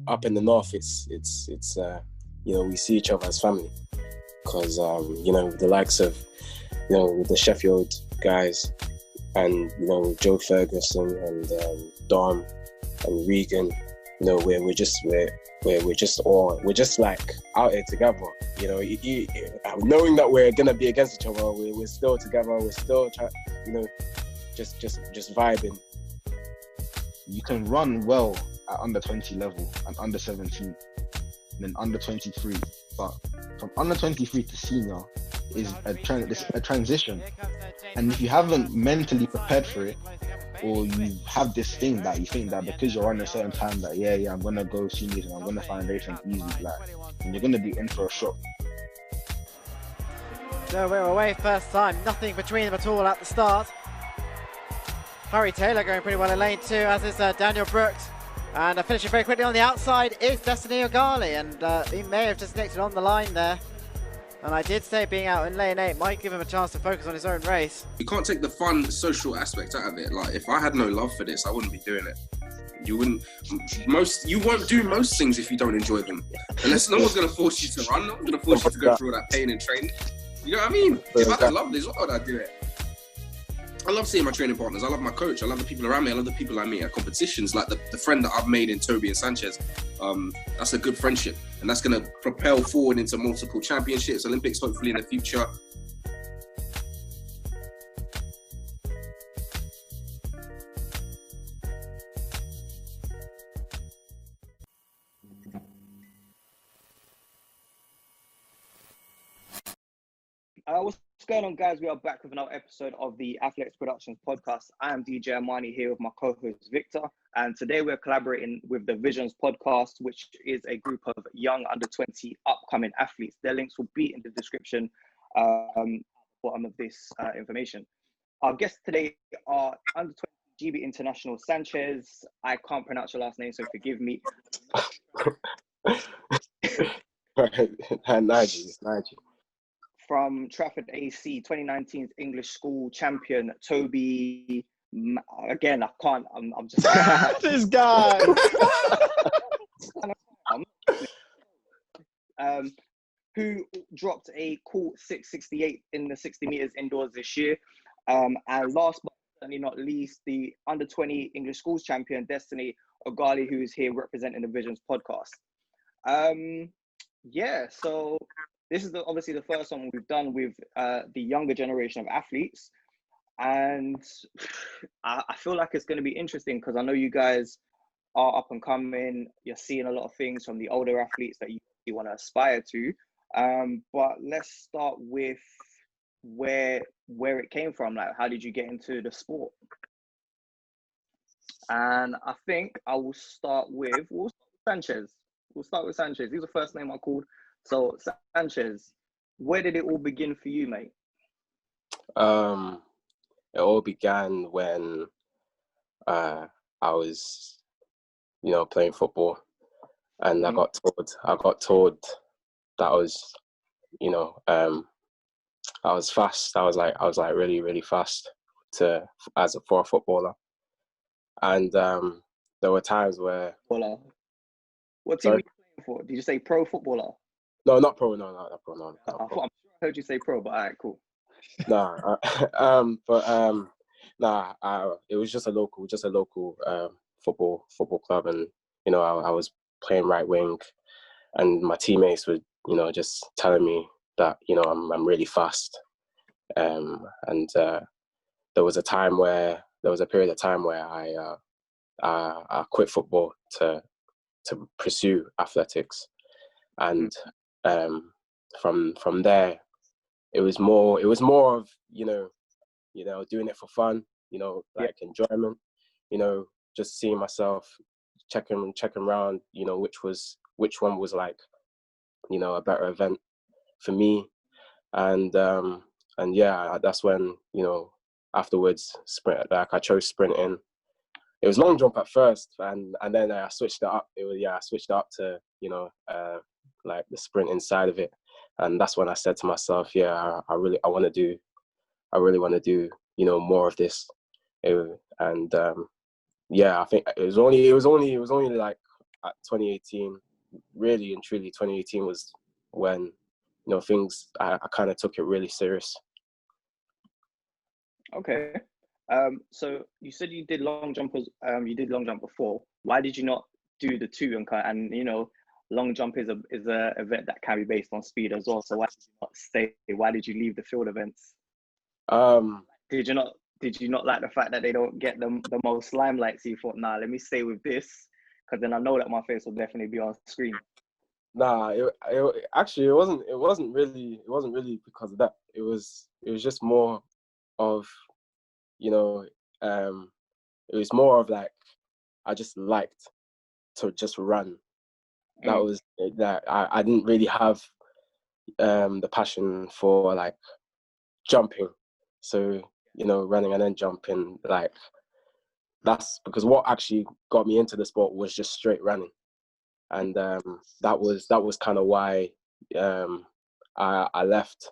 up in the north, it's you know, we see each other as family, because you know, the likes of, you know, with the Sheffield guys, and you know, Joe Ferguson and Dom and Regan, you know, we're just like out here together, you know, knowing that we're gonna be against each other, we're still together, we're still trying, you know, just vibing. You can run well at under 20 level and under 17, and then under 23, but from under 23 to senior is a transition. And if you haven't mentally prepared for it, or you have this thing that you think that because you're on a certain time that I'm gonna go seniors and I'm gonna find everything easy, like, and you're gonna be in for a shock. So we're away first time, nothing between them at all at the start. Harry Taylor going pretty well in lane 2, as is Daniel Brooks. And finishing very quickly on the outside is Destiny Ogali, and he may have disconnected on the line there. And I did say being out in lane 8 might give him a chance to focus on his own race. You can't take the fun social aspect out of it. Like, if I had no love for this, I wouldn't be doing it. You won't do most things if you don't enjoy them. Unless no one's gonna force you to run, no one's gonna force you to go through all that pain and training. You know what I mean? If I didn't love this, why would I do it? I love seeing my training partners. I love my coach. I love the people around me. I love the people I meet at competitions. Like the friend that I've made in Toby and Sanchez. That's a good friendship. And that's going to propel forward into multiple championships, Olympics, hopefully in the future. What's going on, guys? We are back with another episode of the Athletics Productionz podcast. I am DJ Armani here with my co-host Victor, and today we're collaborating with the Visions podcast, which is a group of young under 20 upcoming athletes. Their links will be in the description at the bottom of this information. Our guests today are under 20 GB international Sanchez. I can't pronounce your last name, so forgive me. Nigel. From Trafford AC, 2019's English school champion, Toby. Again, I can't, I'm just... This guy! Who dropped a cool 6:68 in the 60 meters indoors this year. And last but certainly not least, the under 20 English schools champion, Destiny Ogali, who is here representing the Visions podcast. So this is obviously the first one we've done with the younger generation of athletes. And I feel like it's going to be interesting because I know you guys are up and coming. You're seeing a lot of things from the older athletes that you want to aspire to. But let's start with where it came from. Like, how did you get into the sport? And I think I will start with Sanchez. We'll start with Sanchez. He's the first name I called. So Sanchez, where did it all begin for you, mate? It all began when I was, you know, playing football, and I got told that I was, you know, I was fast. I was like really, really fast for a footballer. And there were times where... What team were you playing for? Did you say pro footballer? No, not pro. No, not pro. No. I'm sure I heard you say pro, but all right, cool. It was just a local football club, and you know, I was playing right wing, and my teammates were, you know, just telling me that, you know, I'm really fast, and there was a period of time where I quit football to pursue athletics, and from there it was more of, you know, doing it for fun, you know, like enjoyment, you know, just seeing myself, checking around, you know, which one was like, you know, a better event for me. And that's when, you know, afterwards I chose sprinting. It was long jump at first, and then I switched it up. I switched it up to, you know, like the sprinting side of it. And that's when I said to myself, I really want to do, you know, more of this. I think it was only like at 2018, really and truly 2018 was when, you know, things, I kind of took it really serious. Okay. So you said you did long jump before. Why did you not do the 2 and you know, long jump is a event that can be based on speed as well. So why did you not stay? Why did you leave the field events? Did you not like the fact that they don't get the most limelight? So you thought, nah, let me stay with this, because then I know that my face will definitely be on screen. Nah, it wasn't really because of that. It was just more of, you know, it was more of like, I just liked to just run. That was that. I didn't really have the passion for like jumping. So, you know, running and then jumping, like, that's because what actually got me into the sport was just straight running. And that was kind of why I left.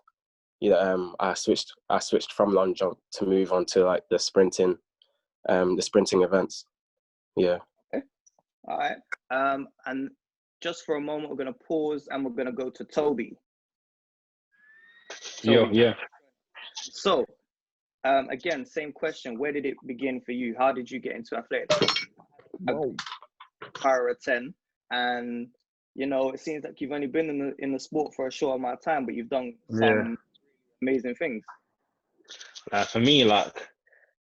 You know, I switched from long jump to move on to like the sprinting events. Yeah. Okay. All right. And just for a moment, we're gonna pause and we're gonna go to Toby. Yeah. So, again, same question. Where did it begin for you? How did you get into athletics? Power of 10, and you know, it seems like you've only been in the sport for a short amount of time, but you've done some amazing things. For me, like,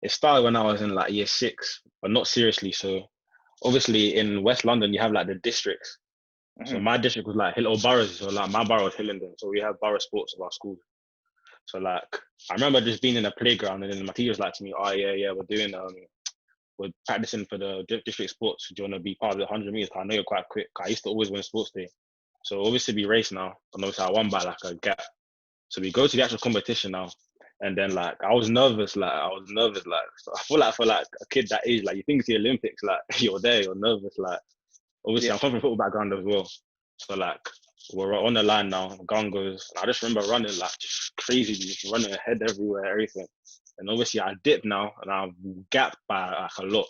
it started when I was in like year 6, but not seriously. So obviously in West London you have like the districts. So my district was like Hill or boroughs. So like my borough was Hillingdon. So we have borough sports of our school. So like I remember just being in a playground and then my teacher was like to me, "Oh yeah, we're practicing for the district sports. Do you want to be part of the 100 meters? I know you're quite quick." I used to always win sports day. So obviously we race now, and obviously I won by like a gap. So we go to the actual competition now, and then like I was nervous. So I feel like for like a kid that age, like you think it's the Olympics, like you're there, you're nervous. Like obviously I'm from a football background as well, so like we're on the line now. Gun goes, and I just remember running like just crazy, just running ahead everywhere, everything. And obviously I dip now, and I've gapped by like a lot.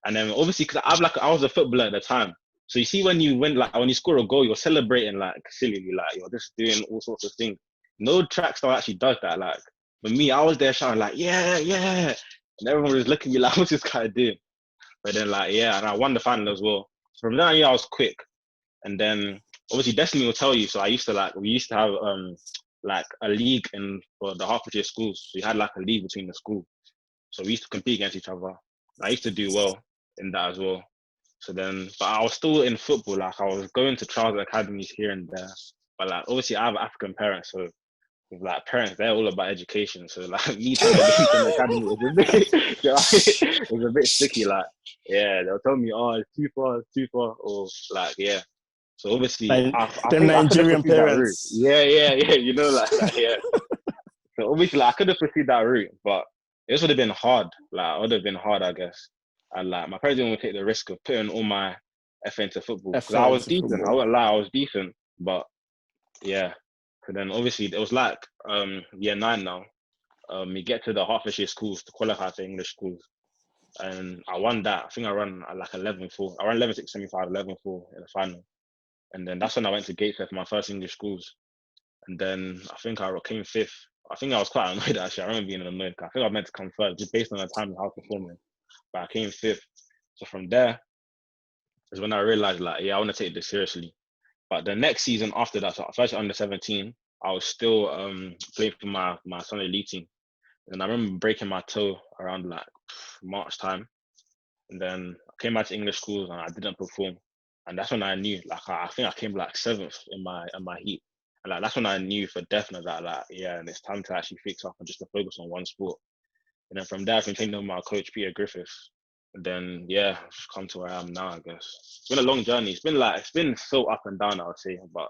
And then obviously because I was a footballer at the time, so you see when you score a goal, you're celebrating like sillily, like you're just doing all sorts of things. No track star actually does that. Like, but me, I was there shouting like, yeah, and everyone was looking at me like, what's this guy doing? But then like, yeah, and I won the final as well. So from that year, I was quick. And then obviously Destiny will tell you. So we used to have like a league for the Hertfordshire schools. So we had like a league between the school. So we used to compete against each other. I used to do well in that as well. So then, but I was still in football. Like I was going to trials academies here and there. But like obviously I have African parents, so with like parents, they're all about education. So like me trying to get into the academy was a bit sticky. Like they'll tell me, "Oh, it's too far," or like So obviously, like, I the think I could have Nigerian pursued that route. parents. Yeah, you know, like that, So obviously, like, I could have pursued that route, but it would have been hard. Like, it would have been hard, I guess. And like, my parents didn't want to take the risk of putting all my effort into football because I was decent. I wouldn't lie, I was decent, but yeah. So then obviously it was like year 9 now. You get to the Hertfordshire schools to qualify for English schools, and I won that. I think I ran like 11-4. I ran 11-6 semi-final, 11-4 in the final. And then that's when I went to Gateshead for my first English schools. And then I think I came 5th. I think I was quite annoyed actually. I remember being annoyed. I think I meant to come 3rd just based on the time and how I was performing. But I came 5th. So from there is when I realized like, I want to take this seriously. But the next season after that, so first under 17, I was still playing for my Sunday league team. And I remember breaking my toe around like March time. And then I came back to English schools and I didn't perform. And that's when I knew, like, I think I came like 7th in my heat. And like, that's when I knew for definite that, like, and it's time to actually fix up and just to focus on one sport. And then from there, I've been training with my coach, Peter Griffiths. And then, I've come to where I am now, I guess. It's been a long journey. It's been so up and down, I would say. But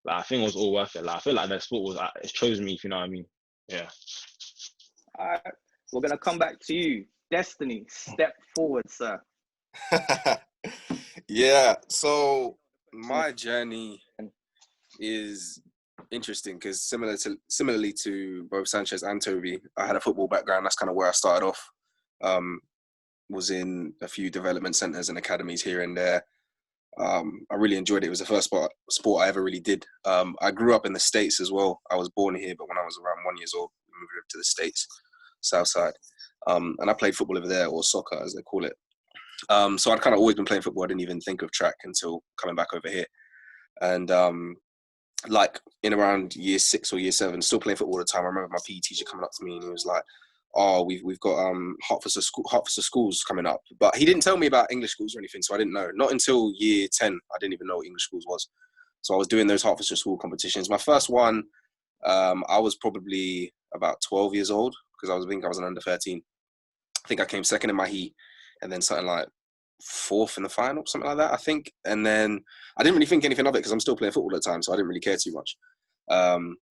like, I think it was all worth it. Like, I feel like the sport it chose me, if you know what I mean. Yeah. All right. We're going to come back to you. Destiny, step forward, sir. So my journey is interesting because similarly to both Sanchez and Toby, I had a football background. That's kind of where I started off. Was in a few development centres and academies here and there. I really enjoyed it. It was the first sport I ever really did. I grew up in the States as well. I was born here, but when I was around 1 year old, we moved to the States, South Side. And I played football over there, or soccer as they call it. So I'd kind of always been playing football. I didn't even think of track until coming back over here. And like in around year 6 or year 7, still playing football all the time. I remember my PE teacher coming up to me and he was like, "Oh, we've got Hertfordshire schools coming up." But he didn't tell me about English schools or anything, so I didn't know. Not until year 10, I didn't even know what English schools was. So I was doing those Hertfordshire school competitions. My first one, I was probably about 12 years old because I was an under 13. I think I came second in my heat, and then something like 4th in the final, something like that, I think. And then I didn't really think anything of it because I'm still playing football at the time, so I didn't really care too much.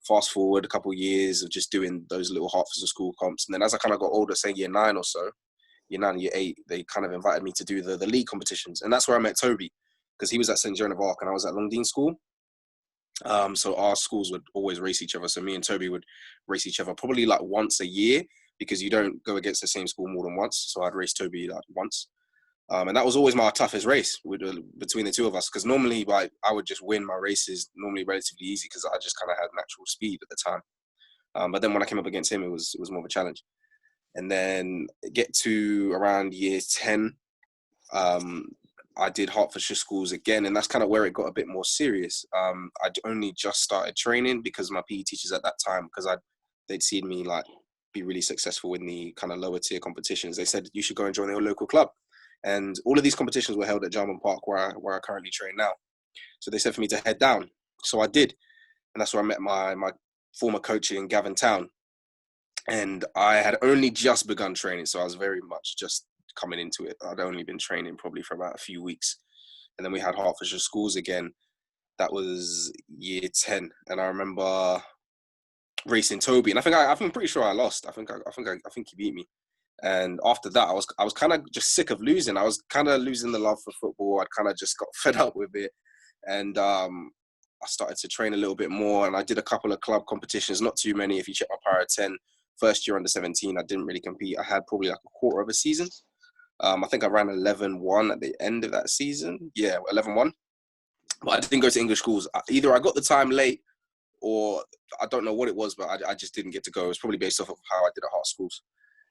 Fast forward a couple of years of just doing those little Hertfordshire school comps, and then as I kind of got older, say year 9 or so, year 9, year 8, they kind of invited me to do the league competitions, and that's where I met Toby, because he was at St. Joan of Arc and I was at Longdean School. So our schools would always race each other. So me and Toby would race each other probably like once a year, because you don't go against the same school more than once. So I'd race Toby like once. And that was always my toughest race between the two of us, because normally I would just win my races normally relatively easy because I just kind of had natural speed at the time. But then when I came up against him, it was more of a challenge. And then get to around year 10, I did Hertfordshire schools again, and that's kind of where it got a bit more serious. I'd only just started training because my PE teachers at that time, because they'd seen me like be really successful in the kind of lower tier competitions. They said, "You should go and join your local club." And all of these competitions were held at Jarman Park, where I currently train now. So they said for me to head down. So I did. And that's where I met my former coach in Gavin Town. And I had only just begun training, so I was very much just coming into it. I'd only been training probably for about a few weeks. And then we had Hertfordshire schools again. That was year 10. And I remember racing Toby. And I'm pretty sure I lost. I think he beat me. And after that, I was kind of just sick of losing. I was kind of losing the love for football. I'd kind of just got fed up with it. And I started to train a little bit more. And I did a couple of club competitions, not too many. If you check my Para 10, first year under 17, I didn't really compete. I had probably like a quarter of a season. I think I ran 11-1 at the end of that season. Yeah, 11-1. But I didn't go to English schools. Either I got the time late, or I don't know what it was, but I just didn't get to go. It was probably based off of how I did at Hart schools.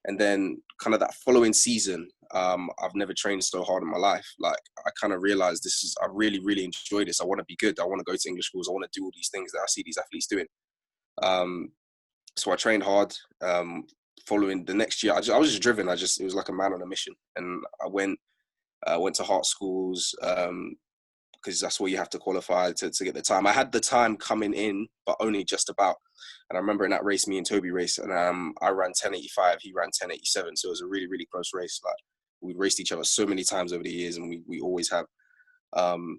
And then kind of that following season, I've never trained so hard in my life. Like, I kind of realized I really, really enjoy this. I want to be good. I want to go to English schools. I want to do all these things that I see these athletes doing. So I trained hard. Following the next year, I was just driven. It was like a man on a mission. And I went to Hart schools, because that's where you have to qualify to get the time. I had the time coming in, but only just about. And I remember in that race, me and Toby raced, and I ran 10.85, he ran 10.87. So it was a really, really close race. Like, we raced each other so many times over the years, and we always have.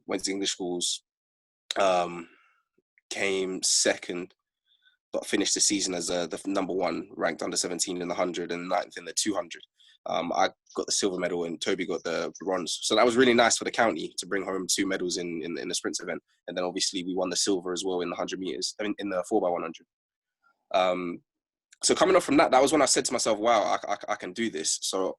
Went to English schools, came second, but finished the season as the number 1 ranked under 17 in the 100 and 9th in the 200. I got the silver medal and Toby got the bronze. So that was really nice for the county to bring home 2 medals in the sprint event. And then obviously we won the silver as well in the 100 meters, in the 4x100. So coming off from that was when I said to myself, wow, I can do this. So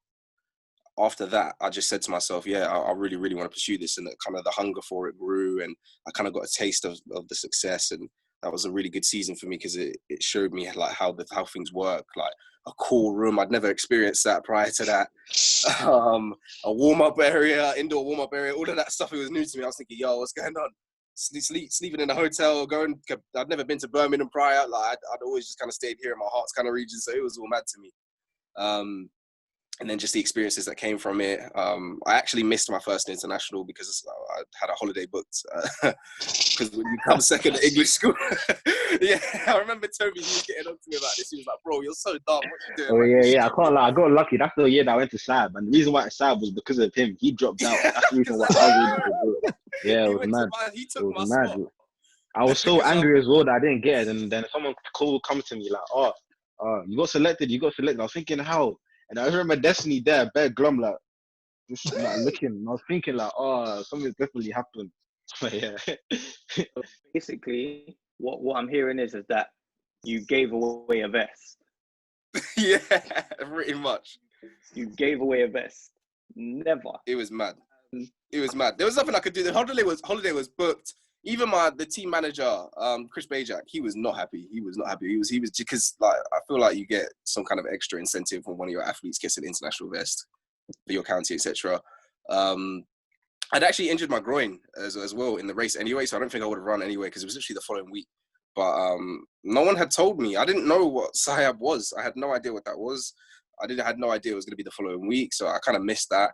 after that, I just said to myself, yeah, I really, really want to pursue this. And kind of the hunger for it grew, and I kind of got a taste of the success. And that was a really good season for me, because it showed me like how things work, like a cool room. I'd never experienced that prior to that. A warm-up area, indoor warm-up area, all of that stuff, it was new to me. I was thinking, yo, what's going on? Sleeping in a hotel, I'd never been to Birmingham prior. Like, I'd always just kind of stayed here in my Hearts kind of region, so it was all mad to me. And then just the experiences that came from it. I actually missed my first international because I had a holiday booked. Because when you come second at English school, yeah, I remember Toby, he was getting on to me about this. He was like, "Bro, you're so dumb. What you doing?" Oh yeah, I can't lie. I got lucky. That's the year that I went to SAB, and the reason why it's SAB was because of him. He dropped out. That's the reason why I was able to do it. Yeah, it was mad. He took It was my mad. spot. I was so angry as well that I didn't get it, and then someone comes to me like, "Oh, you got selected. You got selected." I was thinking, how? And I remember Destiny there, bare glum, like, just like looking. And I was thinking like, oh, something's definitely happened. But yeah. Basically, what I'm hearing is that you gave away a vest. Yeah, pretty much. You gave away a vest. Never. It was mad. It was mad. There was nothing I could do. The holiday was booked. Even the team manager, Chris Bajak, he was not happy. He was not happy. He was because like I feel like you get some kind of extra incentive when one of your athletes gets an international vest for your county, etc. I'd actually injured my groin as well in the race anyway, so I don't think I would have run anyway because it was literally the following week. But no one had told me. I didn't know what SIAB was. I had no idea what that was. I had no idea it was going to be the following week, so I kind of missed that.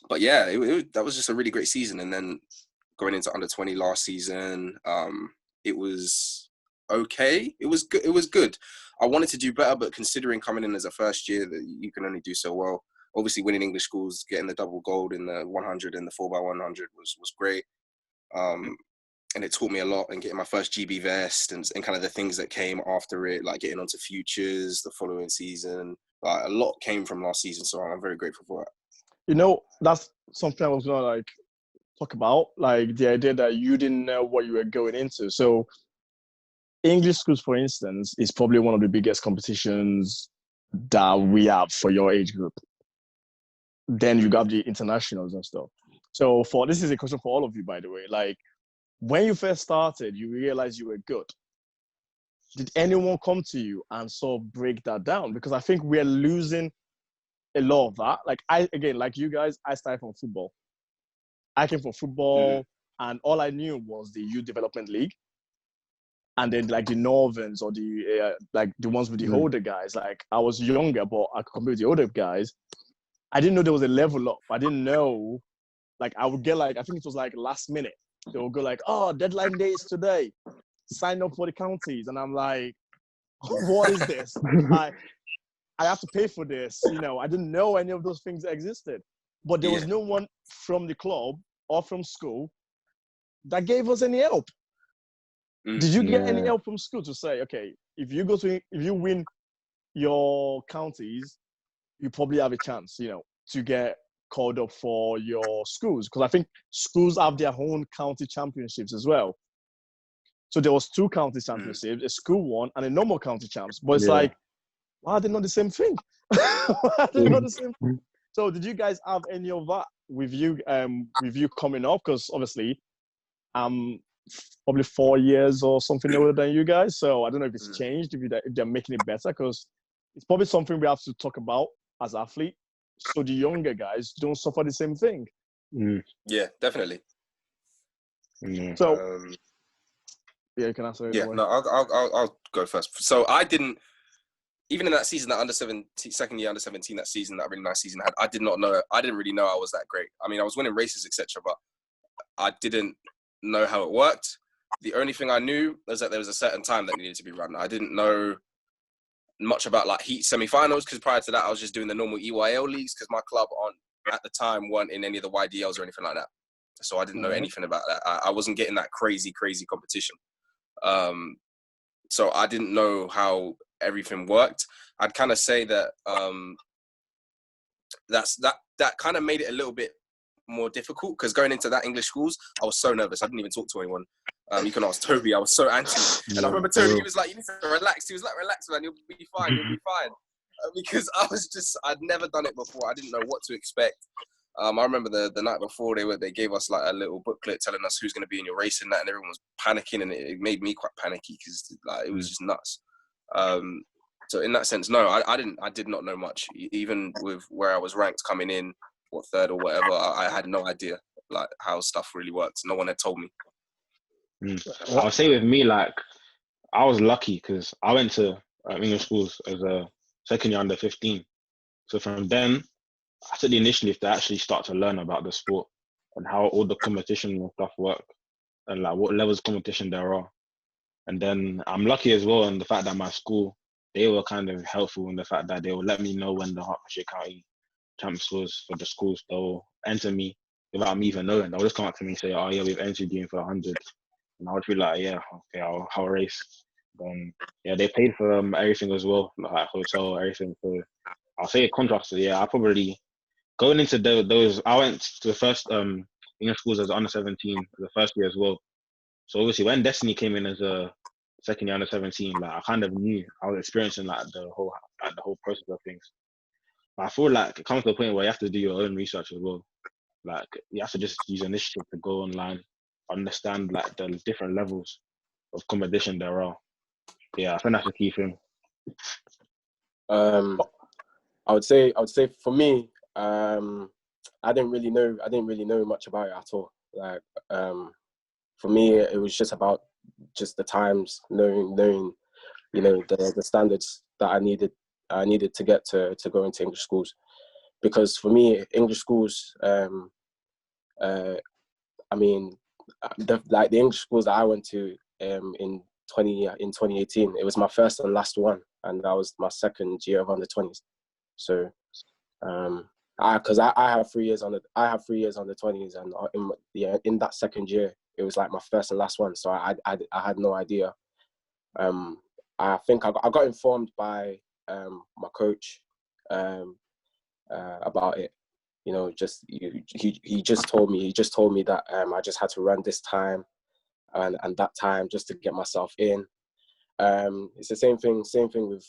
But yeah, that was just a really great season. And then going into under 20 last season, it was okay. It was good. It was good. I wanted to do better, but considering coming in as a first year, that you can only do so well. Obviously, winning English schools, getting the double gold in the 100 and the 4x100 was great. And it taught me a lot, and getting my first GB vest and kind of the things that came after it, like getting onto futures the following season. Like, a lot came from last season, so I'm very grateful for it. You know, that's something I was gonna like talk about, like the idea that you didn't know what you were going into. So English schools, for instance, is probably one of the biggest competitions that we have for your age group. Then you got the internationals and stuff. So this is a question for all of you, by the way. Like, when you first started, you realized you were good. Did anyone come to you and sort of break that down? Because I think we're losing a lot of that. Like like you guys, I started from football. I came from football, and all I knew was the youth development league, and then like the Northerns or the like the ones with the older guys. Like, I was younger, but I compared with the older guys, I didn't know there was a level up. I didn't know. Like, I would get like, I think it was like last minute. They would go like, "Oh, deadline day is today. Sign up for the counties," and I'm like, "What is this?" I have to pay for this. You know, I didn't know any of those things existed. But there was no one from the club or from school that gave us any help. Did you get any help from school to say, okay, if you win your counties, you probably have a chance, you know, to get called up for your schools? Because I think schools have their own county championships as well. So there was 2 county championships, a school one and a normal county champs. But it's like, why are they not the same thing? Why are they not the same thing? So did you guys have any of that with you coming up? Because obviously I'm probably 4 years or something older than you guys. So I don't know if it's changed, if they're making it better, because it's probably something we have to talk about as athletes, so the younger guys don't suffer the same thing. Yeah, definitely. So yeah, you can answer it. Yeah, no, I'll go first. So I didn't, even in that season, that second year under 17, that season, that really nice season I didn't really know I was that great. I mean, I was winning races, etc., but I didn't know how it worked. The only thing I knew was that there was a certain time that needed to be run. I didn't know much about like heat semi-finals, because prior to that I was just doing the normal EYL leagues, because my club at the time weren't in any of the YDLs or anything like that. So I didn't know anything about that. I wasn't getting that crazy competition. So I didn't know how everything worked. I'd kind of say that that kind of made it a little bit more difficult, because going into that English schools, I was so nervous. I didn't even talk to anyone. You can ask Toby. I was so anti. And I remember Toby, he was like, "You need to relax." He was like, "Relax, man. You'll be fine. You'll be fine." Because I'd never done it before. I didn't know what to expect. I remember the night before they gave us like a little booklet telling us who's going to be in your race and that, and everyone was panicking, and it made me quite panicky because like it was just nuts. So in that sense, no, I did not know much. Even with where I was ranked coming in, what, third or whatever, I had no idea like how stuff really works. No one had told me. I'll say with me, like, I was lucky because I went to English schools as a second year under 15. So from then, I took the initiative to actually start to learn about the sport and how all the competition and stuff work, and like what levels of competition there are. And then I'm lucky as well in the fact that my school, they were kind of helpful in the fact that they would let me know when the Hertfordshire County champs was for the schools. They'll enter me without me even knowing. They'll just come up to me and say, "Oh yeah, we've entered you in for 100." And I would be like, "Yeah, okay, I'll race." Yeah, they paid for everything as well, like hotel, everything. So I'll say a contrast. Yeah, I probably going into those. I went to the first English schools as under 17 the first year as well. So obviously when Destiny came in as a second year under 17, like I kind of knew I was experiencing like the whole process of things. But I feel like it comes to a point where you have to do your own research as well. Like you have to just use initiative to go online, understand like the different levels of competition there are. Yeah, I think that's the key thing. I would say for me, I didn't really know much about it at all. Like for me, it was just about just the times, knowing you know the standards that I needed to get to go into English schools. Because for me, English schools, I mean, the English schools that I went to in 2018, it was my first and last one, and that was my second year of under 20s. So, because I have 3 years on the 20s, and in that second year, it was like my first and last one. So I had no idea. I think I got informed by my coach about it. You know, he just told me that I just had to run this time and that time just to get myself in. It's the same thing with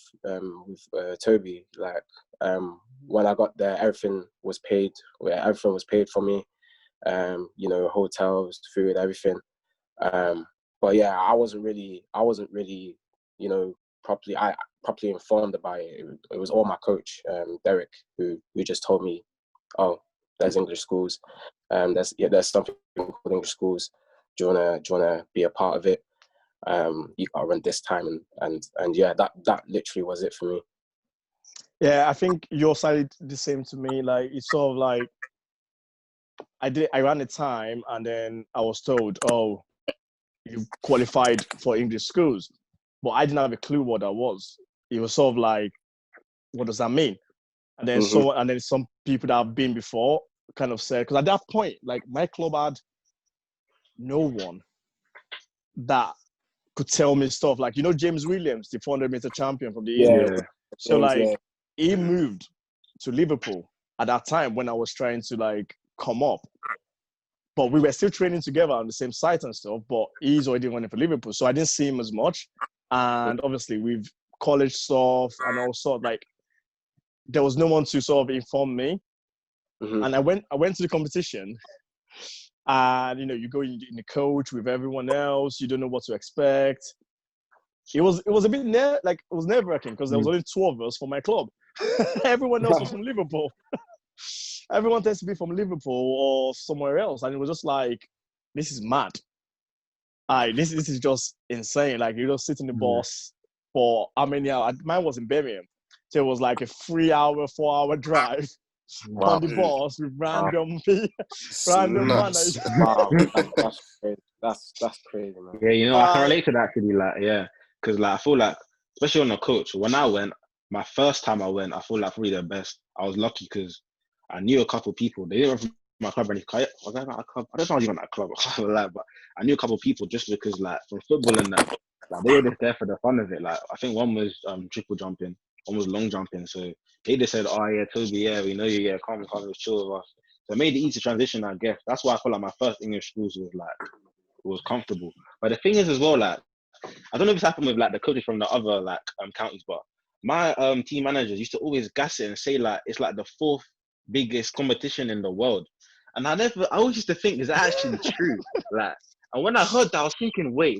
Toby. Like when I got there, everything was paid for me. You know, hotels, food, everything. But yeah, I wasn't really, you know, properly informed about it. It was all my coach, Derek, who just told me, oh, there's English schools. There's something called English schools. Do you wanna be a part of it? You gotta run this time, and yeah, that literally was it for me. Yeah, I think your side the same to me. Like it's sort of like I ran the time, and then I was told, oh, you qualified for English schools, but I didn't have a clue what that was. It was sort of like, what does that mean? And then some people that have been before kind of said, because at that point, like my club had no one that could tell me stuff. Like, you know, James Williams, the 400-meter champion from the East. So like he moved to Liverpool at that time when I was trying to like come up. But we were still training together on the same site and stuff, but he's already running for Liverpool. So I didn't see him as much. And obviously with college stuff and all sort, like there was no one to sort of inform me. And I went to the competition, and you know, you go in the coach with everyone else, you don't know what to expect. It was a bit it was nerve-wracking because there was only 2 of us from my club. Everyone else was from Liverpool. Everyone tends to be from Liverpool or somewhere else, and it was just like, this is mad. This is just insane. Like you just sit in the bus for how many hours? Mine was in Birmingham, so it was like a 3-hour, 4-hour drive on the bus with random man. Wow, that's crazy. That's crazy, man. Yeah, you know, I can relate to that actually. Like, yeah, because like I feel like, especially on the coach, when I went, my first time I went, I feel like probably the best. I was lucky because I knew a couple of people. They didn't from my club or anything. Was I at a club? I don't know if I was even at a club. I can't lie, but I knew a couple of people just because, like, from football and that, like, they were just there for the fun of it. Like, I think one was triple jumping, one was long jumping. So they just said, "Oh yeah, Toby, yeah, we know you. Yeah, come, chill with us." So it made it easy transition, I guess. That's why I feel like my first English schools was comfortable. But the thing is as well, like, I don't know if it's happened with like the coaches from the other like counties, but my team managers used to always gas it and say like it's like the 4th biggest competition in the world. And I always used to think, is that actually true? Like, and when I heard that, I was thinking, wait.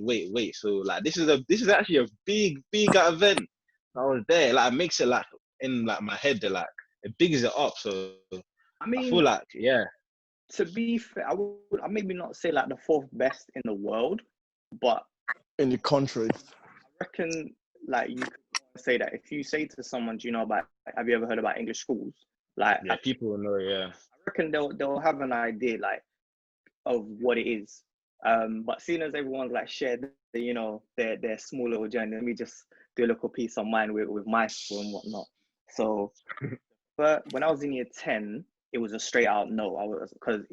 So like, this is actually a big event. I was there. Like, it makes it like in like my head, like it bigs it up. So I mean, I feel like, yeah. To be fair, I maybe not say like the 4th best in the world, but in the country. I reckon like you could say that if you say to someone, do you know about? Have you ever heard about English schools? Like, yeah, people will know. Yeah, I reckon they'll have an idea like of what it is. But seeing as everyone's like shared, you know, their small little journey, let me just do a little piece of mine with my school and whatnot. So, but when I was in year 10, it was a straight out no. Because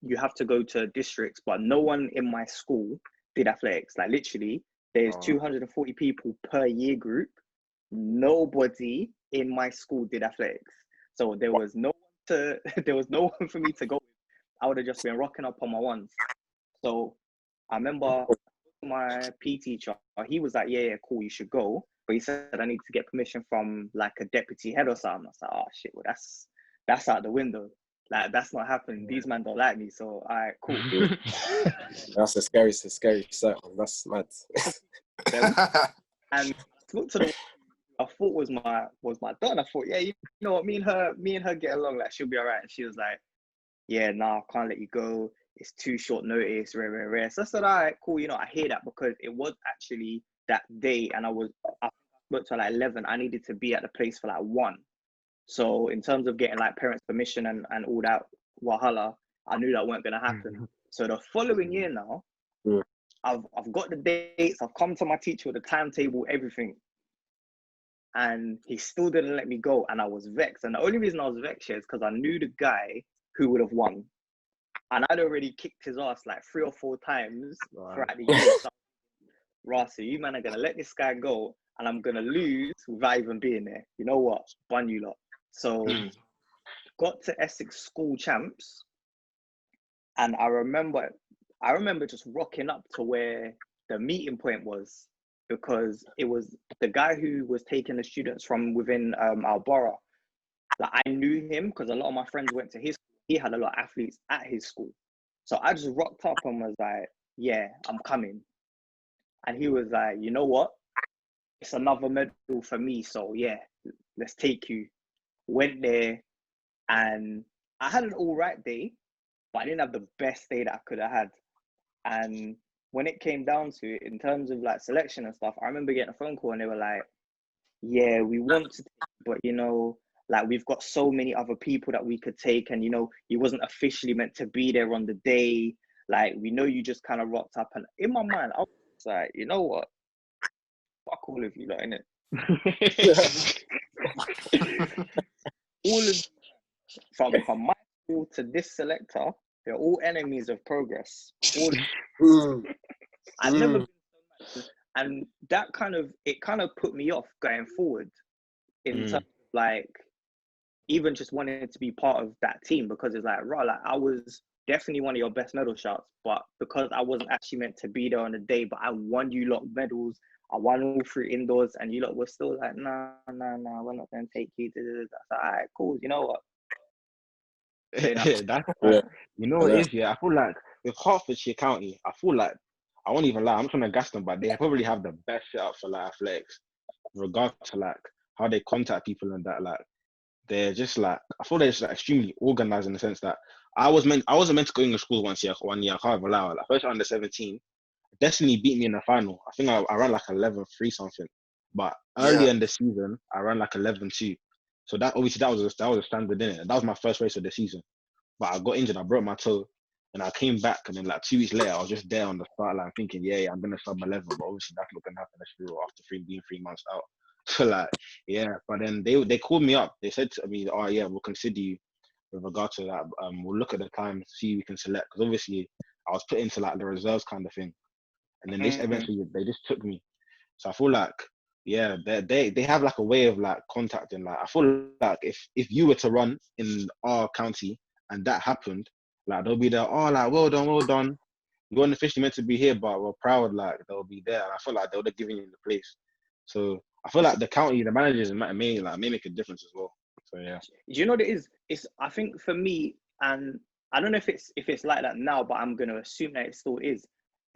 you have to go to districts, but no one in my school did athletics. Like literally, there's 240 people per year group. Nobody in my school did athletics. So there was no one for me to go with. I would have just been rocking up on my ones. So I remember my PE teacher, he was like, yeah, cool, you should go. but he said I need to get permission from like a deputy head or something. I was like, oh shit, well that's out the window. Like that's not happening. These men don't like me, so all right, cool. That's the scariest sight. That's mad. And I spoke to the I thought was my daughter. I thought, yeah, you know what, me and her get along, like she'll be all right. And she was like, yeah, nah, I can't let you go. It's too short notice, rare. So I said, all right, cool. You know, I hear that because it was actually that day, and I spoke to her like 11. I needed to be at the place for like 1. So in terms of getting like parents' permission and all that wahala, I knew that weren't gonna happen. So the following year now, I've got the dates. I've come to my teacher with the timetable, everything. And he still didn't let me go, and I was vexed. And the only reason I was vexed is because I knew the guy who would have won, and I'd already kicked his ass like 3 or 4 times throughout the year. So, Rasa, you man are gonna let this guy go, and I'm gonna lose without even being there. You know what? Bun you lot. So got to Essex school champs, and I remember just rocking up to where the meeting point was, because it was the guy who was taking the students from within our borough. Like I knew him because a lot of my friends went to his school. He had a lot of athletes at his school. So I just rocked up and was like, yeah, I'm coming. And he was like, you know what? It's another medal for me. So yeah, let's take you. Went there, and I had an all right day, but I didn't have the best day that I could have had. And when it came down to it, in terms of like selection and stuff, I remember getting a phone call and they were like, yeah, we want to, but you know, like we've got so many other people that we could take, and you know, you wasn't officially meant to be there on the day. Like, we know you just kind of rocked up. And in my mind, I was like, you know what? Fuck all of you lot, innit? All of from my school to this selector, they're all enemies of progress. I've never been so mad. And that kind of put me off going forward in terms of like even just wanting to be part of that team, because it's like, right, like I was definitely one of your best medal shots, but because I wasn't actually meant to be there on the day, but I won you lot medals, I won all 3 indoors, and you lot were still like, nah, we're not going to take you to this. All right, cool. You know what? That's you know what it is, yeah. I feel like with Hertfordshire County, I feel like, I won't even lie, I'm trying to gas them, but they probably have the best setup for like athletics, in regard to like how they contact people and that. Like they're just like, I feel they're just like extremely organized in the sense that I wasn't meant to go English school one year. I can't even lie. Like first under 17, Destiny beat me in the final. I think I ran like 11-3 something, but earlier in the season I ran like 11-2. So that obviously that was a standard in it. That was my first race of the season. But I got injured, I broke my toe, and I came back, and then like 2 weeks later I was just there on the start line thinking, yeah, I'm gonna sub 11, but obviously that's not gonna happen after being 3 months out. So like, yeah, but then they called me up. They said to me, oh yeah, we'll consider you with regard to that. We'll look at the time, see who we can select, because obviously I was put into like the reserves kind of thing. And then eventually they just took me. So I feel like, yeah, they have like a way of like contacting. Like I feel like if you were to run in our county and that happened, like they'll be there, oh, like well done. You weren't officially meant to be here, but we're proud. Like they'll be there, and I feel like they'll be giving you the place. So I feel like the county, the managers may make a difference as well. So yeah. Do you know what it is? It's, I think for me, and I don't know if it's like that now, but I'm gonna assume that it still is.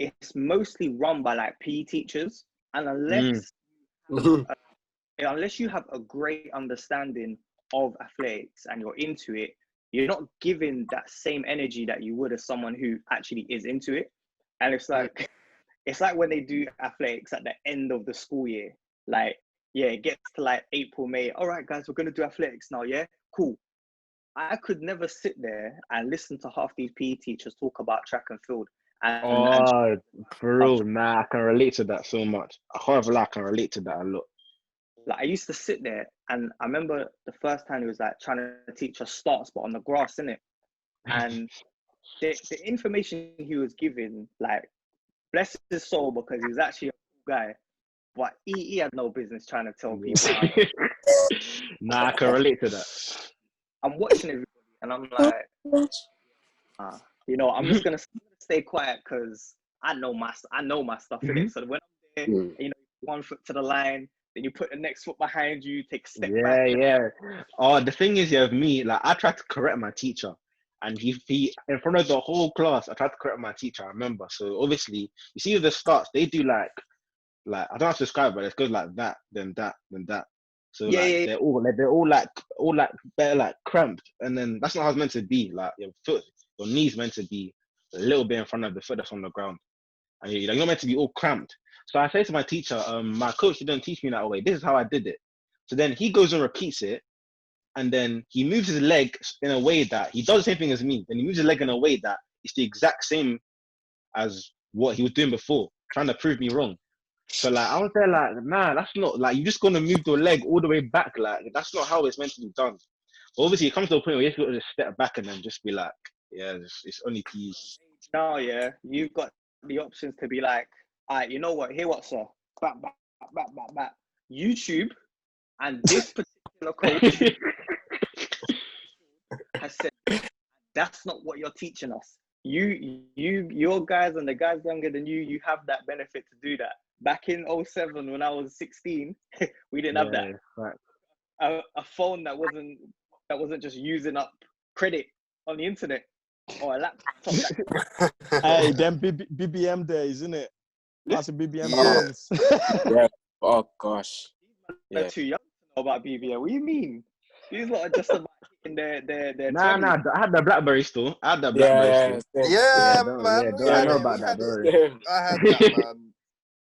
It's mostly run by like PE teachers, and unless you have a great understanding of athletics and you're into it, you're not giving that same energy that you would as someone who actually is into it. And it's like when they do athletics at the end of the school year, like, yeah, it gets to like April, May. All right, guys, we're going to do athletics now. Yeah, cool. I could never sit there and listen to half these PE teachers talk about track and field. And for real, nah, I can relate to that so much. I can't lie, I can relate to that a lot. Like I used to sit there, and I remember the first time he was like trying to teach us start spot on the grass, innit? And the information he was giving, like, bless his soul, because he was actually a cool guy, but he had no business trying to tell people. Nah, I can relate to that. I'm watching everybody, and I'm like, you know, I'm just gonna stay quiet because I know my stuff in it. So when I'm there, you know, 1 foot to the line, then you put the next foot behind you, take a step Yeah, back. yeah. Oh, the thing is, yeah, with me, like I tried to correct my teacher, and he in front of the whole class, I tried to correct my teacher. I remember. So obviously, you see with the starts, they do like I don't have to describe, but it goes like that, then that, then that. So Yeah, like yeah, they're all like better like cramped, and then that's not how it's meant to be. Like your foot, your knees meant to be a little bit in front of the foot that's on the ground, and you're not meant to be all cramped. So I say to my teacher, my coach didn't teach me that way. This is how I did it. So then he goes and repeats it, and then he moves his leg in a way that he does the same thing as me. Then he moves his leg in a way that it's the exact same as what he was doing before, trying to prove me wrong. So like I was there like, nah, that's not like you're just gonna move your leg all the way back. Like that's not how it's meant to be done. But obviously, it comes to a point where you have to just step back and then just be like, yeah, it's only PE. now, yeah, you've got the options to be like, all right, you know what? Here, what, sir? Back, back, back, back, back. YouTube and this particular coach has said that's not what you're teaching us. Your guys and the guys younger than you, you have that benefit to do that. Back in 07, when I was 16, we didn't have that. Right. A phone that wasn't just using up credit on the internet or a laptop. Hey, them BBM days, isn't it? That's a BBM Yeah. days. Yeah. Oh gosh. They're Yeah. too young to know about BBM. What do you mean? These lot are just about in their Nah, 20s. I had the BlackBerry still. I had the BlackBerry Yeah. still. Yeah, don't man. don't I know about We that. had Don't it. worry. I had that, man.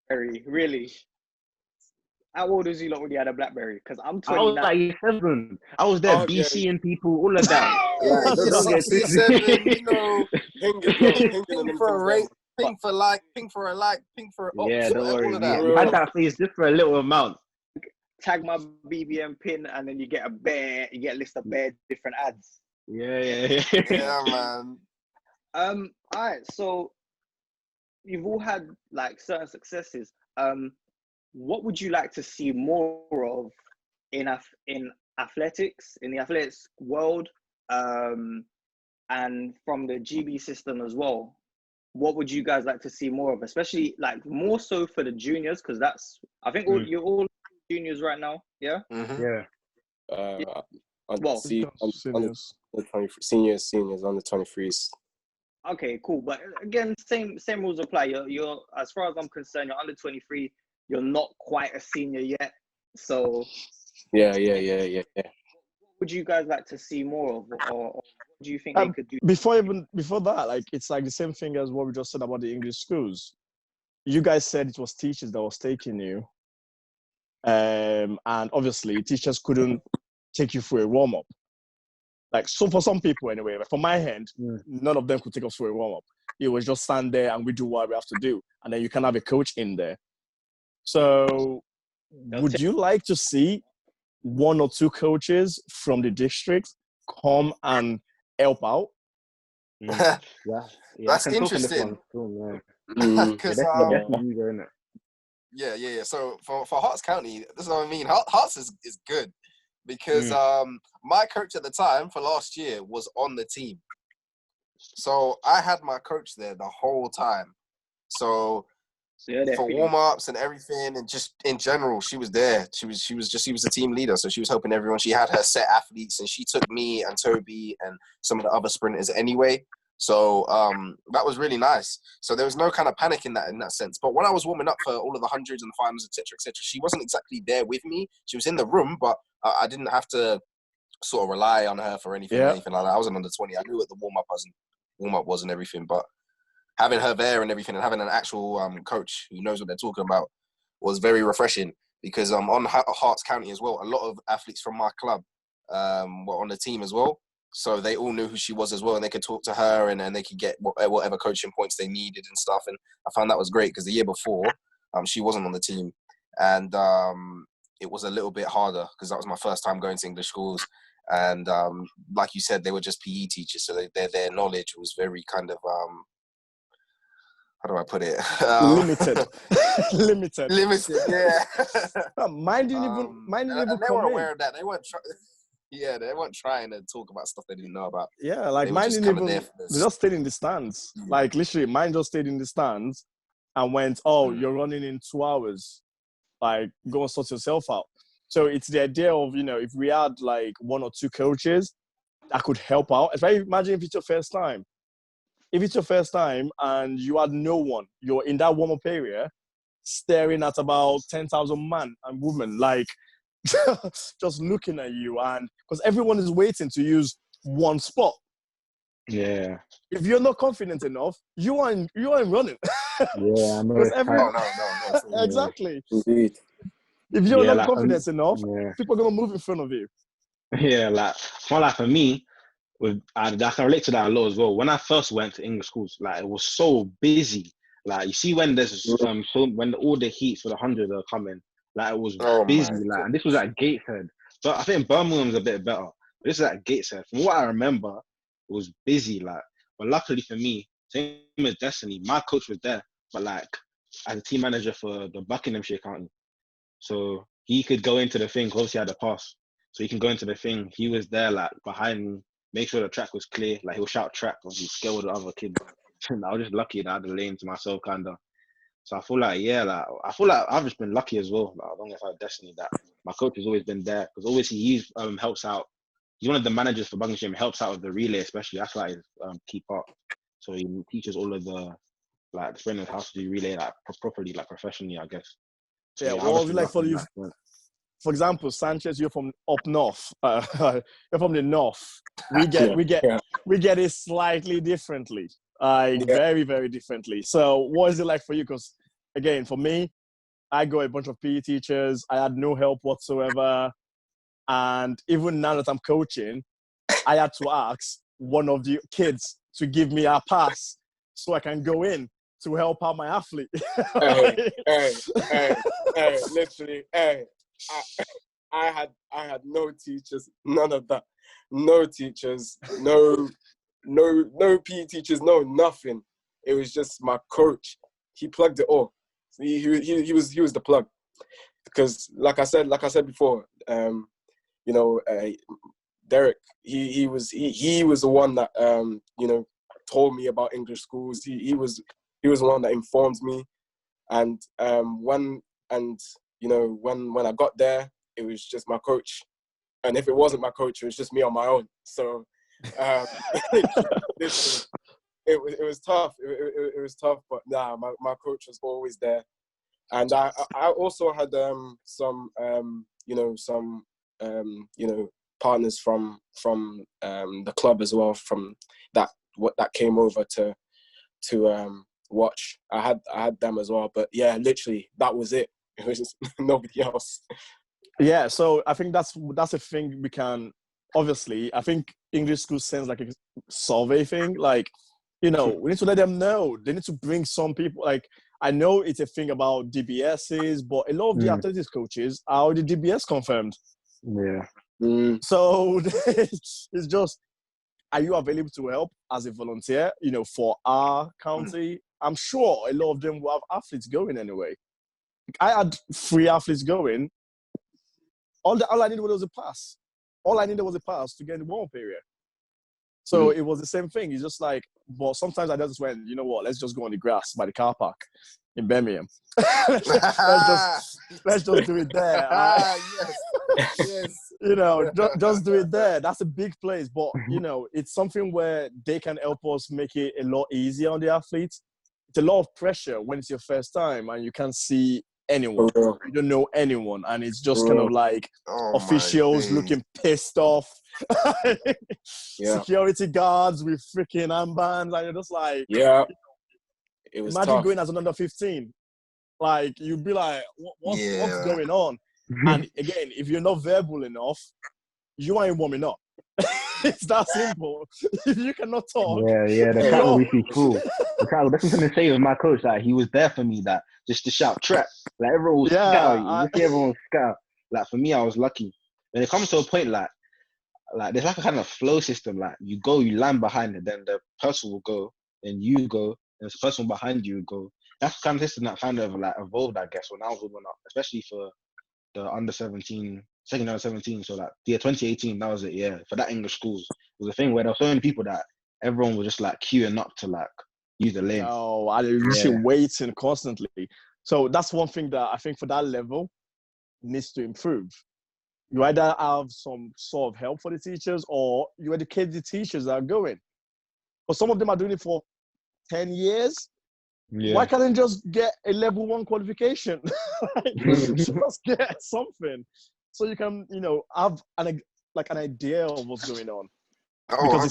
Very, really. How old is you lot when you had a BlackBerry? Because I'm I was 29. like 7. I was there Oh, yeah. BC and people, all of that. Yeah, Like, don't get C7, twisted. you know, ping for a rate, ping for like, ping for a like, ping for an Yeah, don't all worry. of that. We had that phase just for a little amount. Tag my BBM pin, and then you get a list of bare different ads. Yeah. Yeah, man. All right, so you've all had like certain successes. What would you like to see more of in athletics, in the athletics world, and from the GB system as well? What would you guys like to see more of, especially like more so for the juniors? Because that's, I think you're all juniors right now, yeah? Mm-hmm. Yeah. Seniors. Seniors on the 23s. Okay, cool. But again, same rules apply. You're as far as I'm concerned, you're under 23. You're not quite a senior yet. So Yeah. what would you guys like to see more of, or what do you think they could do? Before that, like it's like the same thing as what we just said about the English schools. You guys said it was teachers that was taking you, and obviously teachers couldn't take you through a warm up. Like, so for some people anyway, like from my hand, none of them could take us through a warm up. It was just stand there and we do what we have to do, and then you can have a coach in there. So, would you like to see 1 or 2 coaches from the district come and help out? That's interesting. Because yeah. So for Hearts County, this is what I mean. Hearts is good because my coach at the time for last year was on the team, so I had my coach there the whole time. So for warm-ups and everything, and just in general, she was there. She was the team leader, so she was helping everyone. She had her set athletes, and she took me and Toby and some of the other sprinters anyway. So that was really nice. So there was no kind of panic in that sense. But when I was warming up for all of the hundreds and the finals, etc., she wasn't exactly there with me. She was in the room, but I didn't have to sort of rely on her for anything like that. I wasn't under 20. I knew what the warm-up was and everything, but having her there and everything, and having an actual coach who knows what they're talking about was very refreshing. Because on Hearts County as well, a lot of athletes from my club were on the team as well. So they all knew who she was as well, and they could talk to her, and they could get whatever coaching points they needed and stuff. And I found that was great because the year before, she wasn't on the team, and it was a little bit harder because that was my first time going to English schools. And like you said, they were just PE teachers, so their knowledge was very kind of how do I put it? Limited. Limited, yeah. Mine didn't even they were aware of that. They weren't they weren't trying to talk about stuff they didn't know about. Yeah, like mine didn't even. They just stayed in the stands. Like literally, mine just stayed in the stands and went, "Oh, you're running in 2 hours." like go and sort yourself out. So it's the idea of, you know, if we had like 1 or 2 coaches that could help out. Imagine if it's your first time. If it's your first time and you had no one, you're in that warm-up area staring at about 10,000 men and women, like just looking at you, and because everyone is waiting to use one spot. Yeah. If you're not confident enough, you aren't running. Yeah, I know. Because No. exactly. Indeed. If you're not like, confident enough, yeah. people are gonna move in front of you. Yeah, like, more like for me, I can relate to that a lot as well. When I first went to English schools, like, it was so busy. Like, you see when there's so when all the heats for the 100 are coming, like, it was busy. Like, and this was at Gateshead. So I think Birmingham's a bit better. But this is at Gateshead. From what I remember, it was busy. Like, but luckily for me, same as Destiny, my coach was there, but like as a team manager for the Buckinghamshire County. So he could go into the thing, obviously he had a pass. So he can go into the thing. He was there, like, behind me, make sure the track was clear. Like, he'll shout track when he scare with the other kids. And I was just lucky that I had the lane to myself, kind of. So I feel like, I've just been lucky as well. Like, as long as I had Destiny, that my coach has always been there. Because obviously he helps out. He's one of the managers for Buckinghamshire, helps out with the relay, especially. That's like his key part. So he teaches all of the, like, the trainers how to do relay, like, properly, like, professionally, I guess. So, Yeah, what was it like for you? That. For example, Sanchez, you're from up north. You're from the north. We get it slightly differently, very, very differently. So, what is it like for you? Because again, for me, I got a bunch of PE teachers. I had no help whatsoever, and even now that I'm coaching, I had to ask one of the kids to give me a pass so I can go in to help out my athlete. Literally, I had no teachers, none of that, no teachers, no PE teachers, no nothing. It was just my coach. He plugged it all. He was the plug, because like I said before, you know, Derek, he was the one that you know, told me about English schools. He was the one that informed me, and when I got there, it was just my coach, and if it wasn't my coach, it was just me on my own. So it was tough. It was tough, but nah, my coach was always there, and I also had some partners from the club as well, from that came over to watch. I had them as well, but yeah, literally that was it. It was just nobody else. Yeah, so I think that's a thing we can, obviously, I think English school sends like a survey thing, like, you know, we need to let them know. They need to bring some people, like, I know it's a thing about DBSs, but a lot of the athletics coaches are already DBS confirmed. Yeah. So it's just, are you available to help as a volunteer, you know, for our county? I'm sure a lot of them will have athletes going anyway. I had 3 athletes going. All I needed was a pass. All I needed was a pass to get in the warm-up area. So it was the same thing. It's just like, but sometimes I just went, you know what, let's just go on the grass by the car park in Birmingham. let's just do it there. Yes. You know, just do it there. That's a big place. But, you know, it's something where they can help us make it a lot easier on the athletes. It's a lot of pressure when it's your first time and you can't see anyone. You don't know anyone. And it's just kind of like officials looking pissed off. Security guards with freaking armbands. And you're just like, yeah. It was imagine tough. going as an under 15. Like, you'd be like, what's going on? And again, if you're not verbal enough, you ain't warming up. It's that simple. If you cannot talk. Yeah, the track will be cool. The track, that's something to say with my coach, that he was there for me, that just to shout trap. Like, everyone was scout. Everyone was scout. Like, for me, I was lucky. When it comes to a point, like there's like a kind of flow system. Like, you go, you land behind it, then the person will go, then you go, and the person behind you will go. That's kind of system that kind of like evolved, I guess, when I was warming up, especially for the under 17, second under 17. So like, 2018, that was it. Yeah, for that English schools, it was a thing where there were so many people that everyone was just like queuing up to like use the lane. Oh, I literally waiting constantly. So that's one thing that I think for that level needs to improve. You either have some sort of help for the teachers or you educate the teachers that are going. But some of them are doing it for 10 years. Yeah. Why can't they just get a level 1 qualification? Just get something. So you can, have an idea of what's going on. Because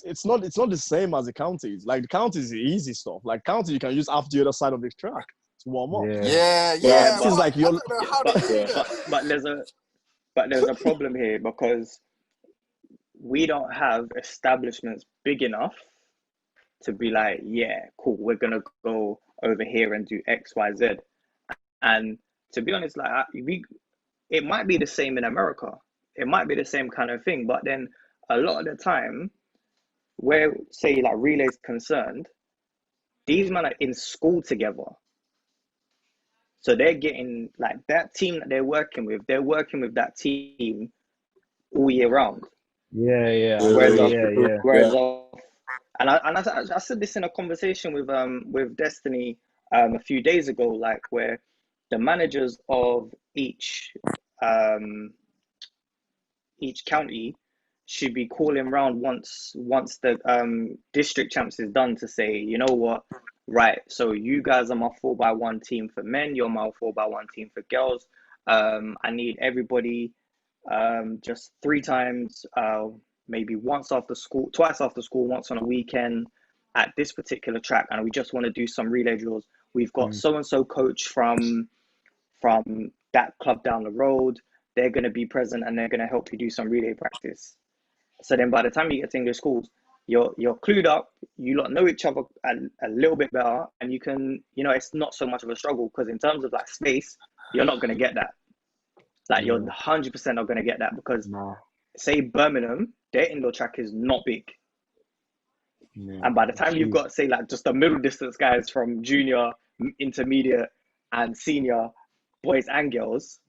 it's not the same as the counties. Like the counties is the easy stuff. Like county, you can use half the other side of the track to warm up. Yeah. This is like you're. But there's a problem here because we don't have establishments big enough to be like, yeah, cool, we're gonna go over here and do X, Y, Z. And to be honest, like it might be the same in America. It might be the same kind of thing, but then a lot of the time, where say like relay's concerned, these men are in school together. So they're getting like that team that they're working with that team all year round. Yeah. And I said this in a conversation with Destiny a few days ago, like where the managers of each county should be calling around once the district champs is done to say, you know what, right, so you guys are my 4x1 team for men, you're my 4x1 team for girls. I need everybody just 3 times, maybe once after school, twice after school, once on a weekend at this particular track, and we just want to do some relay drills. We've got so-and-so coach from that club down the road. They're going to be present and they're going to help you do some relay practice. So then by the time you get to English schools, you're clued up, you lot know each other a little bit better, and you can, it's not so much of a struggle, because in terms of like space, you're not going to get that. Like you're 100% not going to get that, because say Birmingham, their indoor track is not big. And by the time you've got, say, like just the middle distance guys from junior, intermediate and senior boys and girls,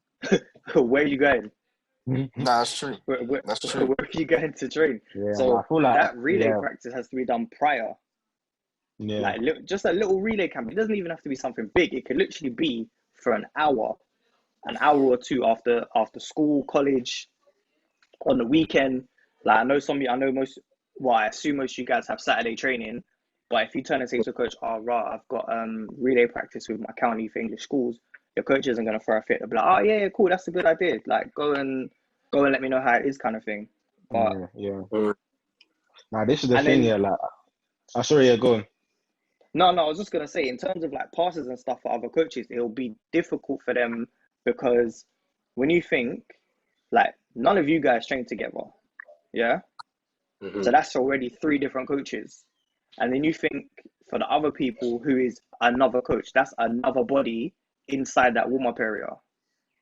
where are you going? That's true. That's true. Where are you going to train? So I feel like that relay practice has to be done prior. Like just a little relay camp. It doesn't even have to be something big. It could literally be for an hour or two after school, college, on the weekend. Like I assume most of you guys have Saturday training, but if you turn and say to a coach, I've got relay practice with my county for English schools, your coach isn't going to throw a fit. They'll be like, oh yeah, cool, that's a good idea. Like go and let me know how it is, kind of thing. But Now this is the thing here, like, sorry, go on. No, I was just going to say, in terms of like passes and stuff for other coaches, it'll be difficult for them, because when you think, like, none of you guys train together, yeah? So that's already 3 different coaches. And then you think for the other people who is another coach, that's another body inside that warm-up area.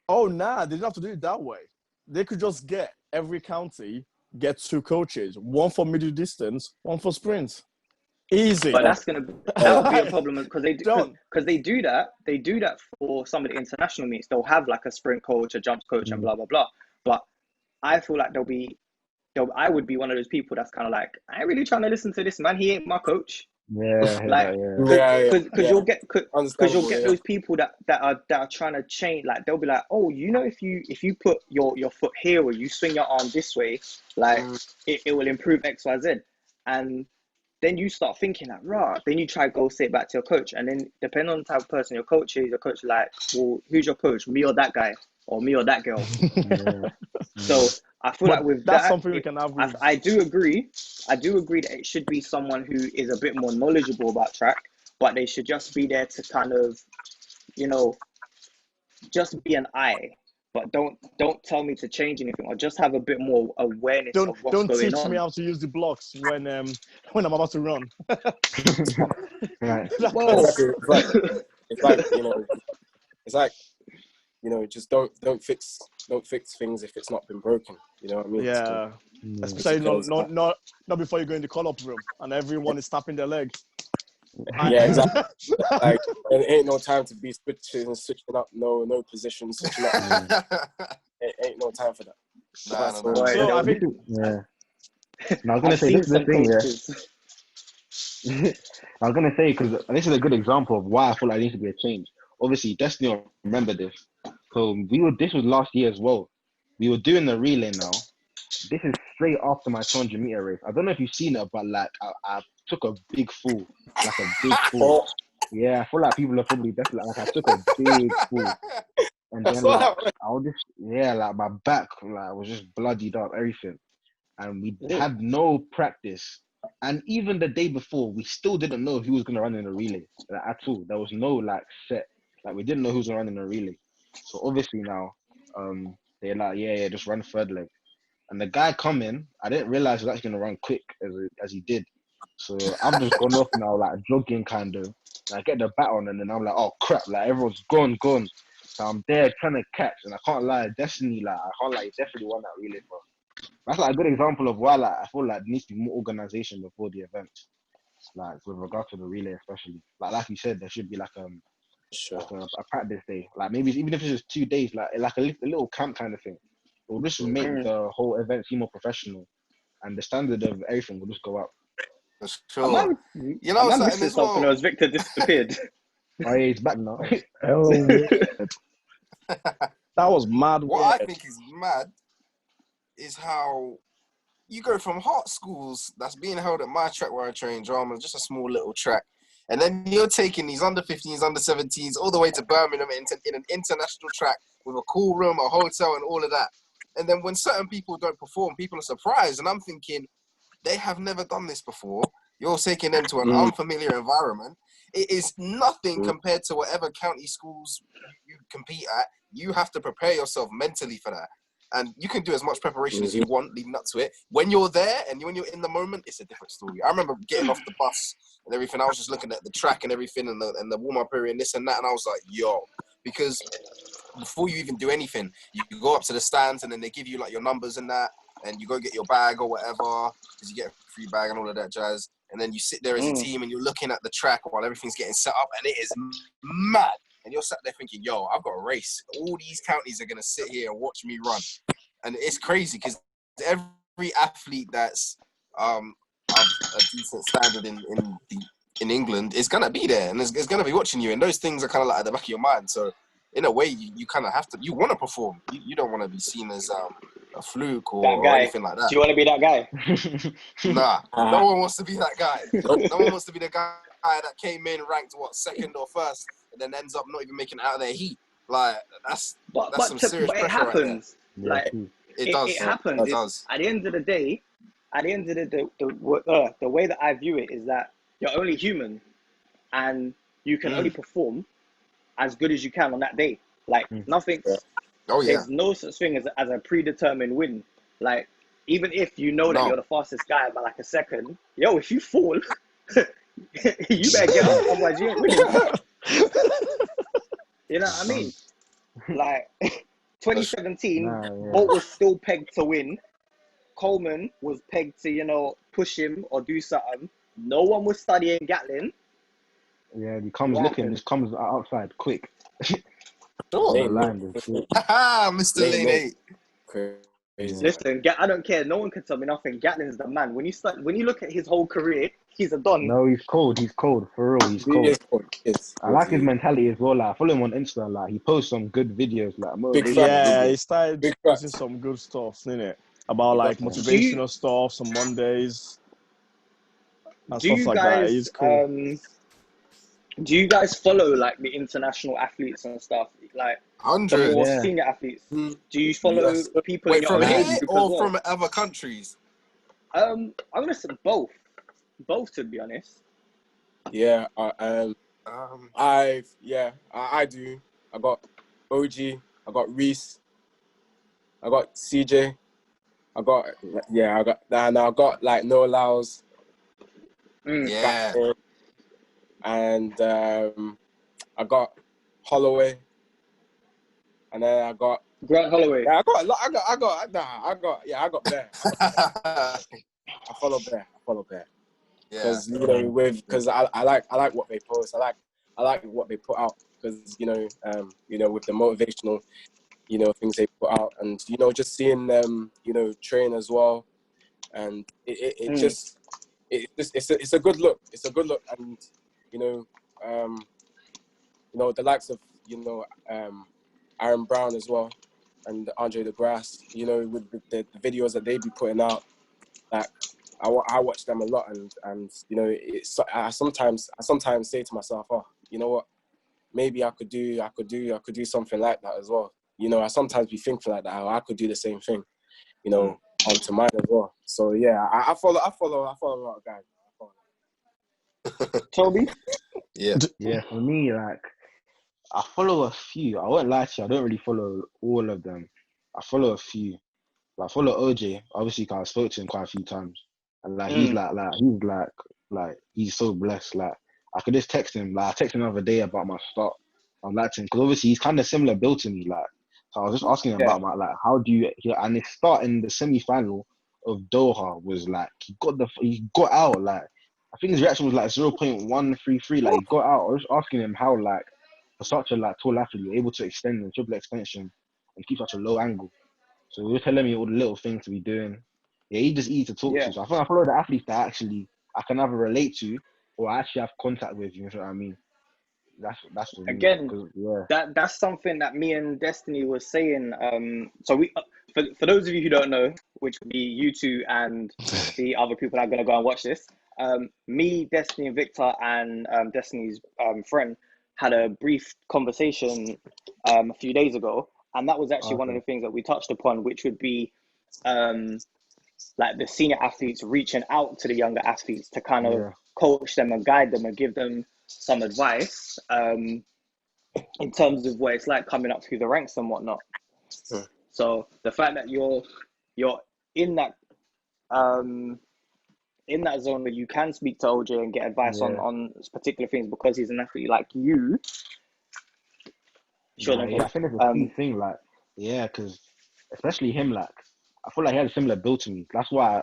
Oh, nah, they don't have to do it that way. They could just get every county, get 2 coaches, 1 for middle distance, 1 for sprints. Easy. But that would be a problem, because they do that. They do that for some of the international meets. They'll have like a sprint coach, a jump coach, and blah blah blah. But I feel like I would be one of those people that's kind of like, I ain't really trying to listen to this man. He ain't my coach. Because you'll get those people that are trying to change. Like they'll be like, oh, if you put your foot here, or you swing your arm this way, like it will improve X, Y, Z. And then you start thinking like, right. Then you try to go say it back to your coach, and then depending on the type of person your coach is like, well, who's your coach? Me or that guy, or me or that girl? So I feel like with that's something we can have. I do agree that it should be someone who is a bit more knowledgeable about track, but they should just be there to kind of, just be an eye. But don't tell me to change anything, or just have a bit more awareness of what's going on. Don't teach me how to use the blocks when I'm about to run. Right. It's like just don't fix things if it's not been broken. You know what I mean? Yeah. Especially not before you go in the call-up room and everyone is tapping their leg. Yeah, exactly. Like, there ain't no time to be switching up, no position switching up. Ain't no time for that. I think, I was gonna say this is the thing, I was gonna say, because this is a good example of why I feel like there needs to be a change. obviously Destiny will remember this. So this was last year as well. We were doing the relay now. This is straight after my 200 meter race. I don't know if you've seen it, but like I took a big fall, like a big fall. Yeah, I feel like people are probably definitely like I took a big fall, and then like I was just like my back like was just bloodied up, everything, and we had no practice. And even the day before, we still didn't know who was gonna run in the relay like, at all. There was no like set, like we didn't know who was gonna run in the relay. So obviously now, they're like, yeah, just run third leg. And the guy coming, I didn't realize he was actually gonna run quick as he did. So I've just gone off now, like jogging kind of. And I get the bat on, and then I'm like, oh crap, like everyone's gone. So I'm there trying to catch, and I can't lie, Destiny, like I can't lie, he definitely won that relay, bro. That's like a good example of why, like I feel like there needs to be more organization before the event, like with regard to the relay, especially. Like you said, there should be like like a practice day, like maybe even if it's just 2 days, like a little camp kind of thing. It will just make the whole event seem more professional, and the standard of everything will just go up. For sure. You know, something as well. Something as Victor disappeared. Oh yeah, he's back now. That was mad. What I think is mad is how you go from hot schools that's being held at my track where I train drama, just a small little track, and then you're taking these under 15s, under 17s, all the way to Birmingham in an international track with a cool room, a hotel, and all of that. And then when certain people don't perform, people are surprised. And I'm thinking, they have never done this before. You're taking them to an unfamiliar environment. It is nothing compared to whatever county schools you compete at. You have to prepare yourself mentally for that. And you can do as much preparation as you want leading up to it. When you're there and when you're in the moment, it's a different story. I remember getting off the bus and everything. I was just looking at the track and everything and the warm-up area and this and that. And I was like, yo, because before you even do anything, you go up to the stands and then they give you like your numbers and that. And you go get your bag or whatever because you get a free bag and all of that jazz. And then you sit there as a team and you're looking at the track while everything's getting set up. And it is mad. And you're sat there thinking, yo, I've got a race. All these counties are going to sit here and watch me run. And it's crazy because every athlete that's of a decent standard in England is going to be there and is going to be watching you. And those things are kind of like at the back of your mind. So in a way, you kind of have to, you want to perform. You don't want to be seen as a fluke or anything like that. Do you want to be that guy? Nah, no one wants to be that guy. No one wants to be the guy that came in ranked, second or first, and then ends up not even making it out of their heat. Like, that's some serious pressure. It happens. Right there. It does. It happens. It does. At the end of the day, the way that I view it is that you're only human and you can only perform as good as you can on that day. Like, nothing. Oh, yeah. There's no such thing as a predetermined win. Like, even if you know that you're the fastest guy by like a second, if you fall, you better get up, otherwise you ain't winning. You know what I mean? Like, 2017, Bolt was still pegged to win. Coleman was pegged to, push him or do something. No one was studying Gatlin. Yeah, he comes looking, just comes outside quick. Mr. Lane 8. Crazy. Listen, I don't care. No one can tell me nothing. Gatlin's the man. When you look at his whole career, he's a don. No, he's cold. He's cold. For real, he's cold. I like his mentality as well. Like, I follow him on Insta. Like, he posts some good videos. Like, he started posting some good stuff, innit? About like motivational stuff, some Mondays and stuff like that. He's cool. Do you guys follow like the international athletes and stuff, like 100 more senior athletes? Do you follow people from here or from other countries? I'm gonna say both, to be honest. Yeah, I do. I got OG, I got Reese, I got CJ, I got like No Laos. Yeah. And I got Holloway, and then I got Grant Holloway. Yeah, I got a lot. I got Bear. I follow Bear. Because because I like what they post. I like what they put out because with the motivational things they put out, and just seeing them train as well, and it's a good look. It's a good look, and the likes of Aaron Brown as well, and Andre DeGrasse, with the videos that they be putting out, like I watch them a lot, and it's I sometimes say to myself, oh, you know what, maybe I could do something like that as well. I sometimes be thinking like that, how I could do the same thing, onto mine as well. So yeah, I follow a lot of guys. Toby? Yeah, for me, like, I follow a few. I won't lie to you, I don't really follow all of them. I follow a few. Like, I follow OJ, obviously, 'cause I spoke to him quite a few times. And like he's so blessed. Like, I could just text him. Like, I texted him the other day about my start. I liked him because obviously he's kind of similar build to me. Like, so I was just asking him about my, like, how do you? And his start in the semi-final of Doha was like he got out. Like, I think his reaction was like 0.133. Like, he got out. I was just asking him how, like, for such a like tall athlete, you're able to extend the triple extension and keep such a low angle. So he was telling me all the little things to be doing. Yeah, he just easy to talk to. So I think I follow the athletes that actually I can either relate to or I actually have contact with. You know what I mean? That's for me. Again, yeah. that's something that me and Destiny was saying. So we, for those of you who don't know, which would be you two and the other people that are gonna go and watch this. Me, Destiny, and Victor, and Destiny's friend had a brief conversation a few days ago, and that was actually one of the things that we touched upon, which would be like the senior athletes reaching out to the younger athletes to kind of coach them and guide them and give them some advice in terms of what it's like coming up through the ranks and whatnot. So the fact that you're in that zone where you can speak to OJ and get advice on particular things because he's an athlete like you. Sure, I think it's a key thing, like, because especially him, like, I feel like he has a similar build to me. That's why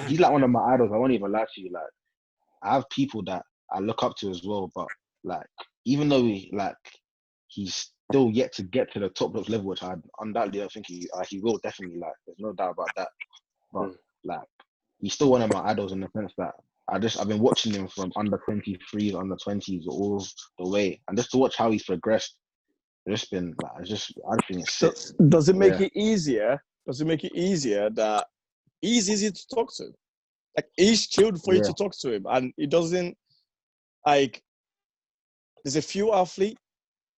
he's like one of my idols. I won't even lie to you. Like, I have people that I look up to as well, but like, even though he's still yet to get to the top level, which I undoubtedly don't think he will definitely. Like, there's no doubt about that. But like, he's still one of my idols in the sense that I've been watching him from under 23s, under 20s, all the way, and just to watch how he's progressed. It's been like, I think it's sick. Does it make it easier? Does it make it easier that he's easy to talk to? Like, he's chilled for you to talk to him, and it doesn't, like, there's a few athletes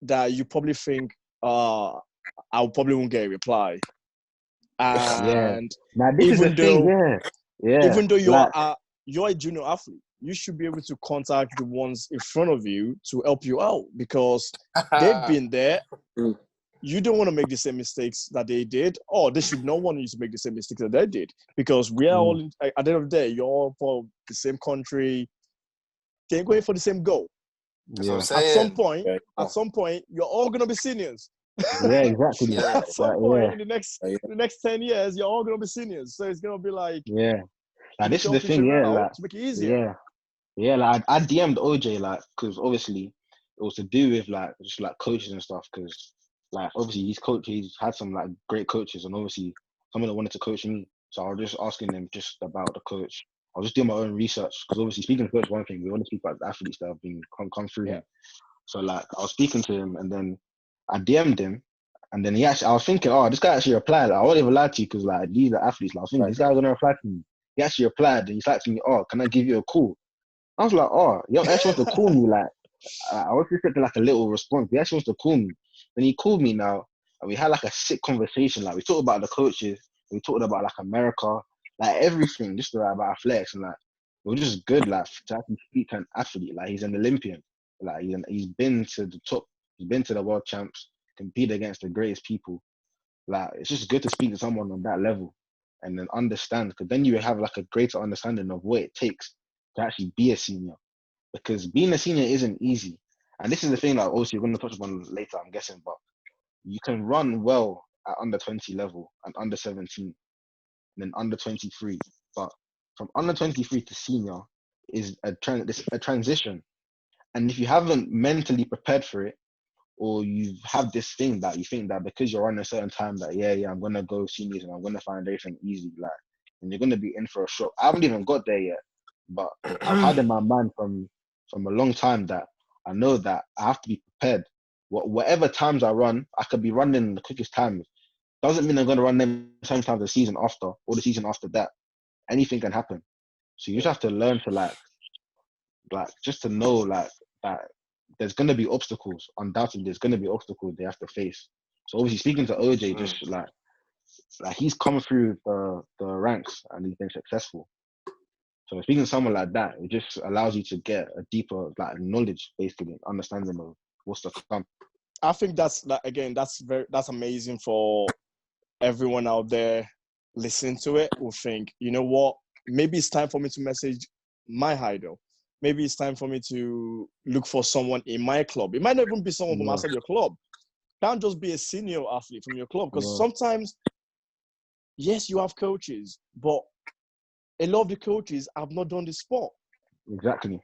that you probably think, I probably won't get a reply. And now, even though you're a junior athlete, you should be able to contact the ones in front of you to help you out because they've been there. You don't want to make the same mistakes that they did, or they should not want you to make the same mistakes that they did because we are all, at the end of the day, you're all for the same country, they're going for the same goal. At some point, you're all going to be seniors. Yeah, exactly. At some point in the next 10 years, you're all going to be seniors. So it's going to be like, like, this is the thing, like, to make it easier. Like, I DM'd OJ, like, because obviously it was to do with like just like coaches and stuff, because like obviously he's had some like great coaches, and obviously someone that wanted to coach me. So I was just asking them just about the coach. I was just doing my own research because obviously speaking to coach is one thing. We want to speak about the athletes that have been come through him. So like I was speaking to him, and then I DM'd him, and then I was thinking, oh, this guy actually replied. Like, I won't even lie to you because like these are athletes. Like, I was thinking this guy's gonna reply to me. He actually replied, and he's like to me, oh, can I give you a call? I was like, oh, you actually wants to call me. Like, I was expecting like a little response. He actually wants to call me. Then he called me now, and we had like a sick conversation. Like, we talked about the coaches, we talked about like America, like everything, just about athletics, and like it was just good. Like, to actually speak to an athlete, like he's an Olympian, like he's been to the top, he's been to the world champs, competed against the greatest people. Like, it's just good to speak to someone on that level and then understand, because then you have like a greater understanding of what it takes to actually be a senior, because being a senior isn't easy. And this is the thing that obviously you're going to touch upon later, I'm guessing, but you can run well at under 20 level and under 17 and then under 23. But from under 23 to senior is a transition. And if you haven't mentally prepared for it, or you have this thing that you think that because you're running a certain time that, I'm going to go seniors and I'm going to find everything easy, like, and you're going to be in for a shock. I haven't even got there yet, but I've had in my mind from a long time that I know that I have to be prepared whatever times I run, I could be running the quickest times. Doesn't mean I'm going to run them same times the season after or the season after that. Anything can happen. So you just have to learn to like just to know like that there's going to be obstacles. Undoubtedly, there's going to be obstacles they have to face. So obviously, speaking to OJ, just like he's come through the ranks and he's been successful. So speaking to someone like that, it just allows you to get a deeper like knowledge, basically, understanding of what's to come. I think that's amazing for everyone out there listening to it. Will think, you know what? Maybe it's time for me to message my idol. Maybe it's time for me to look for someone in my club. It might not even be someone from outside your club. Can't just be a senior athlete from your club, because sometimes, yes, you have coaches, but a lot of the coaches have not done the sport. Exactly.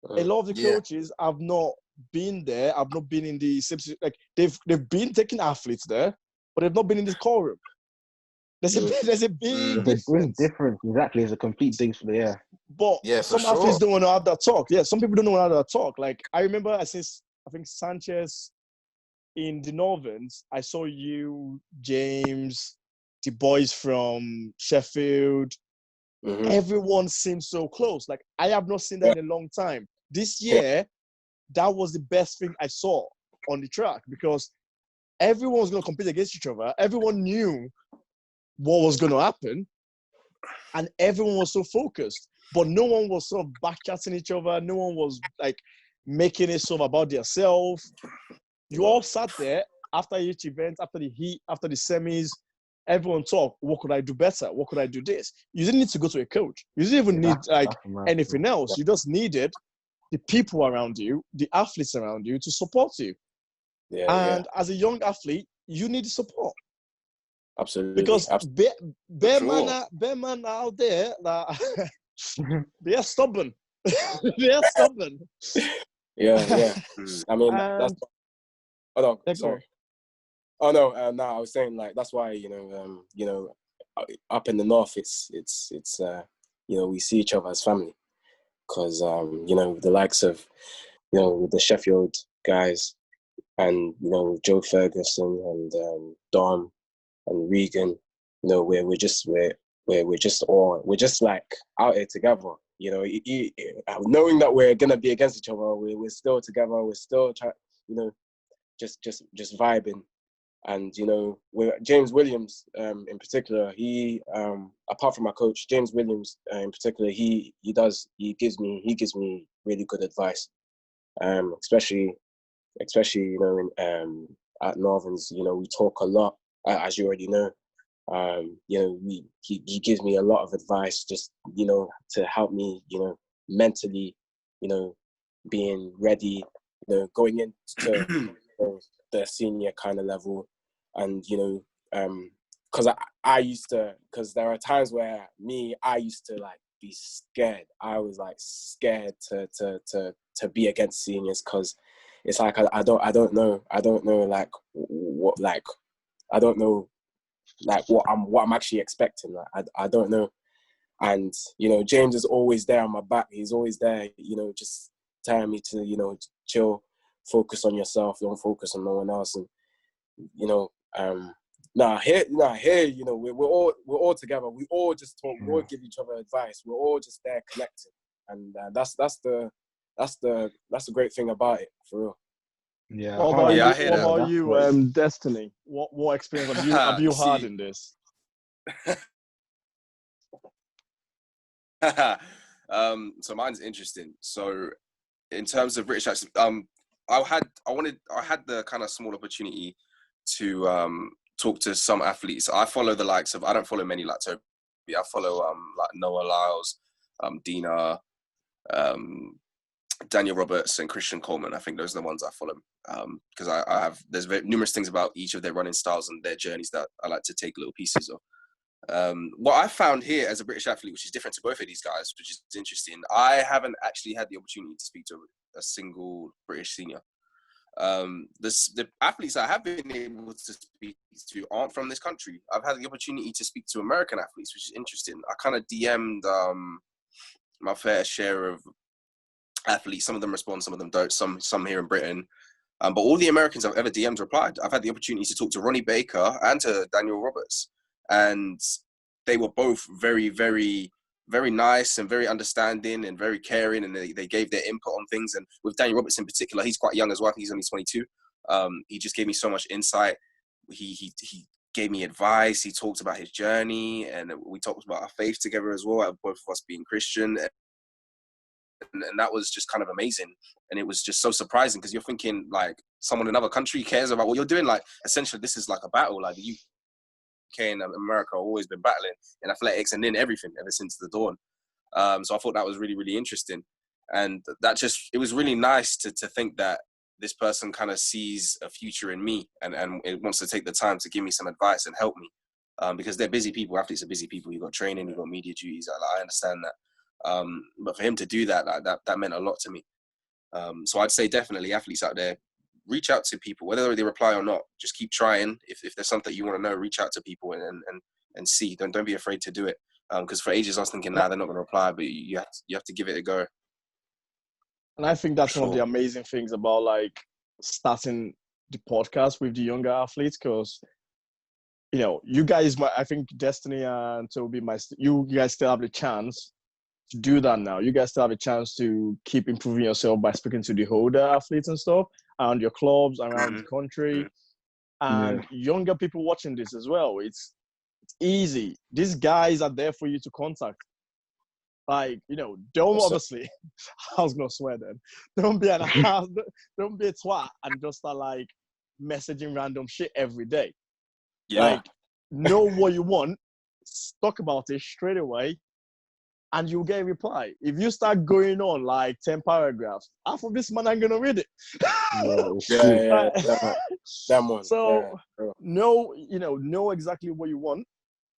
A lot of the coaches have not been there. Have not been in the like they've been taking athletes there, but they've not been in the core room. There's a big difference. Exactly, it's a complete thing for the air. But some athletes don't want to have that talk. Yeah, some people don't want to have that talk. Like I remember, I think Sanchez in the Northerns, I saw you, James, the boys from Sheffield. Everyone seems so close. Like I have not seen that in a long time. This year, that was the best thing I saw on the track, because everyone was going to compete against each other. Everyone knew what was going to happen, and everyone was so focused. But no one was sort of backchatting each other. No one was like making it sort of about themselves. You all sat there after each event, after the heat, after the semis. Everyone talked, what could I do better? What could I do this? You didn't need to go to a coach. You didn't even need anything else. You just needed the people around you, the athletes around you to support you. As a young athlete, you need support. Absolutely. Because bear man out there, they are stubborn. They are stubborn. Yeah. I mean, that's... Oh, no, sorry. Oh no, I was saying like that's why up in the north it's we see each other as family, because the likes of the Sheffield guys and Joe Ferguson and Dom and Regan, we're just like out here together, knowing that we're gonna be against each other, we're still together, we're still just vibing. And with James Williams in particular, he apart from my coach James Williams in particular, he gives me really good advice, especially at Northerns. We talk a lot, as you already know. He gives me a lot of advice, just to help me mentally, being ready, going into the senior kind of level. And because I used to, because there are times where I used to like be scared. I was like scared to be against seniors, because it's like I don't know like what, like I don't know like what I'm actually expecting. Like I don't know. And James is always there on my back. He's always there, just telling me to chill, focus on yourself, don't focus on no one else. And here, we're all together. We all just talk. We all give each other advice. We're all just there connecting, and that's the great thing about it, for real. Yeah. What I hear that. about you, Destiny? What experience have you had in this? So mine's interesting. So in terms of British accents, I had the kind of small opportunity to talk to some athletes. I follow the likes of, I don't follow many like Toby. I follow like Noah Lyles, Dina, Daniel Roberts, and Christian Coleman. I think those are the ones I follow, because I have, there's numerous things about each of their running styles and their journeys that I like to take little pieces of. What I found here as a British athlete, which is different to both of these guys, which is interesting, I haven't actually had the opportunity to speak to a single British senior. The athletes I have been able to speak to aren't from this country. I've had the opportunity to speak to American athletes, which is interesting. I kind of DM'd my fair share of athletes. Some of them respond, some of them don't. Some here in Britain. But all the Americans I've ever DM'd replied. I've had the opportunity to talk to Ronnie Baker and to Daniel Roberts, and they were both very, very, very nice and very understanding and very caring, and they gave their input on things. And with Daniel Roberts in particular, he's quite young as well. I think he's only 22. He just gave me so much insight. He gave me advice. He talked about his journey, and we talked about our faith together as well, both of us being Christian. And that was just kind of amazing. And it was just so surprising, because you're thinking, like, someone in another country cares about what you're doing. Like, essentially, this is like a battle. Like, the UK and America have always been battling in athletics and in everything ever since the dawn. So I thought that was really, really interesting. And that just, it was really nice to think that this person kind of sees a future in me and it wants to take the time to give me some advice and help me. Because they're busy people. Athletes are busy people. You've got training, you've got media duties. I understand that. But for him to do that, that meant a lot to me. So I'd say definitely athletes out there, reach out to people, whether they reply or not. Just keep trying. If there's something you want to know, reach out to people and see. Don't be afraid to do it. Because for ages I was thinking, they're not going to reply, but you have to give it a go. And I think that's one of the amazing things about like starting the podcast with the younger athletes, because you guys, I think Destiny and Toby, you guys still have the chance to do that now. You guys still have a chance to keep improving yourself by speaking to the older athletes and stuff around your clubs, around the country, and younger people watching this as well. It's easy. These guys are there for you to contact. Like, don't obviously, I was gonna swear then. Don't be a twat and just start like messaging random shit every day. Yeah. Like, know what you want, talk about it straight away, and you'll get a reply. If you start going on like 10 paragraphs, half of this man ain't gonna read it. That one. So know exactly what you want,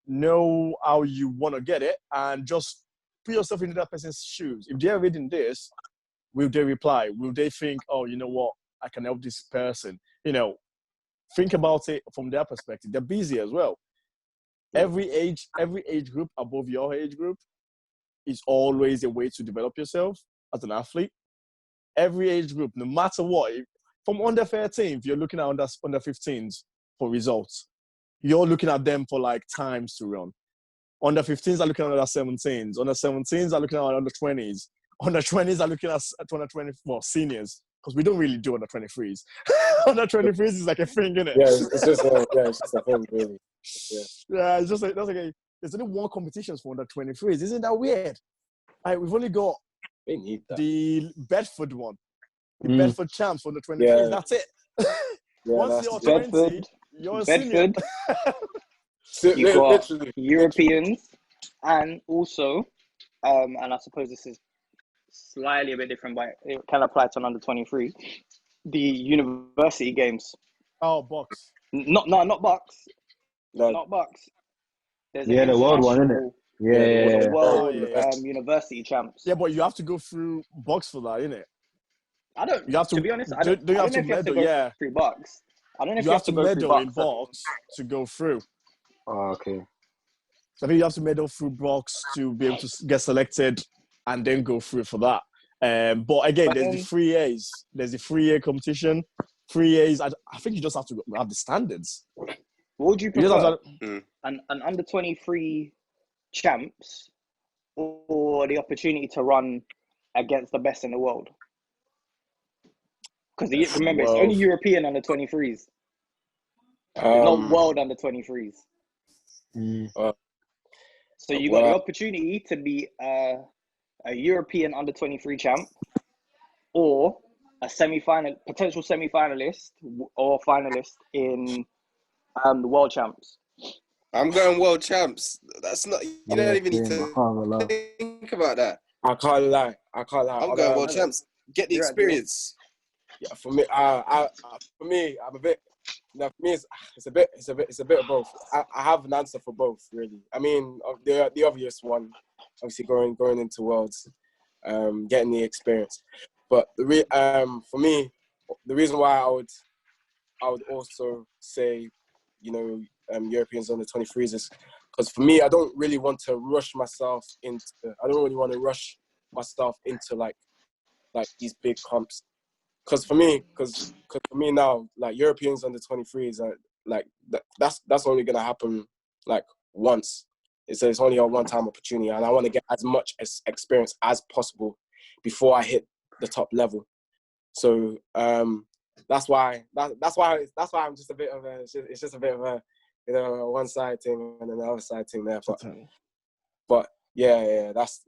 know how you want to get it, and just put yourself into that person's shoes. If they're reading this, will they reply? Will they think, oh, you know what, I can help this person? Think about it from their perspective. They're busy as well. Every age group above your age group is always a way to develop yourself as an athlete. Every age group, no matter what, from under 13, if you're looking at under 15s for results, you're looking at them for like times to run. Under 15s are looking at under 17s. Under 17s are looking at under 20s. Under 20s are looking at under 20, seniors, because we don't really do under 23s. Under 23s is like a thing, isn't it? Yeah, it's just a thing, really. Yeah, it's just like, that's okay. There's only one competition for under 23s. Isn't that weird? Like, we've only got the Bedford one. The Bedford champs for the 23s. Yeah. That's it. Once you're 20, Bedford, you're a senior. You've got Europeans, and also, and I suppose this is slightly a bit different, but it can apply to an under 23, the university games. Oh, box. Not box. No. Not box. There's the world one, isn't it? The world university champs. Yeah, but you have to go through box for that, innit? I don't. You have to, to be honest, I don't know if you have to go through box. I don't know if you have to medal in box to go through. Oh, okay. So I think you have to medal through box to be able to get selected and then go through for that. But again, there's the 3As. There's the 3A competition. 3As, I think you just have to have the standards. What would you prefer? An under 23 champs or the opportunity to run against the best in the world? Because remember, it's only European under 23s. Not world under 23s. So you got the opportunity to be a European under 23 champ, or a potential semi-finalist or finalist in the world champs. I'm going world champs. That's not. You don't even need to think about that. I can't lie. I'm going world champs. Get the experience. Yeah, for me, I'm a bit. No, for me, it's a bit of both. I have an answer for both, really. I mean, the obvious one, obviously going into worlds, getting the experience. But for me, the reason why I would also say, Europeans under 23s is because for me, I don't really want to rush myself into like these big comps. because for me now, like Europeans under 23s are like that's only gonna happen like once. It's only a one-time opportunity, and I want to get as much experience as possible before I hit the top level. So that's why I'm just a bit of a. It's just a bit of a, you know, a one-side thing and then the other side thing there. But yeah, that's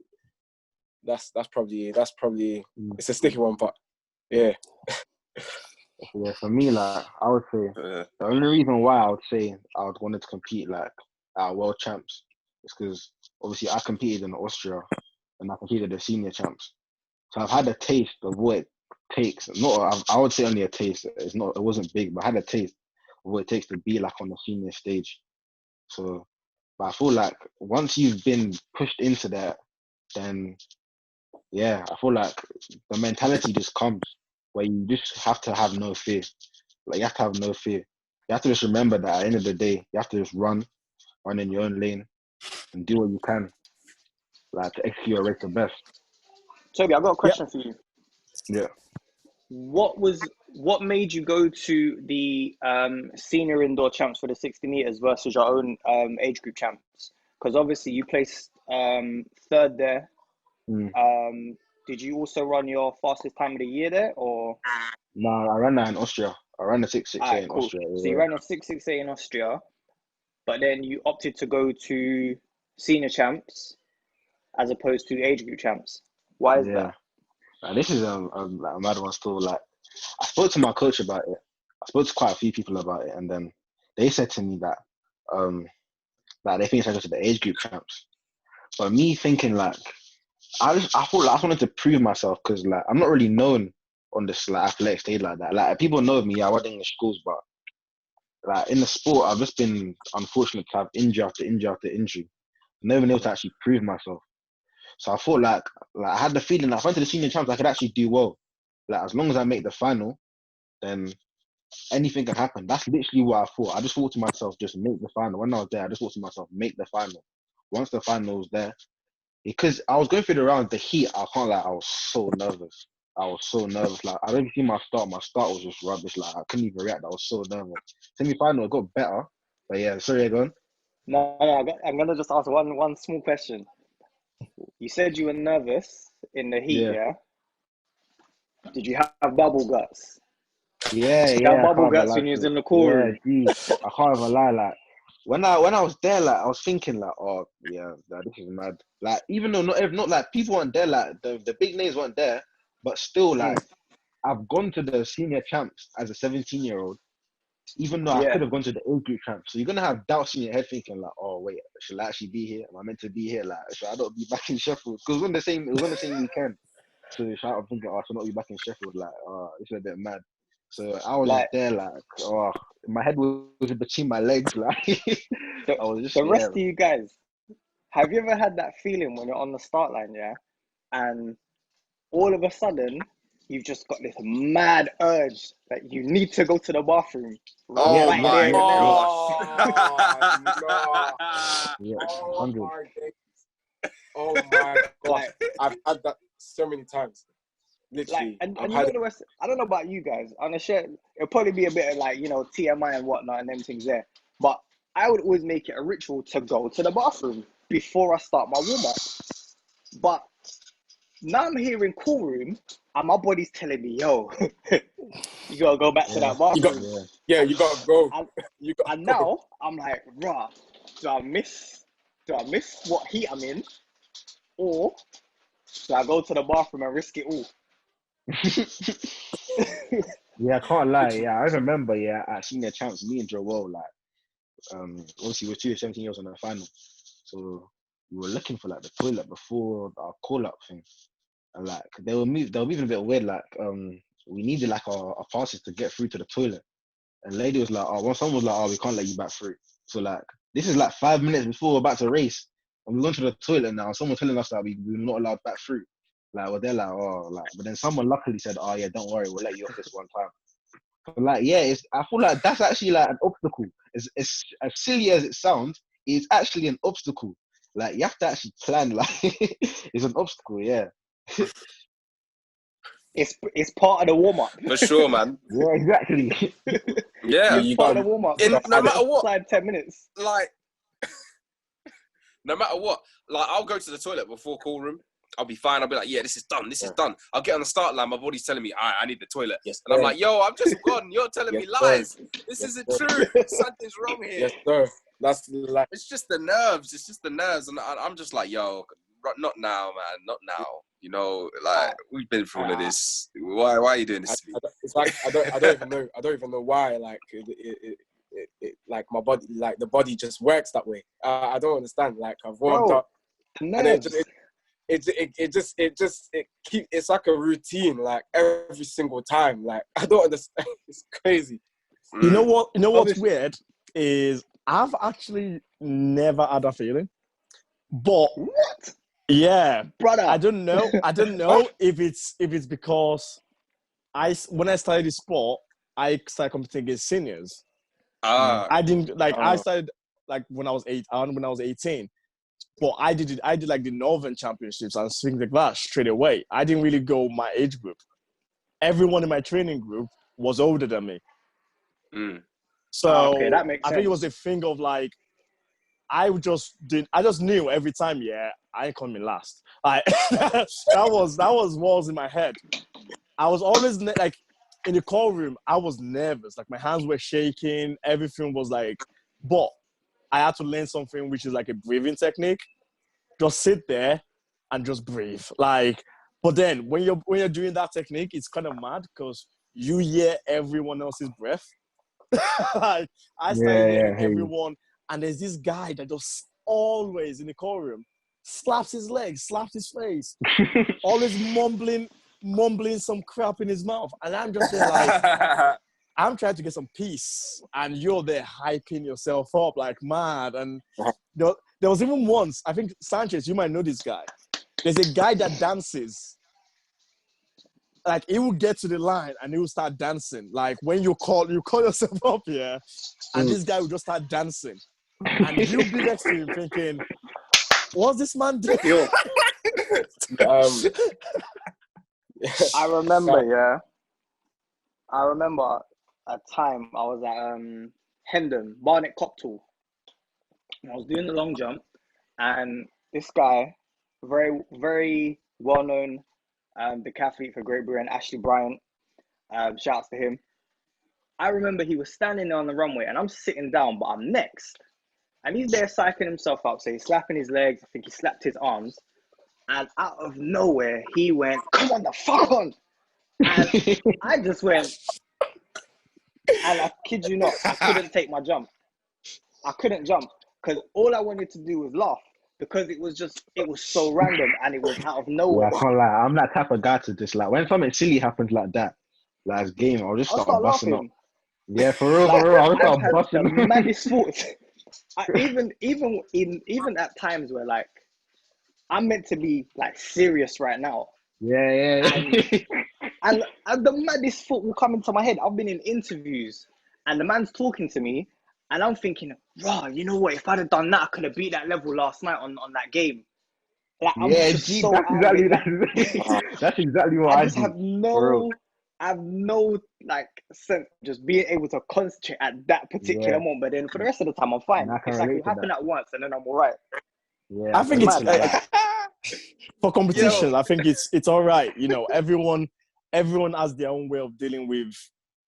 probably it's a sticky one, but yeah. Yeah, for me, like I would say the only reason why I would say I would wanted to compete like at World Champs is because obviously I competed in Austria and I competed at the senior champs. So I've had a taste of what it takes. I would say only a taste. It wasn't big, but I had a taste of what it takes to be like on the senior stage. So, but I feel like once you've been pushed into that, then yeah, I feel like the mentality just comes where you just have to have no fear. Like you have to have no fear. You have to just remember that at the end of the day, you have to just run in your own lane and do what you can, like to execute your race the best. Toby, I've got a question for you. Yeah. What made you go to the senior indoor champs for the 60 meters versus your own age group champs? Because obviously you placed third there. Did you also run your fastest time of the year there, or? No, I ran that in Austria. I ran the 668 in cool. Austria. So you ran a 668 in Austria, but then you opted to go to senior champs as opposed to age group champs. Why is that? This is a mad one still. Like, I spoke to my coach about it. I spoke to quite a few people about it, and then they said to me that they think I go to the age group champs. But me thinking like, I thought like, I wanted to prove myself because like I'm not really known on this like athletic stage like that. Like people know me, I went in the schools, but like in the sport, I've just been unfortunate to have injury after injury after injury. Never been able to actually prove myself. So I thought like I had the feeling that if I went to the senior champs, I could actually do well. Like as long as I make the final, then anything can happen. That's literally what I thought. I just thought to myself, just make the final. When I was there, I just thought to myself, make the final. Once the final was there, because I was going through the round, the heat, I can't lie, I was so nervous. Like I don't even see my start. My start was just rubbish. Like I couldn't even react. I was so nervous. Semi-final, it got better. But yeah, sorry, go on. No, I'm gonna just ask one small question. You said you were nervous in the heat, yeah? Did you have bubble guts? Yeah. Did you have bubble guts when you was in the call room? Yeah, I can't even lie. Like when I was there, like I was thinking, like, oh yeah, like, this is mad. Like even though not like people weren't there, like the big names weren't there, but still, like I've gone to the senior champs as a 17-year-old, even though I could have gone to the age group champs. So you're gonna have doubts in your head, thinking like, oh wait, should I actually be here? Am I meant to be here? Like, should I not be back in Sheffield? Because it was on the same weekend. So I'm thinking, oh, I should not be back in Sheffield. Like, oh, this is a bit mad. So I was just there, like, oh, my head was between my legs, like. I was just the rest of you guys, have you ever had that feeling when you're on the start line, yeah, and all of a sudden you've just got this mad urge that you need to go to the bathroom right there and then? Oh my god! I've had that so many times. Literally, like, and you know the rest. I don't know about you guys. On a share, it'll probably be a bit of like, you know, TMI and whatnot and them things there. But I would always make it a ritual to go to the bathroom before I start my warm up. But now I'm here in call room and my body's telling me, yo, you gotta go back to that bathroom. You gotta go. And now I'm like, rah, do I miss what heat I'm in, or do I go to the bathroom and risk it all? Yeah, I can't lie. Yeah, I remember. Yeah, at senior champs, me and Joel, like, obviously we're 17 years on the final, so we were looking for like the toilet before our call up thing, and like they were moving a bit weird. Like, we needed like our passes to get through to the toilet, and the lady was like, oh, someone was like, oh, we can't let you back through. So like, this is like 5 minutes before we're about to race, and we're going to the toilet now. Someone telling us that we're not allowed back through. Like, well, they're like, oh, like, but then someone luckily said, oh yeah, don't worry, we'll let you off this one time. But like, yeah, I feel like that's actually like an obstacle. It's as silly as it sounds, it's actually an obstacle. Like, you have to actually plan. Like, it's an obstacle, yeah. It's part of the warm up. For sure, man. Yeah, exactly. Yeah. It's part of the warm up. No matter what, Slide 10 minutes. like, no matter what, like, I'll go to the toilet before call room. I'll be fine. I'll be like, yeah, this is done. This is done. I'll get on the start line. My body's telling me, I need the toilet. Yes, and I'm sir. like, yo, I'm just gone. You're telling me Yes, lies. sir. This Yes, isn't sir. true. Something's wrong here. Yes, sir. That's like, It's just the nerves. It's just the nerves. And I'm just like, yo, not now, man. Not now. You know, like, we've been through all of this. Why are you doing this to me? it's like I don't even know. I don't even know why. Like it like my body, like the body just works that way. I don't understand. Like I've warmed up, and it's like a routine. Like every single time. Like I don't understand. It's crazy. You know what? You know what's weird is I've actually never had a feeling, but What? yeah, Brother. I don't know. I don't know if it's because when I started the sport, I started competing against seniors. I didn't like. I started like when I was 18, but I did like the Northern Championships and things like that straight away. I didn't really go my age group. Everyone in my training group was older than me. So okay, that makes I think sense. it was a thing of like I just knew every time, yeah, I ain't coming last. That was what was in my head. I was always like in the call room, I was nervous. Like my hands were shaking, everything was like, but I had to learn something which is like a breathing technique. Just sit there and just breathe. Like, but then when you're doing that technique, it's kind of mad because you hear everyone else's breath. Like I started hearing everyone, and there's this guy that just always in the call room slaps his legs, slaps his face, always mumbling some crap in his mouth, and I'm just there like I'm trying to get some peace, and you're there hyping yourself up like mad. And there was even once, I think Sanchez, you might know this guy. There's a guy that dances. Like he will get to the line and he will start dancing. Like when you call yourself up here, and this guy will just start dancing, and you'll be next to him thinking, "What's this man doing?" I remember a time I was at Hendon, Barnet Cocktail. I was doing the long jump, and this guy, very, very well-known decathlete for Great Britain, Ashley Bryant, shouts to him. I remember he was standing there on the runway, and I'm sitting down, but I'm next. And he's there psyching himself up, so he's slapping his legs, I think he slapped his arms, and out of nowhere, he went, "Come on, the fuck on!" And I just went, and I kid you not, I couldn't take my jump. I couldn't jump, because all I wanted to do was laugh, because it was so random, and it was out of nowhere. Yeah, I can't lie. I'm that type of guy to just like, when something silly happens like that, like it's game, I'll just start busting up. Yeah, for real, I'll just start busting up. The maddest thoughts. Even at times where like I'm meant to be like serious right now. Yeah. And the maddest thought will come into my head. I've been in interviews and the man's talking to me and I'm thinking, "Wow, you know what? If I'd have done that, I could have beat that level last night on that game." Like I'm just so that's exactly what I just do. I have no like sense just being able to concentrate at that particular moment. But then for the rest of the time, I'm fine. It's like it happened at once, and then I'm all right. Yeah, I think it's for competition. I think it's all right. You know, everyone has their own way of dealing with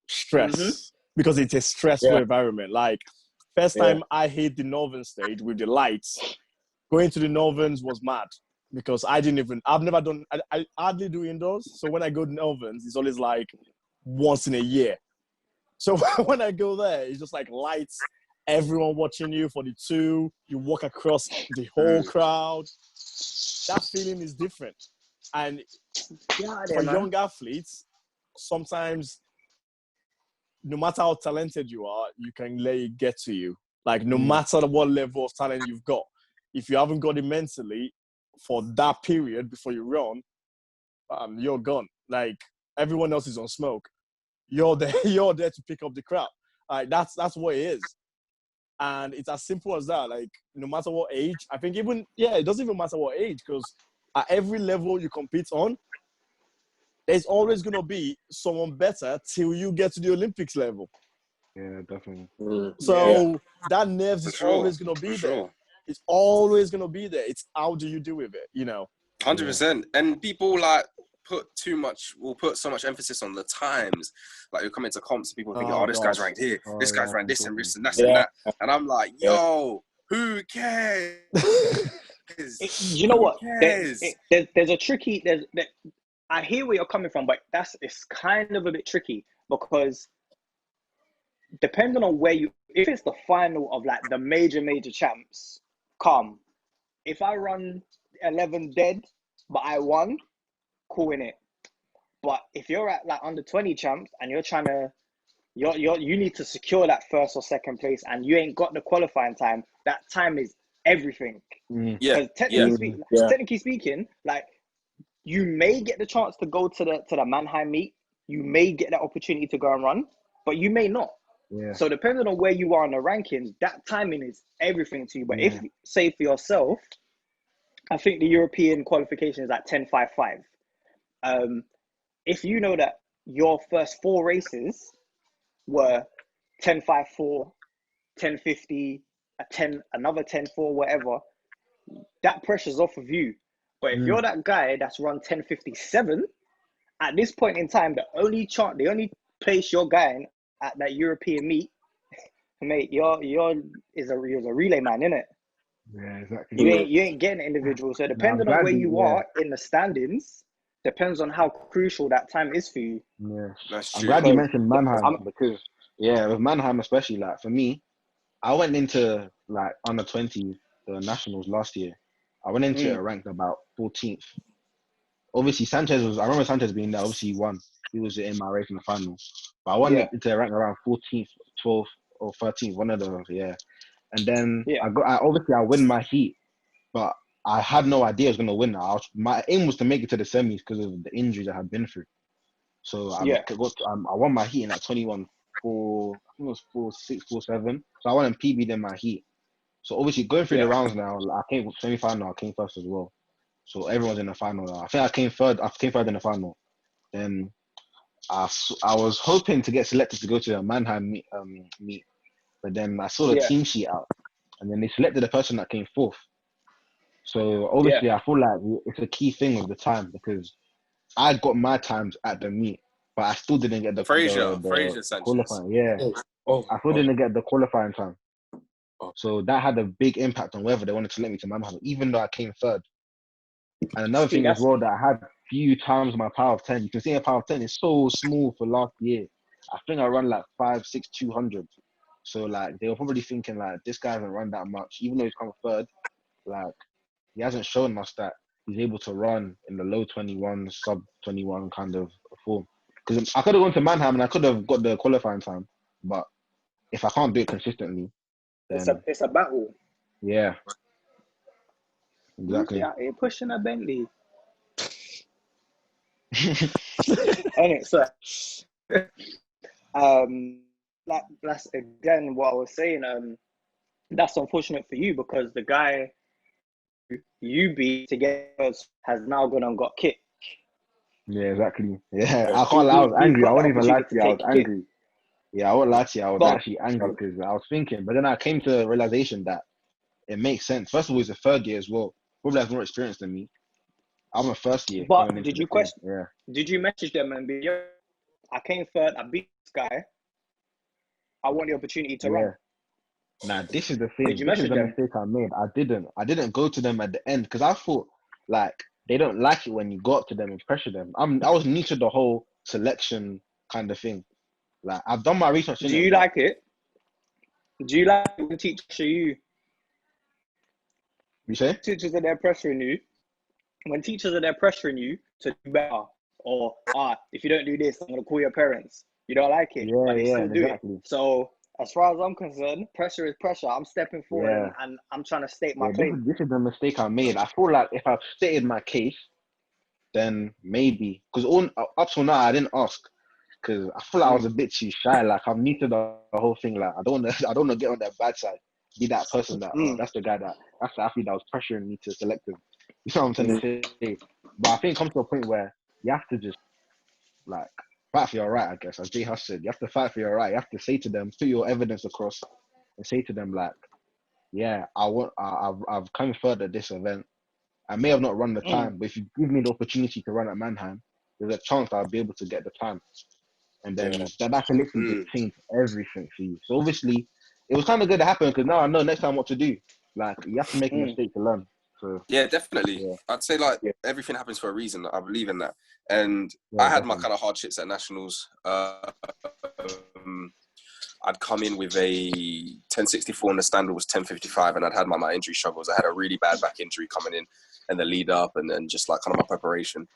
stress because it's a stressful environment. Like first time I hit the Northern stage with the lights, going to the Northerns was mad. Because I've never done, I hardly do indoors. So when I go to Northerns, it's always like once in a year. So when I go there, it's just like lights, everyone watching you for the two, you walk across the whole crowd. That feeling is different. And for young athletes, sometimes no matter how talented you are, you can let it get to you. Like no matter what level of talent you've got, if you haven't got it mentally, for that period before you run, you're gone. Like everyone else is on smoke. You're there to pick up the crap. That's what it is. And it's as simple as that. Like no matter what age, I think it doesn't even matter what age, because at every level you compete on, there's always going to be someone better till you get to the Olympics level. Yeah, definitely. So that nerves For is sure. always going to be For there. sure. It's always going to be there. It's how do you deal with it, you know? 100%. And people like will put so much emphasis on the times. Like you come into comps and people think, oh, this guy's ranked here, this guy's ranked this and this and that and that. And I'm like, yo, who cares? You know what? There's a tricky. I hear where you're coming from, but it's kind of a bit tricky because depending on where if it's the final of like the major champs, if I run 11 dead, but I won, cool in it. But if you're at like under 20 champs and you're trying to, you need to secure that first or second place and you ain't got the qualifying time, that time is everything. Because technically speaking, like you may get the chance to go to the Mannheim meet, you may get that opportunity to go and run, but you may not. Yeah. So depending on where you are in the rankings, that timing is everything to you. But if, say for yourself, I think the European qualification is like 10.55. If you know that your first 4 races were 10.54, 10.50, another 10.4, whatever, that pressure's off of you. But if you're that guy that's run 10.57, at this point in time, the only place you're going at that European meet, mate, you're a relay man, innit? Yeah, exactly. You ain't getting individual. So depending on where you are in the standings, depends on how crucial that time is for you. Yeah, That's I'm true. glad you mentioned Mannheim because with Mannheim especially, like for me, I went into like under 20 the nationals last year. I went into it ranked about 14th. Obviously, I remember Sanchez being there. Obviously, he won. He was in my race in the final. But I went into a rank around 14th, 12th, or 13th, one of those, And then I win my heat, but I had no idea I was going to win. My aim was to make it to the semis because of the injuries I had been through. So I won my heat in like 21, 4, I think it was 4.6, 4.7. So I won and PB'd in my heat. So obviously going through the rounds now, I came semi-final, I came first as well. So everyone's in the final now. I think I came third in the final. Then I was hoping to get selected to go to the Mannheim meet. But then I saw the team sheet out. And then they selected the person that came fourth. So obviously I feel like it's a key thing with the time because I got my times at the meet, but I still didn't get the Fraser Sanchez. qualifying. I still didn't get the qualifying time. So that had a big impact on whether they wanted to let me to Mannheim, even though I came third. And another thing as well that I had few times my power of 10. You can see a power of 10 is so small for last year. I think I run like 5'6", 200. So like they were probably thinking like this guy hasn't run that much, even though he's come third. Like he hasn't shown us that he's able to run in the low 21, sub 21 kind of form. Because I could have gone to Mannheim and I could have got the qualifying time, but if I can't do it consistently, then it's a battle. Yeah. Exactly. Yeah, you're pushing a Bentley. Anyway, so that's again what I was saying. That's unfortunate for you because the guy you beat to get us has now gone and got kicked. Yeah, exactly. Yeah, I can't lie. I was angry. I won't even lie to you. I was angry. Yeah, I won't lie to you. I was actually angry because I was thinking, but then I came to the realization that it makes sense. First of all, it's a third year as well. Probably has more experience than me. I'm a first year. But did you question? Yeah. Did you message them and be, I came third, I beat this guy. I want the opportunity to run. Nah, this is the thing. Did you this is message the them? mistake I made. I didn't go to them at the end because I thought like they don't like it when you go up to them and pressure them. I was new to the whole selection kind of thing. Like I've done my research. Do you like it? Do you like when teachers pressure you? You say? Teachers are there pressuring you. When teachers are there pressuring you to do better, or if you don't do this, I'm gonna call your parents. You don't like it, but they still do it. So as far as I'm concerned, pressure is pressure. I'm stepping forward and I'm trying to state my claim. This is the mistake I made. I feel like if I've stated my case, then maybe because up till now I didn't ask because I feel like I was a bit too shy. Like I'm new to the whole thing. Like I don't want to get on that bad side. Be that person that that's the athlete that was pressuring me to select him. You know what I'm trying to say? But I think it comes to a point where you have to just like fight for your right, I guess. As Jay Huss said, you have to fight for your right. You have to say to them, put your evidence across, and say to them like, yeah, I've come further at this event. I may have not run the time, but if you give me the opportunity to run at Mannheim, there's a chance I'll be able to get the time. And then that can literally just change everything for you. So obviously, it was kind of good to happen because now I know next time what to do. Like, you have to make a mistake to learn. So yeah, definitely. Yeah. I'd say like everything happens for a reason. I believe in that. And I had my kind of hardships at nationals. I'd come in with a 1064 and the standard was 1055, and I'd had my injury struggles. I had a really bad back injury coming in and the lead up and just like kind of my preparation.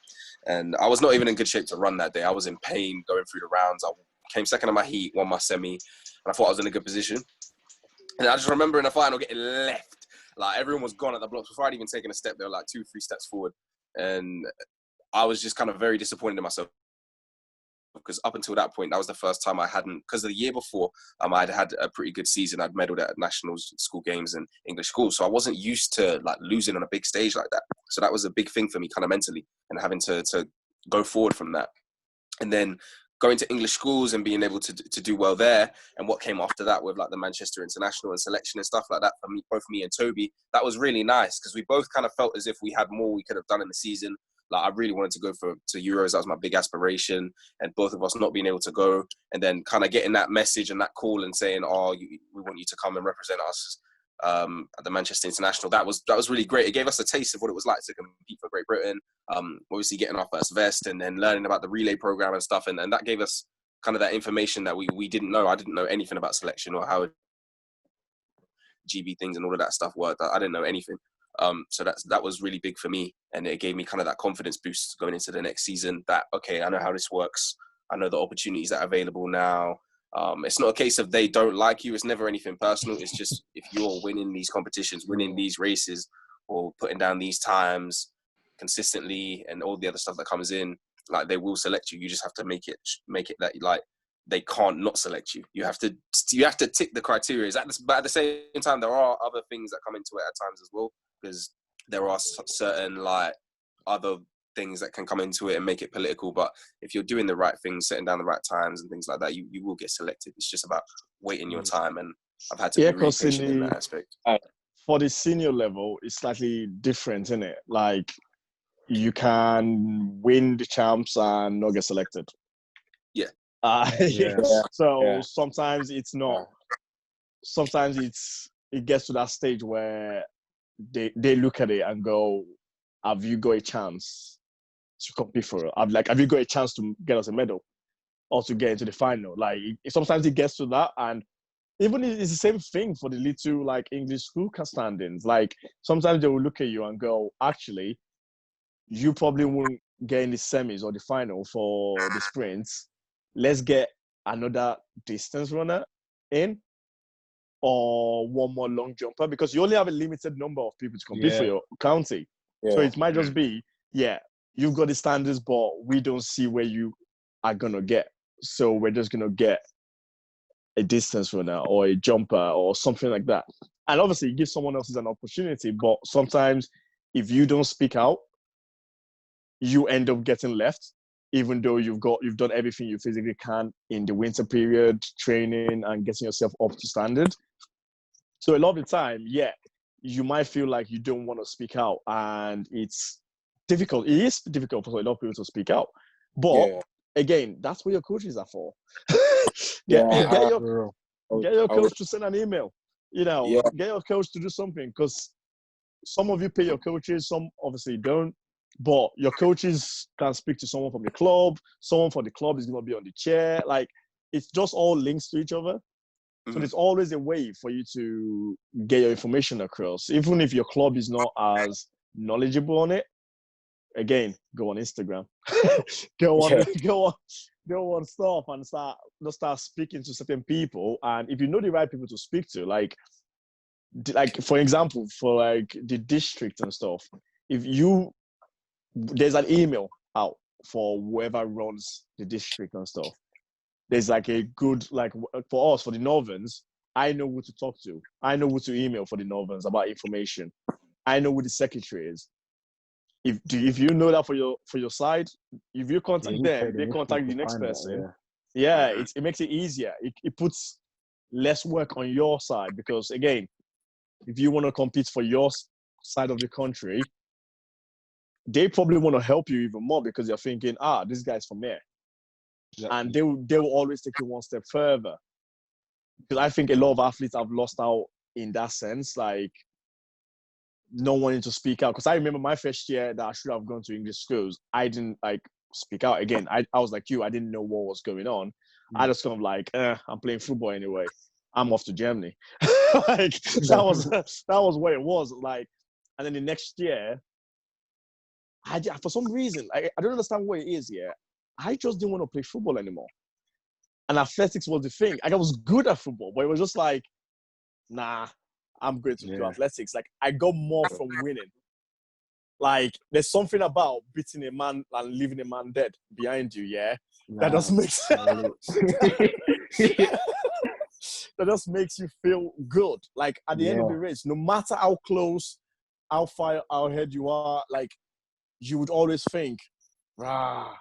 And I was not even in good shape to run that day. I was in pain going through the rounds. I came second in my heat, won my semi, and I thought I was in a good position. And I just remember in the final getting left. Like, everyone was gone at the blocks. Before I'd even taken a step, they were like 2-3 steps forward. And I was just kind of very disappointed in myself. Because up until that point, that was the first time I hadn't, because the year before, I'd had a pretty good season. I'd medaled at nationals, school games, and English schools. So I wasn't used to like losing on a big stage like that. So that was a big thing for me kind of mentally, and having to go forward from that. And then going to English schools and being able to do well there, and what came after that with like the Manchester International and selection and stuff like that for me, both me and Toby, that was really nice because we both kind of felt as if we had more we could have done in the season. Like, I really wanted to go to Euros. That was my big aspiration. And both of us not being able to go, and then kind of getting that message and that call and saying, we want you to come and represent us at the Manchester International. That was really great. It gave us a taste of what it was like to compete for Great Britain. Obviously getting our first vest and then learning about the relay program and stuff. And that gave us kind of that information that we didn't know. I didn't know anything about selection or how GB things and all of that stuff worked. I didn't know anything. So that was really big for me, and it gave me kind of that confidence boost going into the next season that, okay, I know how this works. I know the opportunities that are available now. It's not a case of they don't like you. It's never anything personal. It's just if you're winning these competitions, winning these races, or putting down these times consistently and all the other stuff that comes in, like, they will select you. You just have to make it that, like, they can't not select you. You have to tick the criteria. But at the same time, there are other things that come into it at times as well, because there are certain like other things that can come into it and make it political. But if you're doing the right things, setting down the right times and things like that, you will get selected. It's just about waiting your time, and I've had to be really patient in that aspect. For the senior level, it's slightly different, isn't it? Like, you can win the champs and not get selected. Yeah. So sometimes it's not. Sometimes it gets to that stage where they look at it and go, have you got a chance to compete for it? Have you got a chance to get us a medal or to get into the final? Like, sometimes it gets to that, and even it's the same thing for the little like English school standings. Like, sometimes they will look at you and go, actually, you probably won't get in the semis or the final for the sprints. Let's get another distance runner in, or one more long jumper, because you only have a limited number of people to compete for your county. So it might just be, you've got the standards, but we don't see where you are going to get. So we're just going to get a distance runner or a jumper or something like that. And obviously, it gives someone else an opportunity. But sometimes if you don't speak out, you end up getting left, even though you've done everything you physically can in the winter period, training and getting yourself up to standard. So a lot of the time, you might feel like you don't want to speak out, and it's difficult. It is difficult for a lot of people to speak out. But again, that's what your coaches are for. Get your coach to send an email. Get your coach to do something, because some of you pay your coaches, some obviously don't. But your coaches can speak to someone from the club. Someone from the club is going to be on the chair. Like, it's just all links to each other. So there's always a way for you to get your information across. Even if your club is not as knowledgeable on it, again, go on Instagram. go on stuff and start speaking to certain people. And if you know the right people to speak to, like for example, for like the district and stuff, there's an email out for whoever runs the district and stuff. There's like a good, like for us, for the Northerns, I know who to talk to. I know who to email for the Northerns about information. I know who the secretary is. if you know that for your side, if you contact them, they contact the next person. It makes it easier. It puts less work on your side because again, if you want to compete for your side of the country, they probably want to help you even more because they're thinking, this guy's from there. Exactly. And they will always take you one step further. Because I think a lot of athletes have lost out in that sense, like no wanting to speak out. Because I remember my first year that I should have gone to English schools, I didn't like speak out. Again, I was like you, I didn't know what was going on. I just kind of like, I'm playing football anyway. I'm off to Germany. Like that was what it was. Like, and then the next year, for some reason, I don't understand what it is. Yeah, I just didn't want to play football anymore. And athletics was the thing. Like, I was good at football, but it was just like, nah, I'm going to do athletics. Like, I got more from winning. Like, there's something about beating a man and leaving a man dead behind you, that doesn't make sense. That just makes you feel good. Like, at the end of the race, no matter how close, how far ahead you are, like, you would always think, that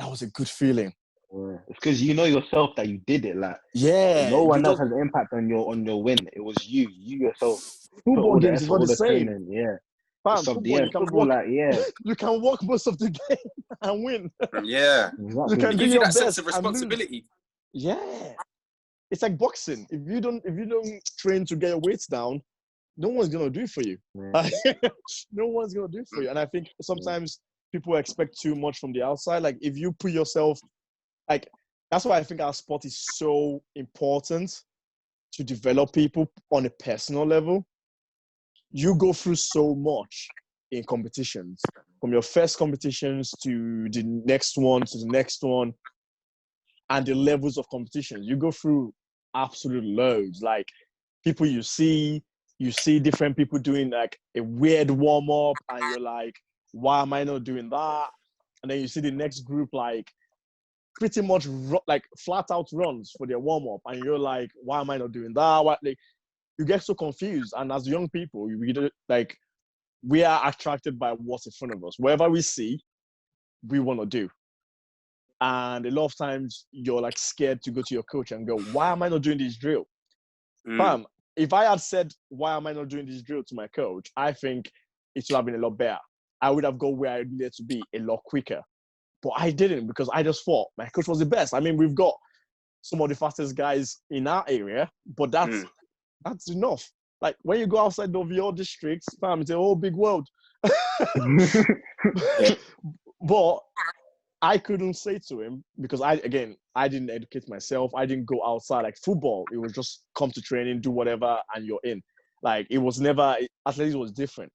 was a good feeling. It's because you know yourself that you did it. Like, no one else has an impact on your win. It was you yourself. Football games is not the same. Training, football, you can walk most of the game and win. Yeah, you can give you that sense of responsibility. Yeah, it's like boxing. If you don't train to get your weights down, no one's gonna do it for you. No one's gonna do it for you. And I think sometimes people expect too much from the outside. Like, if you put yourself, like, that's why I think our sport is so important to develop people on a personal level. You go through so much in competitions, from your first competitions to the next one, and the levels of competitions. You go through absolute loads. Like, people you see different people doing like a weird warm-up, and you're like, why am I not doing that? And then you see the next group like pretty much like flat out runs for their warm-up, and you're like, why am I not doing that? Like, you get so confused. And as young people, we are attracted by what's in front of us. Wherever we see, we want to do. And a lot of times you're like scared to go to your coach and go, why am I not doing this drill? Bam, if I had said, why am I not doing this drill to my coach, I think it should have been a lot better. I would have gone where I needed to be a lot quicker. But I didn't, because I just thought my coach was the best. I mean, we've got some of the fastest guys in our area, but that's enough. Like, when you go outside of your districts, fam, it's a whole big world. But I couldn't say to him, because I didn't educate myself. I didn't go outside. Like, football, it was just come to training, do whatever, and you're in. Like, it was never, athletics was different.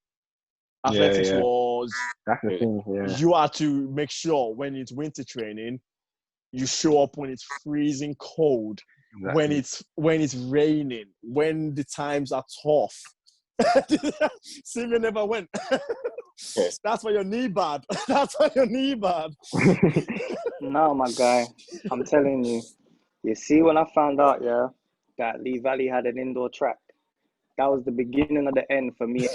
Athletics was, that's the thing, you had to make sure when it's winter training, you show up when it's freezing cold, when it's raining, when the times are tough. Sylvia never went. That's why your knee bad. That's why your knee bad. No, my guy, I'm telling you. You see, when I found out, that Lee Valley had an indoor track, that was the beginning of the end for me.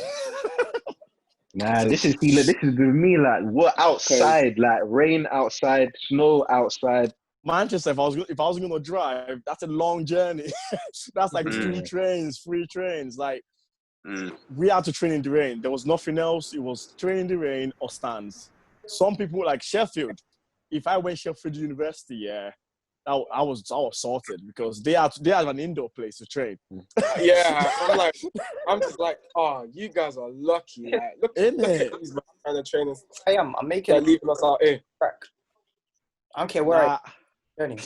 Nah, this is with me, like, what outside, like rain outside, snow outside. Manchester, if I was going to drive, that's a long journey. That's like 2 trains, 3 trains. Like, we had to train in the rain. There was nothing else. It was train in the rain or stands. Some people, like Sheffield, if I went Sheffield University, I was sorted, because they had an indoor place to train. I'm just like, oh, you guys are lucky. Like, look at these kind of trainers. I am. I'm making They're leaving us out here. I don't care where I'm training.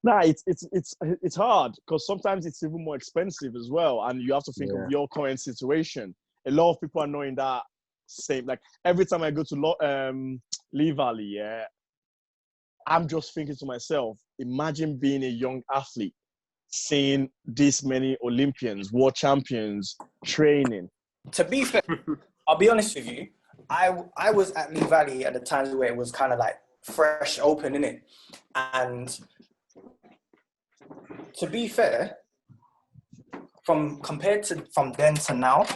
Nah, it's hard, because sometimes it's even more expensive as well, and you have to think of your current situation. A lot of people are knowing that same. Like, every time I go to Lee Valley, I'm just thinking to myself, imagine being a young athlete, seeing this many Olympians, world champions training. To be fair, I'll be honest with you, I was at Lee Valley at the times where it was kind of like fresh, open, innit? And to be fair, from then to now,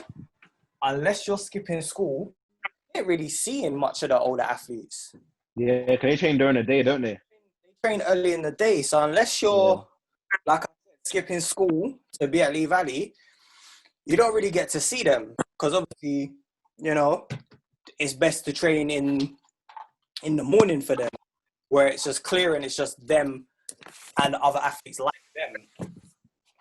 unless you're skipping school, you ain't really seeing much of the older athletes. Yeah, because they train during the day, don't they? They train early in the day, so unless you're like I said, skipping school to be at Lee Valley, you don't really get to see them because obviously, you know, it's best to train in the morning for them, where it's just clear and it's just them and other athletes like them.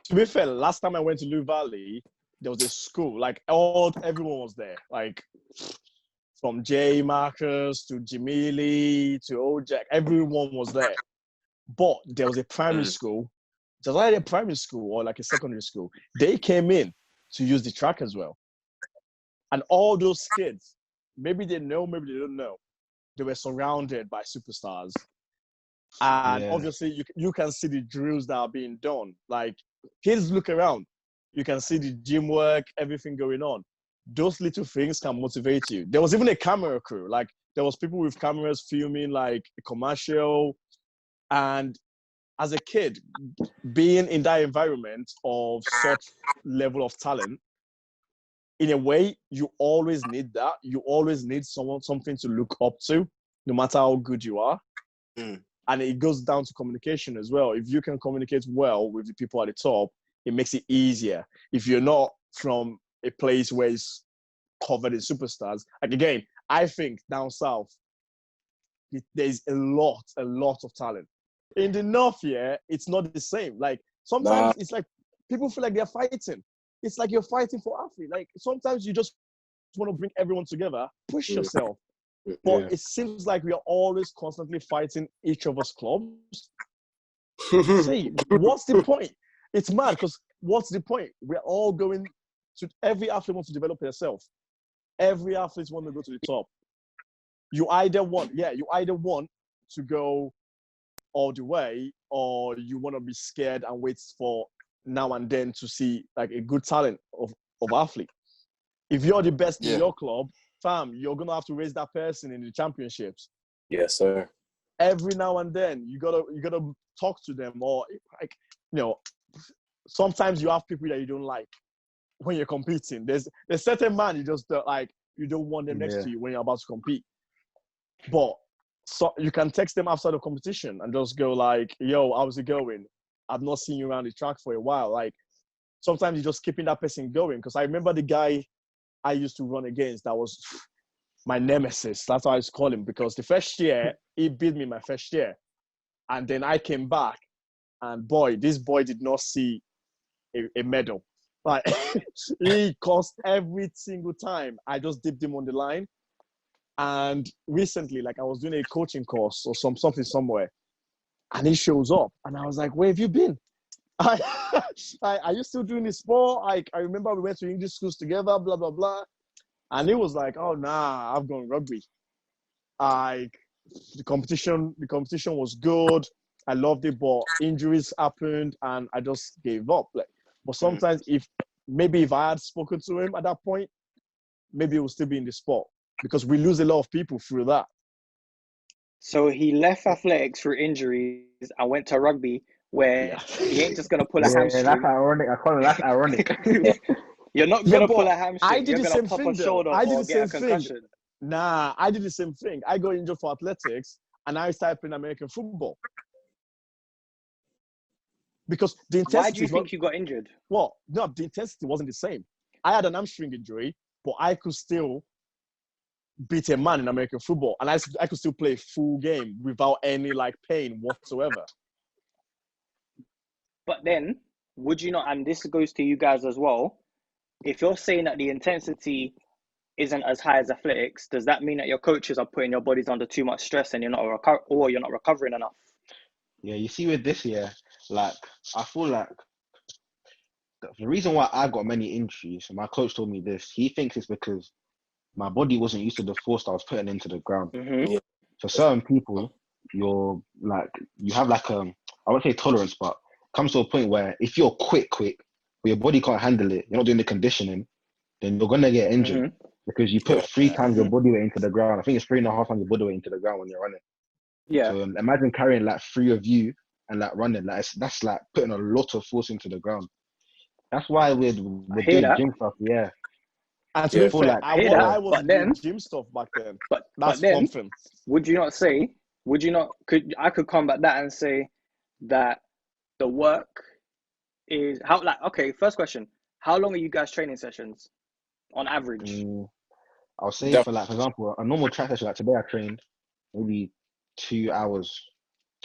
To be fair, last time I went to Lee Valley, there was a school, like everyone was there, like from Jay Marcus to Jamili to Ojak, everyone was there. But there was a primary school, just like a primary school or like a secondary school. They came in to use the track as well. And all those kids, maybe they know, maybe they don't know, they were surrounded by superstars. And obviously you can see the drills that are being done. Like, kids look around, you can see the gym work, everything going on. Those little things can motivate you. There was even a camera crew. Like, there was people with cameras filming like a commercial. And as a kid, being in that environment of such level of talent, in a way, you always need that. You always need something to look up to, no matter how good you are. And it goes down to communication as well. If you can communicate well with the people at the top, it makes it easier. If you're not from a place where it's covered in superstars, like, again, I think down south, there's a lot of talent. In the north, it's not the same. Like, sometimes it's like people feel like they're fighting. It's like you're fighting for athlete. Like, sometimes you just want to bring everyone together, push yourself. But it seems like we are always constantly fighting each of us clubs. Say, what's the point? It's mad because what's the point? We're all going to, every athlete wants to develop herself. Every athlete wants to go to the top. You either want to go all the way, or you want to be scared and wait for now and then to see like a good talent of athlete. If you're the best in your club, fam, you're gonna have to raise that person in the championships. Yes, sir. Every now and then, you gotta talk to them, or like, you know, sometimes you have people that you don't like when you're competing. There's a certain man you just like, you don't want them next to you when you're about to compete. But so you can text them after the competition and just go like, "Yo, how's it going? I've not seen you around the track for a while." Like, sometimes you're just keeping that person going. Because I remember the guy I used to run against, that was my nemesis. That's how I used to call him, because the first year, he beat me my first year. And then I came back, and boy, this boy did not see a medal. Like, he cost every single time. I just dipped him on the line. And recently, like, I was doing a coaching course or something somewhere, and he shows up. And I was like, "Where have you been? Are you still doing this sport?" Like, I remember we went to English schools together, blah, blah, blah. And he was like, "Oh, nah, I've gone rugby." Like, the competition was good. I loved it, but injuries happened and I just gave up. Like, but sometimes if I had spoken to him at that point, maybe he would still be in the sport, because we lose a lot of people through that. So he left athletics through injuries and went to rugby, where he ain't just gonna pull a hamstring. That's ironic. I call it, that's ironic. You're not gonna pull a hamstring. I did You're the gonna same pop thing, a shoulder or get a concussion. Nah, I did the same thing. I got injured for athletics, and I started playing American football. Because the intensity. Why do you think you got injured? Well, no, the intensity wasn't the same. I had an hamstring injury, but I could still beat a man in American football, and I could still play full game without any like pain whatsoever. But then, would you not, and this goes to you guys as well, if you're saying that the intensity isn't as high as athletics, does that mean that your coaches are putting your bodies under too much stress and you're not recovering enough? Yeah, you see with this year, like, I feel like the reason why I got many injuries, and my coach told me this, he thinks it's because my body wasn't used to the force that I was putting into the ground. Mm-hmm. For certain people, you have like I won't say tolerance, but it comes to a point where if you're quick, but your body can't handle it, you're not doing the conditioning, then you're gonna get injured because you put 3 times your body weight into the ground. I think it's 3.5 times your body weight into the ground when you're running. Yeah. So imagine carrying like 3 of you and like running, like that's like putting a lot of force into the ground. That's why we're doing gym stuff. Yeah. And to be fair, like, I was but then, doing gym stuff back then. But That's then, something. I could combat that and say that the work is first question, how long are you guys training sessions on average? I'll say for example, a normal track session, like today I trained maybe 2 hours.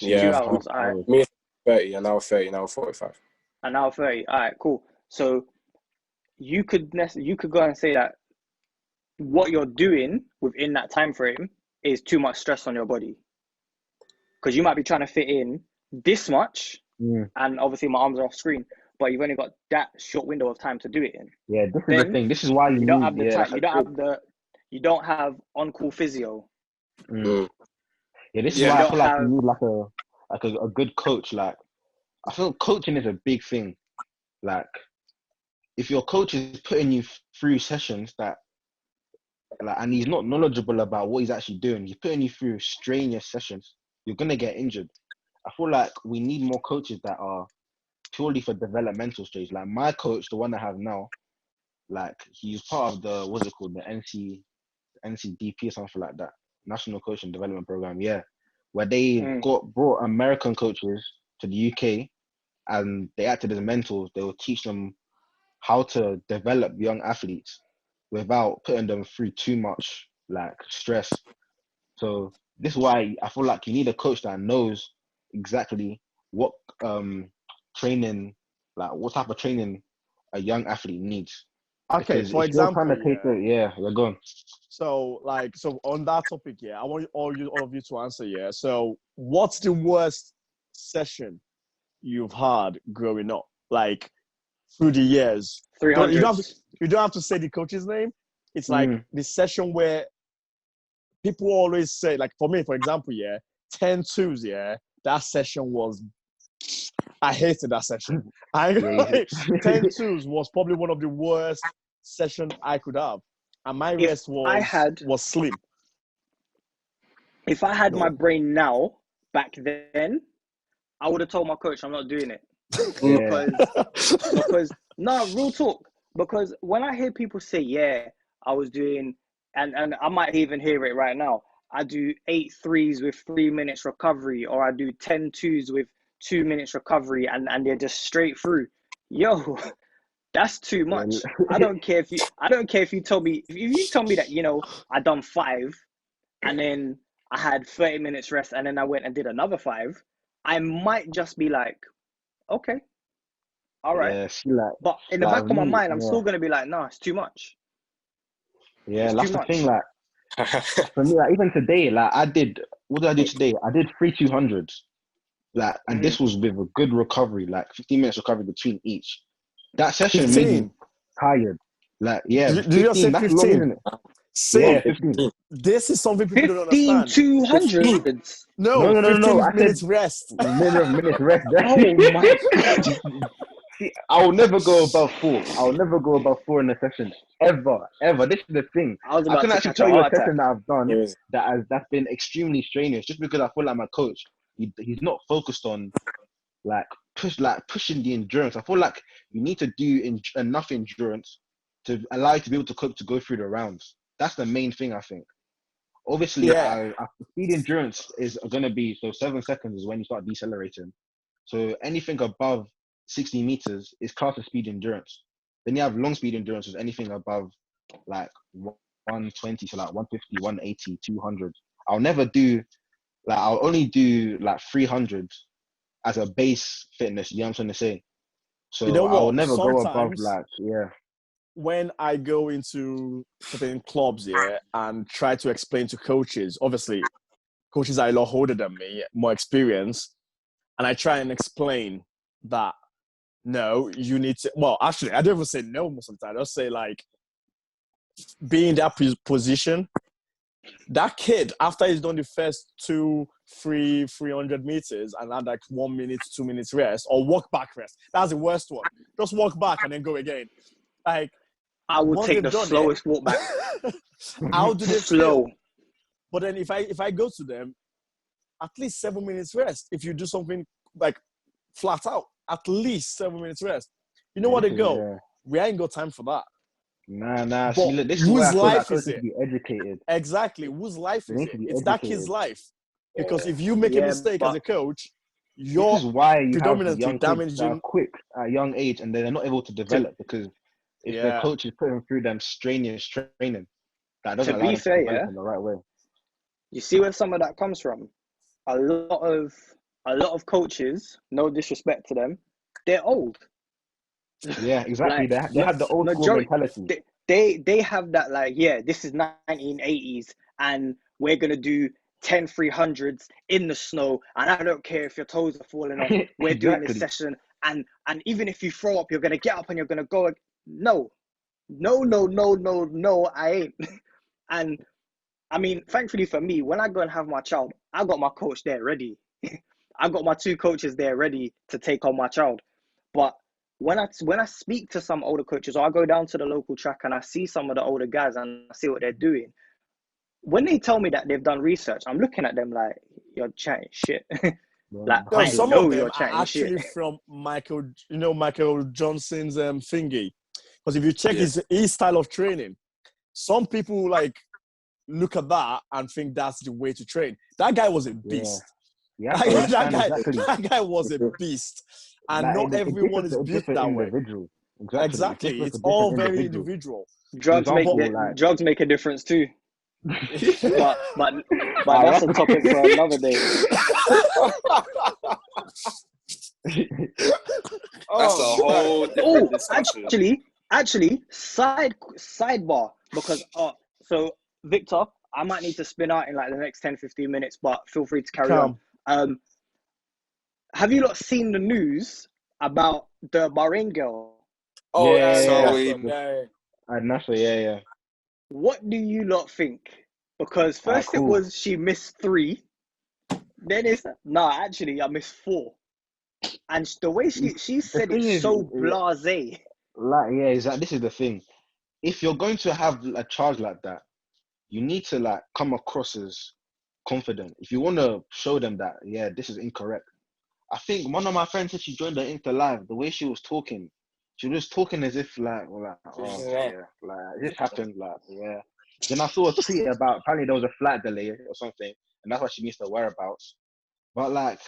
2 hours, all right. Me, 30, an hour 30, an hour 45. An hour 30, all right, cool. So you could go and say that what you're doing within that time frame is too much stress on your body. Because you might be trying to fit in this much, and obviously my arms are off screen, but you've only got that short window of time to do it in. Yeah, this is the thing. This is why you don't have the time. You don't have on-call physio. Yeah, this is why I feel like you need a good coach. Like, I feel coaching is a big thing. Like, if your coach is putting you through sessions and he's not knowledgeable about what he's actually doing, he's putting you through strenuous sessions, you're gonna get injured. I feel like we need more coaches that are purely for developmental stage. Like my coach, the one I have now, like he's part of the the NCDP or something like that, National Coaching Development Program. Yeah, where they brought American coaches to the UK, and they acted as mentors. They will teach them how to develop young athletes without putting them through too much like stress. So this is why I feel like you need a coach that knows exactly what training, like what type of training a young athlete needs. Okay, because for example, we're going. So on that topic, I want all of you to answer. So what's the worst session you've had growing up, like through the years? 300. You don't have to say the coach's name. It's like the session where people always say, like for me, for example, 10-2s, that session was, I hated that session. 10-2s was probably one of the worst sessions I could have. And my rest was slim. If I had my brain now, back then, I would have told my coach I'm not doing it. because no, real talk. Because when I hear people say, I was doing, and I might even hear it right now, I do 8 3s with 3 minutes recovery, or I do 10-2s with 2 minutes recovery, and they're just straight through. Yo, that's too much. I don't care if you told me, if you told me that, I done 5 and then I had 30 minutes rest and then I went and did another 5, I might just be like, okay, all right. But in the back of my mind, I'm still gonna be like, no, it's too much. Yeah, that's the thing. Like for me, like even today, like what did I do today? I did 3 200s. Like, and this was with a good recovery, like 15 minutes recovery between each. That session made me tired. Like, Did you say 15? That's long, isn't it? See, yeah, 15. This is something people don't understand. 200s. No. 15 minutes rest. Minutes rest. Oh my God. See, I'll never go above 4. I'll never go above 4 in a session. Ever. This is the thing. I can actually tell you a session that I've done that's been extremely strenuous, just because I feel like my coach, he's not focused on pushing the endurance. I feel like you need to do enough endurance to allow you to be able to go through the rounds. That's the main thing, I think. Obviously, speed endurance is going to be, 7 seconds is when you start decelerating. So anything above 60 meters is classed as speed endurance. Then you have long speed endurance, is anything above like 120 to like 150, 180, 200. I'll only do like 300 as a base fitness, you know what I'm trying to say? So I'll never go above when I go into certain clubs and try to explain to coaches, obviously coaches are a lot older than me, more experienced, and I try and explain that no, you need to, well, actually I don't even say no most of the time. I'll say like, be in that position. That kid, after he's done the first 300 meters and had like 1 minute, 2 minutes rest, or walk back rest. That's the worst one. Just walk back and then go again. Like, I would take the slowest walk back. How do they slow? feel? But then if I go to them, at least 7 minutes rest. If you do something like flat out, at least 7 minutes rest. You know what they go? We ain't got time for that. Nah. But See, look, this is where whose I feel like life coaches is need it? to be educated. Exactly. Whose life They is need it? to be It's that kid's educated. life. Because if you make a mistake as a coach, This you're is why you have predominantly young kids that are damaging. quick at a young age and they're not able to develop because if their coach is putting through them strenuous training, that doesn't To allow be them to fair, develop yeah, in the right way. you see where some of that comes from. A lot of coaches, no disrespect to them, they're old. Yeah, exactly. Like They have the old school majority, mentality. they have that, like, yeah, this is 1980s and we're gonna do 10 300s in the snow, and I don't care if your toes are falling off. We're doing this Exactly. session, and even if you throw up, you're gonna get up and you're gonna go. No, I ain't. And I mean, thankfully for me, when I go and have my child, I got my coach there ready. I got my 2 coaches there ready to take on my child. But when I speak to some older coaches, or I go down to the local track and I see some of the older guys and I see what they're doing, when they tell me that they've done research, I'm looking at them like, you're chatting shit. Like, No, I some know of them you're are chatting shit. actually from Michael Johnson's thingy. Because if you check his style of training, some people like look at that and think that's the way to train. That guy was a beast. Yeah. You have to understand exactly. That guy was a beast. And Like, not everyone is built that way. Individual. Exactly. It's all very individual. Drugs make a difference too. but that's a topic for another day. That's a whole different discussion. Actually, sidebar, because so Victor, I might need to spin out in like the next 10-15 minutes, but feel free to carry on. Have you not seen the news about the Bahrain girl? Oh, yeah. What do you lot think? Because first it was she missed 3, then it's actually I missed 4, and the way she said it's so blasé. Like, exactly. This is the thing. If you're going to have a charge like that, you need to like come across as confident. If you want to show them that, this is incorrect. I think one of my friends said she joined the Insta Live. The way she was talking as if like this happened, Then I saw a tweet about apparently there was a flight delay or something, and that's why she missed her whereabouts. But like,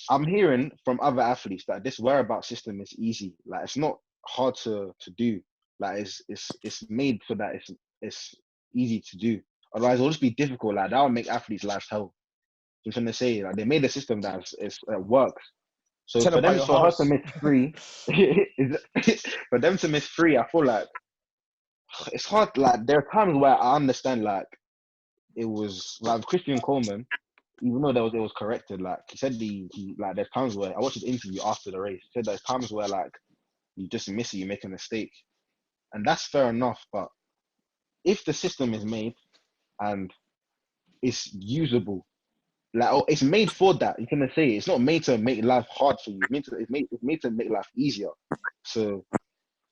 I'm hearing from other athletes that this whereabouts system is easy. Like, it's not hard to do. Like, it's made so that it's easy to do. Otherwise, it'll just be difficult. Like, that would make athletes' lives hell. I'm trying to say, like, they made a system that works. So for her to miss 3, for them to miss 3, I feel like it's hard. Like, there are times where I understand, like, it was like Christian Coleman, even though it was corrected. Like, he said he like, there's times where I watched his interview after the race. He said there's times where like you just miss it, you make a mistake, and that's fair enough. But if the system is made and it's usable, like, it's made for that. You can say it's not made to make life hard for you. It's made to make life easier. So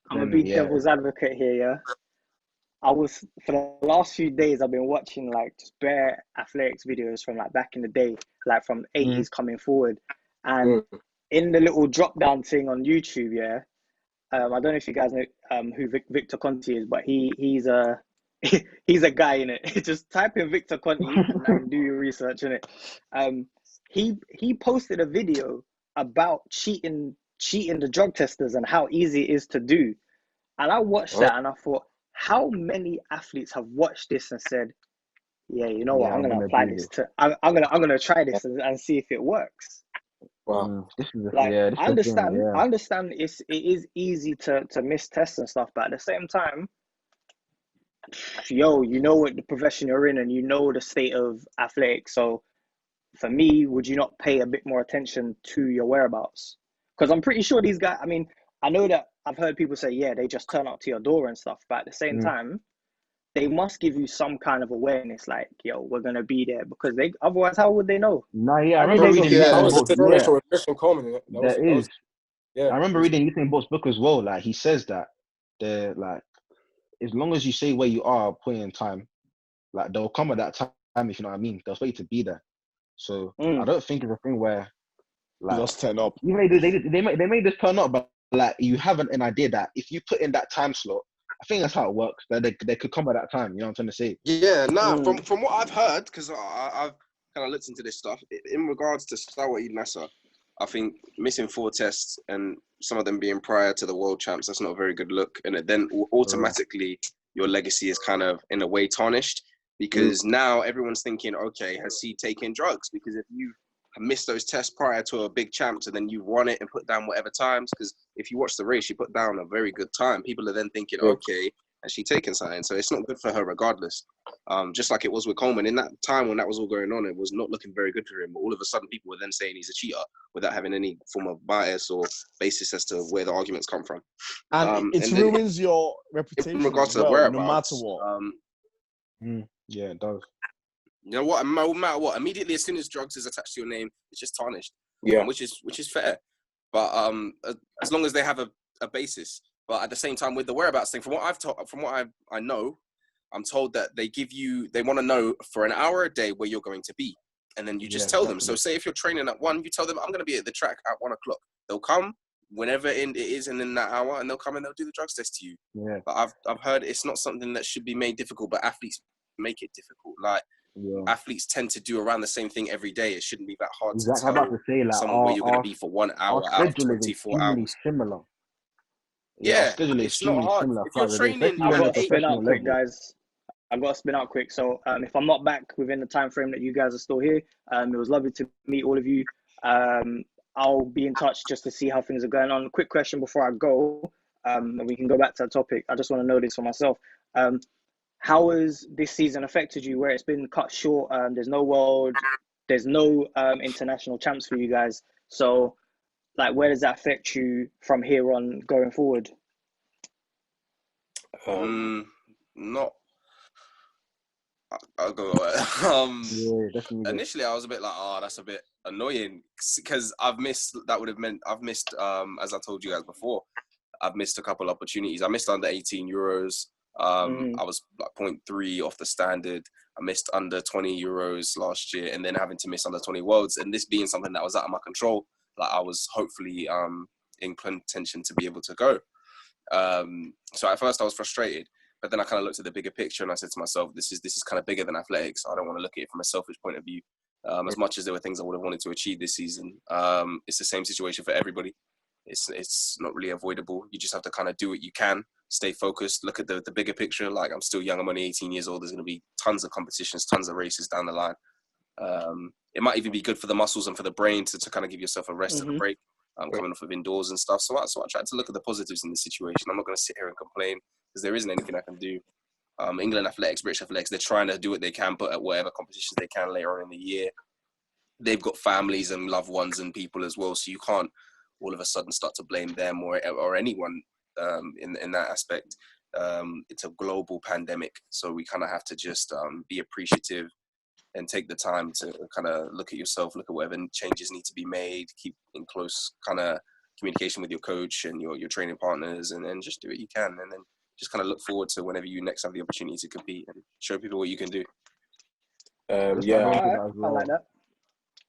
I'm gonna be devil's advocate here, yeah. For the last few days, I've been watching like just bare athletics videos from like back in the day, like from 80s coming forward. And in the little drop down thing on YouTube, I don't know if you guys know who Victor Conti is, but he's a he's a guy in it. Just type in Victor Conti and do your research in it. He posted a video about cheating the drug testers and how easy it is to do. And I watched that and I thought, how many athletes have watched this and said, yeah, you know what, I'm gonna apply this to I'm gonna try this and see if it works. Wow. I understand it is easy to miss tests and stuff, but at the same time, you know what the profession you're in and you know the state of athletics. So for me, would you not pay a bit more attention to your whereabouts? Because I'm pretty sure these guys, I mean, I know that I've heard people say, they just turn up to your door and stuff, but at the same time, they must give you some kind of awareness, like, we're going to be there, because otherwise, how would they know? I remember reading Christian Coleman in it. I remember reading Usain Bolt's book as well. Like, he says that they're like, as long as you say where you are at a point in time, like, they'll come at that time, if you know what I mean. They'll expect you to be there. So I don't think it's a thing where, like, just turn up. They may just turn up, but like, you have an idea that if you put in that time slot, I think that's how it works. That they could come at that time. You know what I'm trying to say? Yeah, nah. From what I've heard, because I've kind of looked into this stuff in regards to Sawa Nasa, I think missing 4 tests and some of them being prior to the world champs, that's not a very good look. And then automatically your legacy is kind of in a way tarnished, because now everyone's thinking, okay, has he taken drugs? Because if you missed those tests prior to a big champs and then you won it and put down whatever times, because if you watch the race, she put down a very good time. People are then thinking, okay, has she taken something? So it's not good for her regardless. Just like it was with Coleman. In that time when that was all going on, it was not looking very good for him. But all of a sudden, people were then saying he's a cheater without having any form of bias or basis as to where the arguments come from. And it ruins your reputation in regards as to the well, whereabouts, no matter what. Yeah, it does. You know what? No matter what, immediately as soon as drugs is attached to your name, it's just tarnished. Yeah, which is fair. But as long as they have a basis. But at the same time, with the whereabouts thing, from what I know, I'm told that they want to know for an hour a day where you're going to be, and then you just tell them. So say if you're training at 1, you tell them I'm going to be at the track at 1 o'clock. They'll come whenever it is in that hour, and they'll come and they'll do the drugs test to you. Yeah. But I've heard it's not something that should be made difficult, but athletes make it difficult. Like athletes tend to do around the same thing every day. It shouldn't be that hard to tell I'm about to say, like, someone where you're going to be for 1 hour out of 24 hours. Similar. Yeah, our schedule is it's not hard. similar. If you're training, I've got to at spin out quick, guys. I've got to spin out quick. So if I'm not back within the time frame that you guys are still here, it was lovely to meet all of you. I'll be in touch just to see how things are going on. Quick question before I go, and we can go back to the topic. I just want to know this for myself. How has this season affected you where it's been cut short? There's no world, there's no international champs for you guys. So, like, where does that affect you from here on going forward? Not. I'll go. definitely. Initially, I was a bit like, oh, that's a bit annoying, because I've missed. That would have meant I've missed. As I told you guys before, I've missed a couple opportunities. I missed under 18 Euros. I was like 0.3 off the standard. I missed under 20 Euros last year, and then having to miss under 20 Worlds, and this being something that was out of my control. Like, I was hopefully in contention to be able to go. So at first I was frustrated, but then I kind of looked at the bigger picture and I said to myself, this is kind of bigger than athletics. I don't want to look at it from a selfish point of view. As much as there were things I would have wanted to achieve this season, it's the same situation for everybody. It's not really avoidable. You just have to kind of do what you can, stay focused, look at the bigger picture. Like, I'm still young, I'm only 18 years old. There's going to be tons of competitions, tons of races down the line. It might even be good for the muscles and for the brain to kind of give yourself a rest and a break, coming off of indoors and stuff. So I tried to look at the positives in the situation. I'm not going to sit here and complain because there isn't anything I can do. England athletics, British athletics, they're trying to do what they can, but at whatever competitions they can later on in the year. They've got families and loved ones and people as well, so you can't all of a sudden start to blame them or anyone in that aspect. It's a global pandemic, so we kind of have to just be appreciative and take the time to kind of look at yourself, look at whatever changes need to be made, keep in close kind of communication with your coach and your training partners, and then just do what you can, and then just kind of look forward to whenever you next have the opportunity to compete and show people what you can do. Yeah, I like that.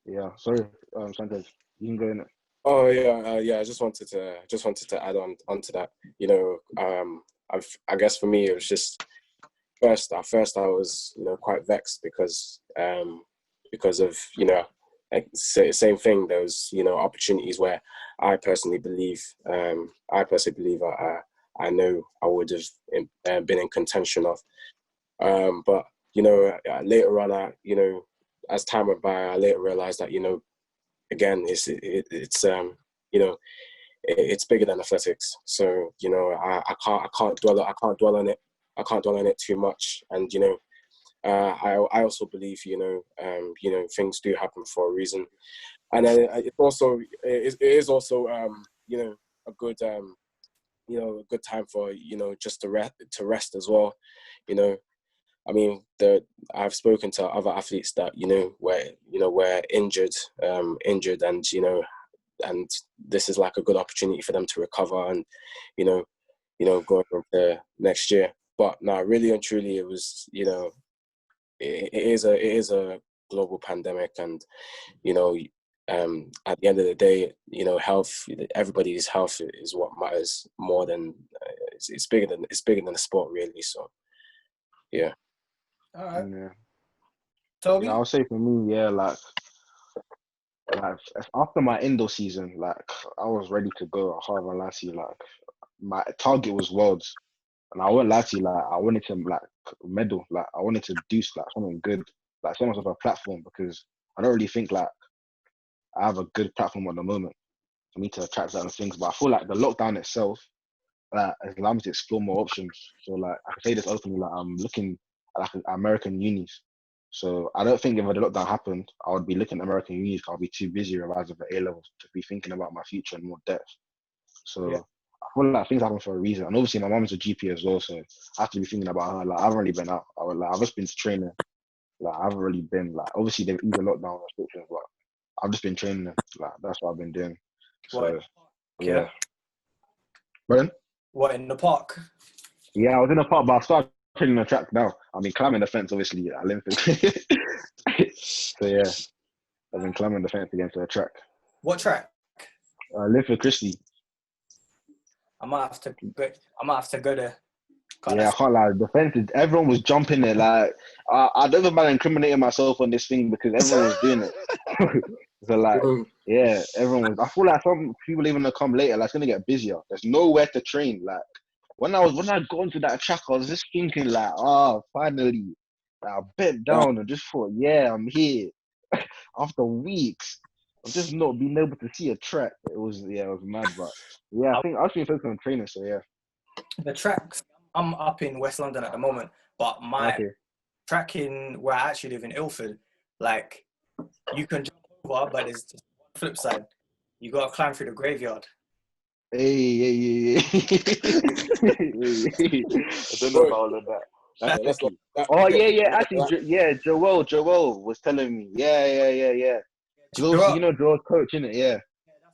Yeah, sorry, Sanchez, you can go in it. Oh yeah. I just wanted to add on to that. You know, I guess for me it was just at first I was, you know, quite vexed because of, you know, like, same thing. There was, you know, opportunities where I personally believe I know I would have been in contention of, but you know, later on, you know, as time went by, I later realized that, you know, again, it's you know, it's bigger than athletics. So, you know, I can't dwell on it. I can't dwell on it too much. And, you know, I also believe, you know, things do happen for a reason. And then it is also you know, a good time for, you know, just to rest as well. You know, I mean, I've spoken to other athletes that, you know, were injured, and, you know, and this is like a good opportunity for them to recover and, you know, going into next year. But no, really and truly, it was, you know, it is a global pandemic, and, you know, at the end of the day, you know, everybody's health is what matters more than it's bigger than the sport, really. So, yeah. All right. Yeah. Toby? Yeah, I'll say for me, yeah, like after my indoor season, like I was ready to go. I can't even lie to you, like my target was worlds, and I won't lie to you, like I wanted to like medal, like I wanted to do like something good, like something of a platform, because I don't really think like I have a good platform at the moment for me to attract certain things. But I feel like the lockdown itself, like, has allowed me to explore more options. So like I can say this openly, like I'm looking at like American unis. So I don't think if the lockdown happened, I would be looking at American unis. I'll be too busy revising for A levels to be thinking about my future in more depth. So I feel like things happen for a reason. And obviously my mom's a GP as well, so I have to be thinking about her. Like I haven't really been out. I've just been to training. Like I haven't really been like, obviously they've eased the lockdown restrictions, but I've just been training them. Like that's what I've been doing. So yeah. Pardon? What, in the park? Yeah, I was in the park, but I started training the track now. I mean, climbing the fence, obviously, at Olympic. So yeah, I've been climbing the fence against the track. What track? Olympic Christie. I might have to go there. Yeah, I can't lie. The fence, everyone was jumping there. Like, I don't even mind incriminating myself on this thing because everyone was doing it. So like, yeah, everyone was. I feel like some people even gonna come later. Like, it's gonna get busier. There's nowhere to train. Like, when I got into that track, I was just thinking like, finally. Like, I bent down and just thought, yeah, I'm here. After weeks of just not being able to see a track, it was mad. But yeah, I think I've been focusing on training. So yeah. The tracks, I'm up in West London at the moment, but my track in where I actually live in Ilford, like you can jump over, but there's just the flip side. You got to climb through the graveyard. Hey. I don't know about all of that. That's tricky. Actually, Joel was telling me. Yeah. You know Joel's coach, innit? Yeah.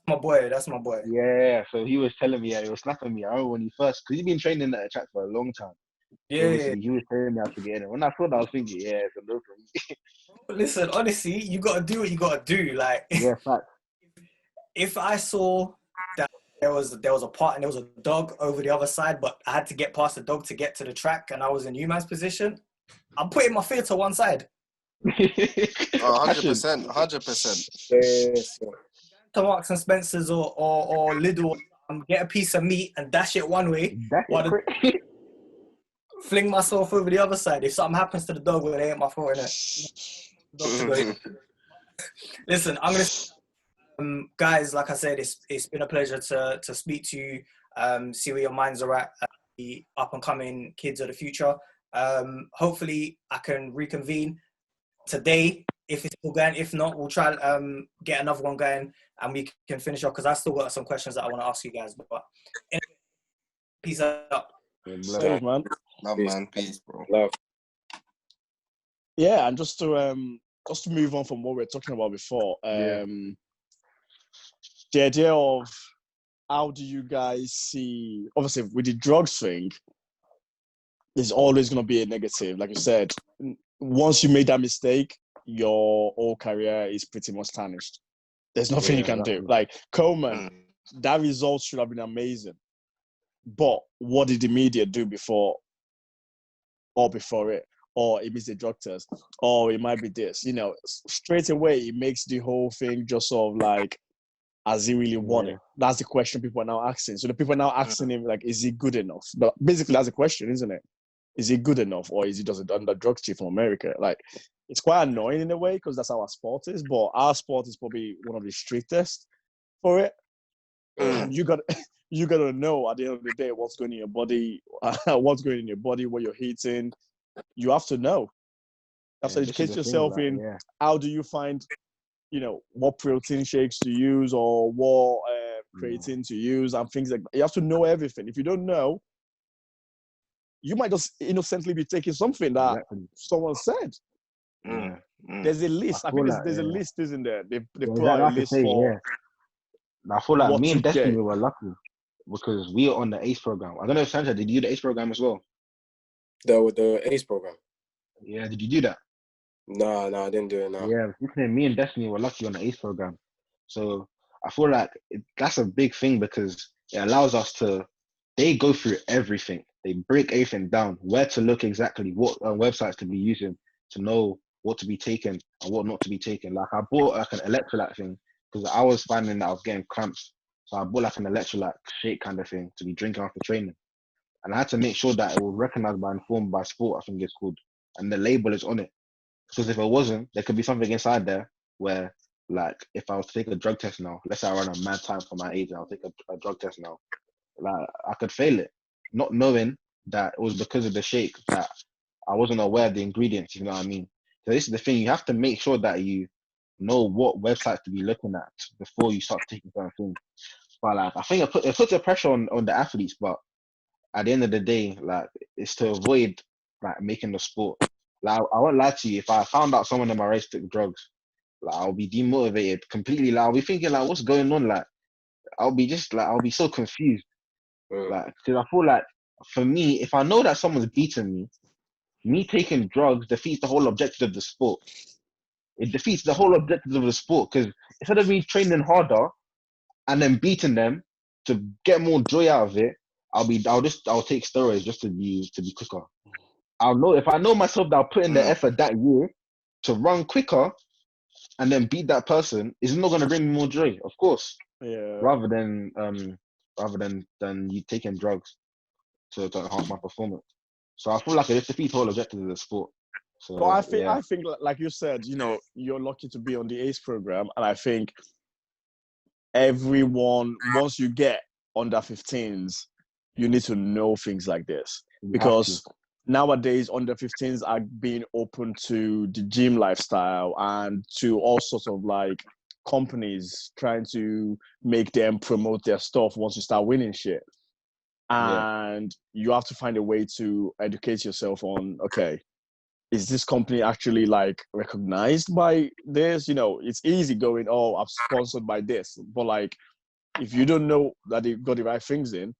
That's my boy. Yeah, so he was telling me, he was snapping me. I remember when he first, because he's been training at a track for a long time. Yeah. He was telling me how to get in it. When I saw that, I was thinking, it's a no for me. Listen, honestly, you got to do what you got to do. Like, yeah, fact. If I saw that there was a part and there was a dog over the other side, but I had to get past the dog to get to the track, and I was in U-Man's position, I'm putting my fear to one side. 100%. Yes. To Marks and Spencer's or Lidl, get a piece of meat and dash it one way, fling myself over the other side. If something happens to the dog, well, it ain't my fault, innit? Listen, I'm gonna guys, like I said, it's been a pleasure to speak to you, see where your minds are at, the up and coming kids of the future. Hopefully I can reconvene today if it's still going. If not, we'll try get another one going and we can finish up, because I still got some questions that I want to ask you guys. But peace out. Thanks, man. Love, man. Peace, bro. Love. Yeah, and just to move on from what we were talking about before, the idea of how do you guys see, obviously with the drugs thing, there's always going to be a negative. Like you said, once you made that mistake, your whole career is pretty much tarnished. There's nothing you can do. Like Coleman, that result should have been amazing. But what did the media do before it? Or it means the drug test, or it might be this. Straight away, it makes the whole thing just sort of like, has he really won it? That's the question people are now asking. So the people are now asking him, like, is he good enough? But basically, that's the question, isn't it? Is he good enough, or is he just a drug chief from America? Like, it's quite annoying in a way because that's how our sport is. But our sport is probably one of the strictest for it. You got to know at the end of the day what's going in your body, what you're eating. You have to know. You have to educate yourself how do you find, what protein shakes to use or what creatine to use and things like that. You have to know everything. If you don't know, you might just innocently be taking something that someone said. There's a list. I think there's a list, isn't there? They put out a list for. I feel like me and Destiny were lucky because we are on the ACE program. I don't know if Sanchez, did you do the ACE program as well? The ACE program. Yeah, did you do that? No, I didn't do it. No. Yeah, me and Destiny were lucky on the ACE program. So I feel like that's a big thing because it allows us to they go through everything. They break everything down, where to look exactly, what websites to be using to know what to be taken and what not to be taken. Like I bought like an electrolyte thing because I was finding that I was getting cramps. So I bought like an electrolyte shake kind of thing to be drinking after training. And I had to make sure that it was recognized by Informed by Sport, I think it's called. And the label is on it. Because if it wasn't, there could be something inside there where, like, if I was to take a drug test now, let's say I run a mad time for my age and I'll take a drug test now, like, I could fail it, not knowing that it was because of the shake that I wasn't aware of the ingredients, you know what I mean? So this is the thing, you have to make sure that you know what websites to be looking at before you start taking certain things. But like, I think it puts a pressure on the athletes, but at the end of the day, like, it's to avoid like making the sport. Like, I won't lie to you, if I found out someone in my race took drugs, like, I'll be demotivated completely. Like, I'll be thinking like, what's going on? Like, I'll be so confused. Like, because I feel like for me, if I know that someone's beating me taking drugs defeats the whole objective of the sport. It defeats the whole objective of the sport because instead of me training harder and then beating them to get more joy out of it, I'll take steroids just to be quicker. I'll know if I know myself that I'll put in the effort that year to run quicker and then beat that person, it's not gonna bring me more joy, of course. Yeah. Rather than you taking drugs to enhance my performance. So I feel like it defeats the whole objective of the sport. So Well, I think, like you said, you know, you're lucky to be on the ACE program, and I think everyone, once you get under 15s, you need to know things like this because nowadays under 15s are being open to the gym lifestyle and to all sorts of like companies trying to make them promote their stuff once you start winning shit. And you have to find a way to educate yourself on, okay, is this company actually like recognized by this? You know, it's easy going, oh, I'm sponsored by this. But like, if you don't know that they've got the right things in,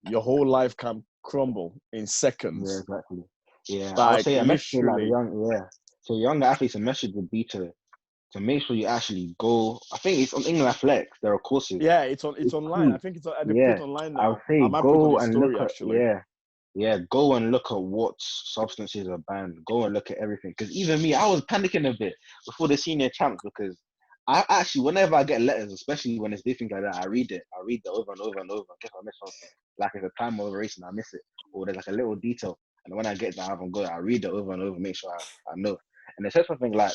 your whole life can crumble in seconds. Yeah, exactly. Yeah, like, I would say a message to literally. So younger athletes, a message would be to make sure you actually go. I think it's on England Athletics. There are courses. Yeah, it's online. Cool. I think they put it online now. I would say I might go put it on the and story, look at actually. go and look at what substances are banned. Go and look at everything. Because even me, I was panicking a bit before the senior champs because I actually, whenever I get letters, especially when it's different like that, I read it over and over and over. Guess I miss something. Like it's a time of a race and I miss it, or there's like a little detail. And when I get that I haven't got it, I read it over and over, make sure I know. And it says something like,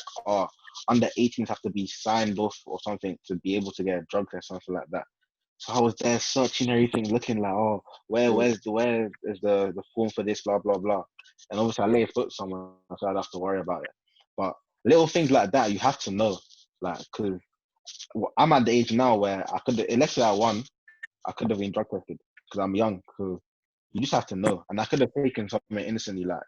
under 18s have to be signed off or something to be able to get a drug test, something like that. So I was there searching everything, looking like, where is the form for this, blah, blah, blah. And obviously I lay a foot somewhere, so I don't have to worry about it. But little things like that, you have to know. Like, because I'm at the age now where I could, let's say I won, I could have been drug tested because I'm young. So you just have to know. And I could have taken something innocently, like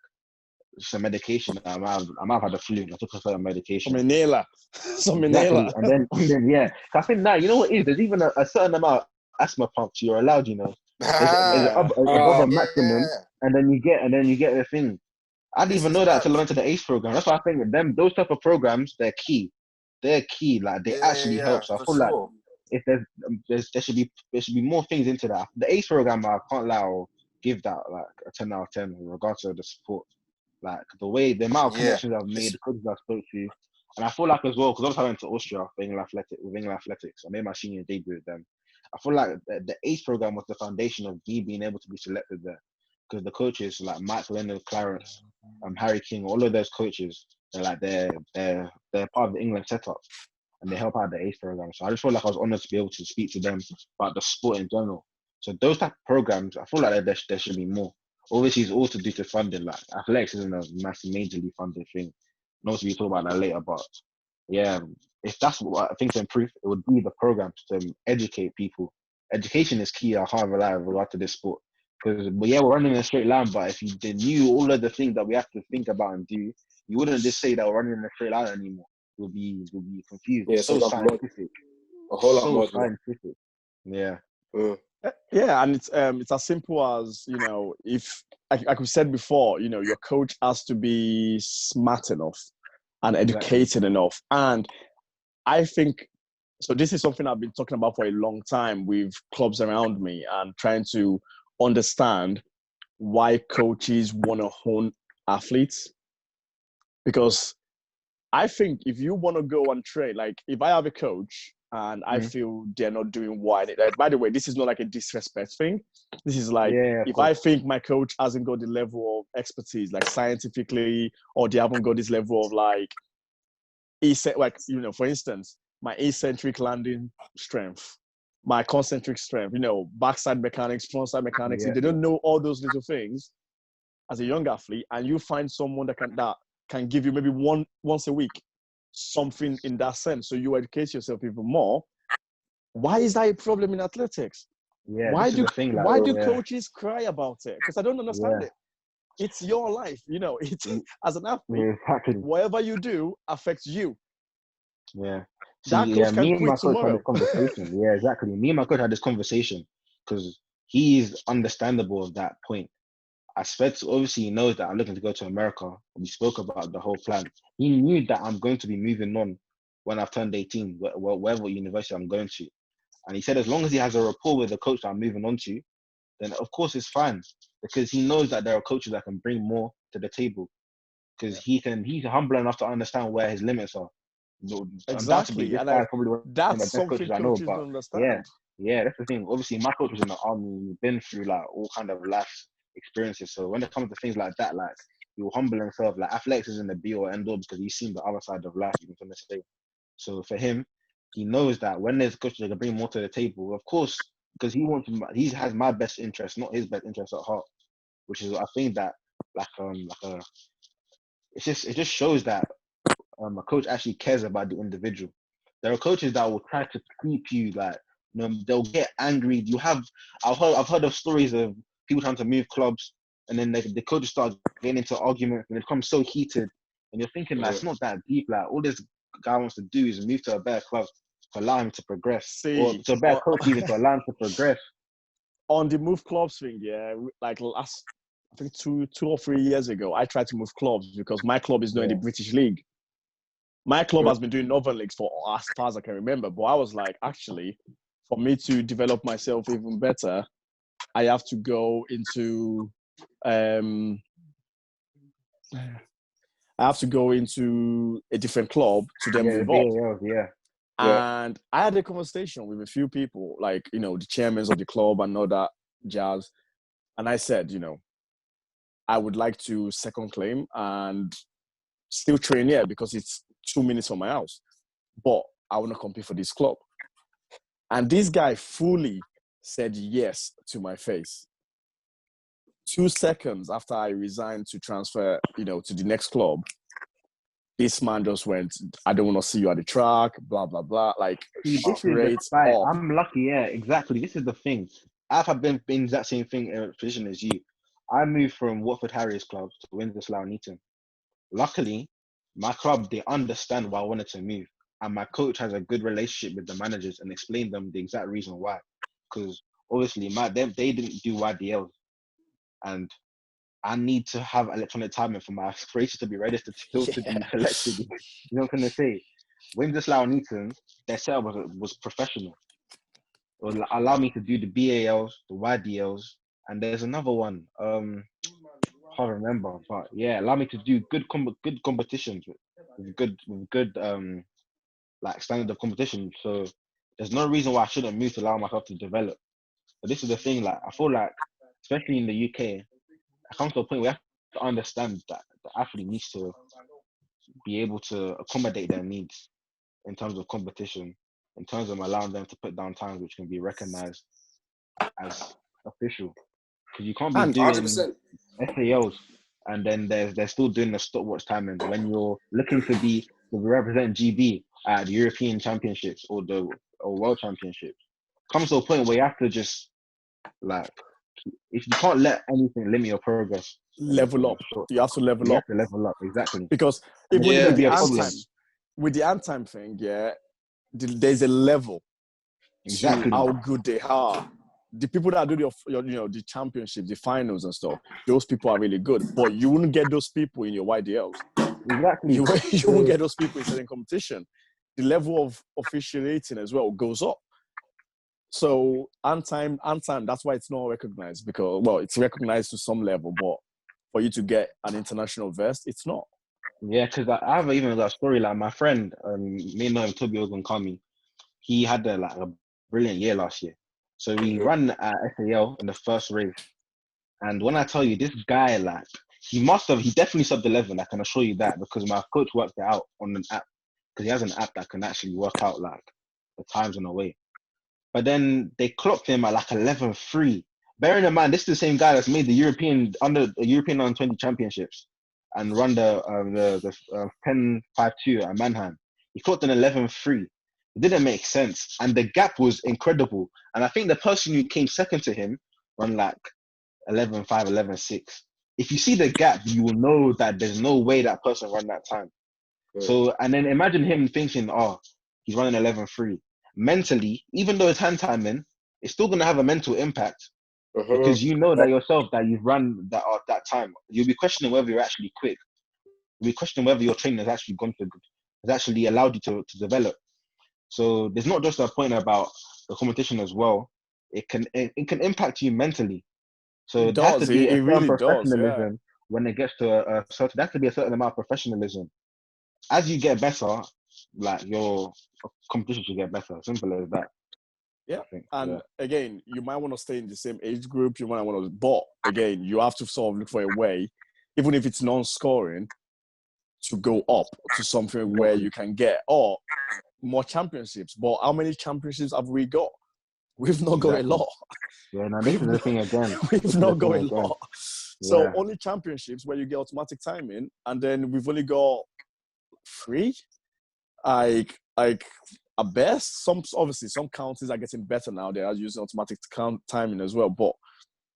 some medication. I might have had a flu. I took a certain medication. Some inhaler. And then yeah. I think now, you know what it is? There's even a certain amount of asthma pumps you're allowed, you know. There's above a maximum, and then you get the thing. I didn't even know that until I went to the ACE program. That's why I think with those type of programs, they're key. Like they actually help. So I feel like if there should be more things into that. The ACE program, I can't lie, I'll give that like a 10 out of 10 in regards to the support. Like the amount of connections I've made, the coaches I spoke to, and I feel like as well, because I went to Austria with England Athletics. I made my senior debut with them. I feel like the ACE program was the foundation of me being able to be selected there. Because the coaches like Mike Leonard, Clarence, Harry King, all of those coaches, they're part of the England setup and they help out the ACE program. So I just feel like I was honoured to be able to speak to them about the sport in general. So those type of programs, I feel like there should be more. Obviously, it's all to do to funding. Like athletics isn't a massive, majorly funded thing. And obviously, we'll talk about that later. But yeah, if that's what I think to improve, it would be the programs to educate people. Education is key. I can't rely with regard to this sport. Because we're running in a straight line, but if you knew all of the things that we have to think about and do, you wouldn't just say that we're running in a straight line anymore. You'll be confused. Yeah, so scientific. A whole lot more scientific. Yeah. Yeah, and it's as simple as, you know, if like we said before, you know, your coach has to be smart enough and educated enough. And I think so. This is something I've been talking about for a long time with clubs around me and trying to understand why coaches want to hone athletes. Because I think if you want to go and train, like if I have a coach and I feel they're not doing what I need, by the way, this is not like a disrespect thing. This is like, if I think my coach hasn't got the level of expertise, like scientifically, or they haven't got this level of like for instance, my eccentric landing strength, my concentric strength, backside mechanics, frontside mechanics. If they don't know all those little things as a young athlete, and you find someone that can give you maybe once a week something in that sense, so you educate yourself even more. Why is that a problem in athletics? Why do coaches cry about it? Because I don't understand it. It's your life, it's as an athlete, whatever you do affects you. Yeah. That coach can me and my quit coach had tomorrow. this conversation. Yeah, exactly. Me and my coach had this conversation because he's understandable of that point. I expect, obviously, he knows that I'm looking to go to America. We spoke about the whole plan. He knew that I'm going to be moving on when I've turned 18, whatever university I'm going to. And he said, as long as he has a rapport with the coach that I'm moving on to, then of course it's fine, because he knows that there are coaches that can bring more to the table, because he's humble enough to understand where his limits are. Exactly, this and guy is probably one of the that's best something coaches I know. coaches But don't understand. yeah, that's the thing. Obviously, my coach was in the army, been through like all kind of life experiences. So when it comes to things like that, like he will humble himself. Like athletics isn't the be or end all, because he's seen the other side of life. You can say. So for him, he knows that when there's coaches that can bring more to the table, of course, because he has my best interest, not his best interest at heart. Which is, I think that it just shows that a coach actually cares about the individual. There are coaches that will try to keep you, like, they'll get angry. I've heard of stories of people trying to move clubs, and then the coaches start getting into arguments, and it becomes so heated. And you're thinking that it's not that deep. Like, all this guy wants to do is move to a better club to allow him to progress, or to a better coach even to allow him to progress. On the move clubs thing, like last, I think 2 or 3 years ago, I tried to move clubs because my club is not in the British League. My club has been doing Northern Leagues for as far as I can remember, but I was like, actually, for me to develop myself even better, I have to go into a different club to then move up. And I had a conversation with a few people, like, the chairmen of the club and all that jazz. And I said, I would like to second claim and still train here because it's 2 minutes from my house, but I want to compete for this club. And this guy fully said yes to my face. 2 seconds after I resigned to transfer, to the next club, this man just went, I don't want to see you at the track, blah, blah, blah. Like, straight up. I'm lucky, yeah, exactly. This is the thing. I've been in that same thing position as you. I moved from Watford Harriers club to Windsor Slough Neaton. Luckily, my club, they understand why I wanted to move. And my coach has a good relationship with the managers and explained them the exact reason why. Because obviously, they didn't do YDLs. And I need to have electronic timing for my aspirations to be registered to be selected. You know what I'm going to say? Windsor Slough Neaton, their setup was professional. It would allow me to do the BALs, the YDLs, and there's another one. Can't remember, but yeah, allow me to do good competitions with good like standard of competition. So there's no reason why I shouldn't move to allow myself to develop. But this is the thing, like I feel like, especially in the UK, I come to a point where we have to understand that the athlete needs to be able to accommodate their needs in terms of competition, in terms of allowing them to put down times which can be recognized as official. Because you can't be doing 100%. SAOs and then they're still doing the stopwatch timing when you're looking to represent GB at the European Championships or World Championships. Comes to a point where you have to just, like, if you can't let anything limit your progress, level up. You have to level up. You have to level up, exactly. Because even with the Antime thing, there's a level to how good they are. The people that do the championship, the finals and stuff, those people are really good. But you wouldn't get those people in your YDLs. Exactly. You won't get those people in certain competition. The level of officiating as well goes up. So Antime, that's why it's not recognized because, well, it's recognized to some level, but for you to get an international vest, it's not. Yeah, because I have even got a story like my friend, me and him, Toby Ogunkami, he had a brilliant year last year. So we ran at SAL in the first race. And when I tell you this guy, like, he definitely subbed 11. I can assure you that because my coach worked it out on an app because he has an app that can actually work out like the times on the way. But then they clocked him at like 11.3. Bearing in mind, this is the same guy that's made the European under 20 championships and run the 10.52 at Mannheim. He clocked an 11.3. It didn't make sense, and the gap was incredible. And I think the person who came second to him run like 11.5, 11.6. If you see the gap, you will know that there's no way that person run that time. So, and then imagine him thinking, oh, he's running 11.3. Mentally, even though it's hand timing, it's still going to have a mental impact because you know that yourself that you've run that time. You'll be questioning whether you're actually quick. You'll be questioning whether your training has actually has actually allowed you to develop. So there's not just a point about the competition as well. It can impact you mentally. So there has to be a certain really professionalism does, when it gets to a certain. There has to be a certain amount of professionalism. As you get better, like your competition should get better. Simple as that. Yeah. And again, you might want to stay in the same age group. You might want to, but again, you have to sort of look for a way, even if it's non-scoring, to go up to something where you can get or more championships. But how many championships have we got? We've not got a lot. Yeah, no, this is the thing again. We've not got a lot. So only championships where you get automatic timing, and then we've only got 3. Like at best, obviously some counties are getting better now. They are using automatic timing as well. But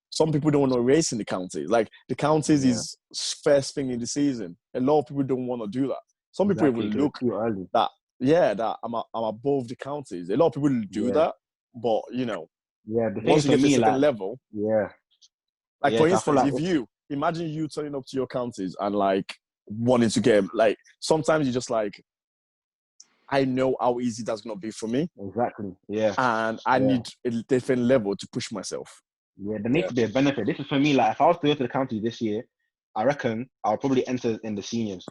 some people don't want to race in the counties. Like the counties is first thing in the season. A lot of people don't want to do that. Some people will look that I'm above the counties. A lot of people do that, but you know, the once you get to a certain level, like for instance, like if you imagine you turning up to your counties and like wanting to get like sometimes you just like, I know how easy that's gonna be for me. Exactly. Yeah. And I need a different level to push myself. Yeah, there needs to be a benefit. This is for me, like if I was to go to the county this year, I reckon I'll probably enter in the seniors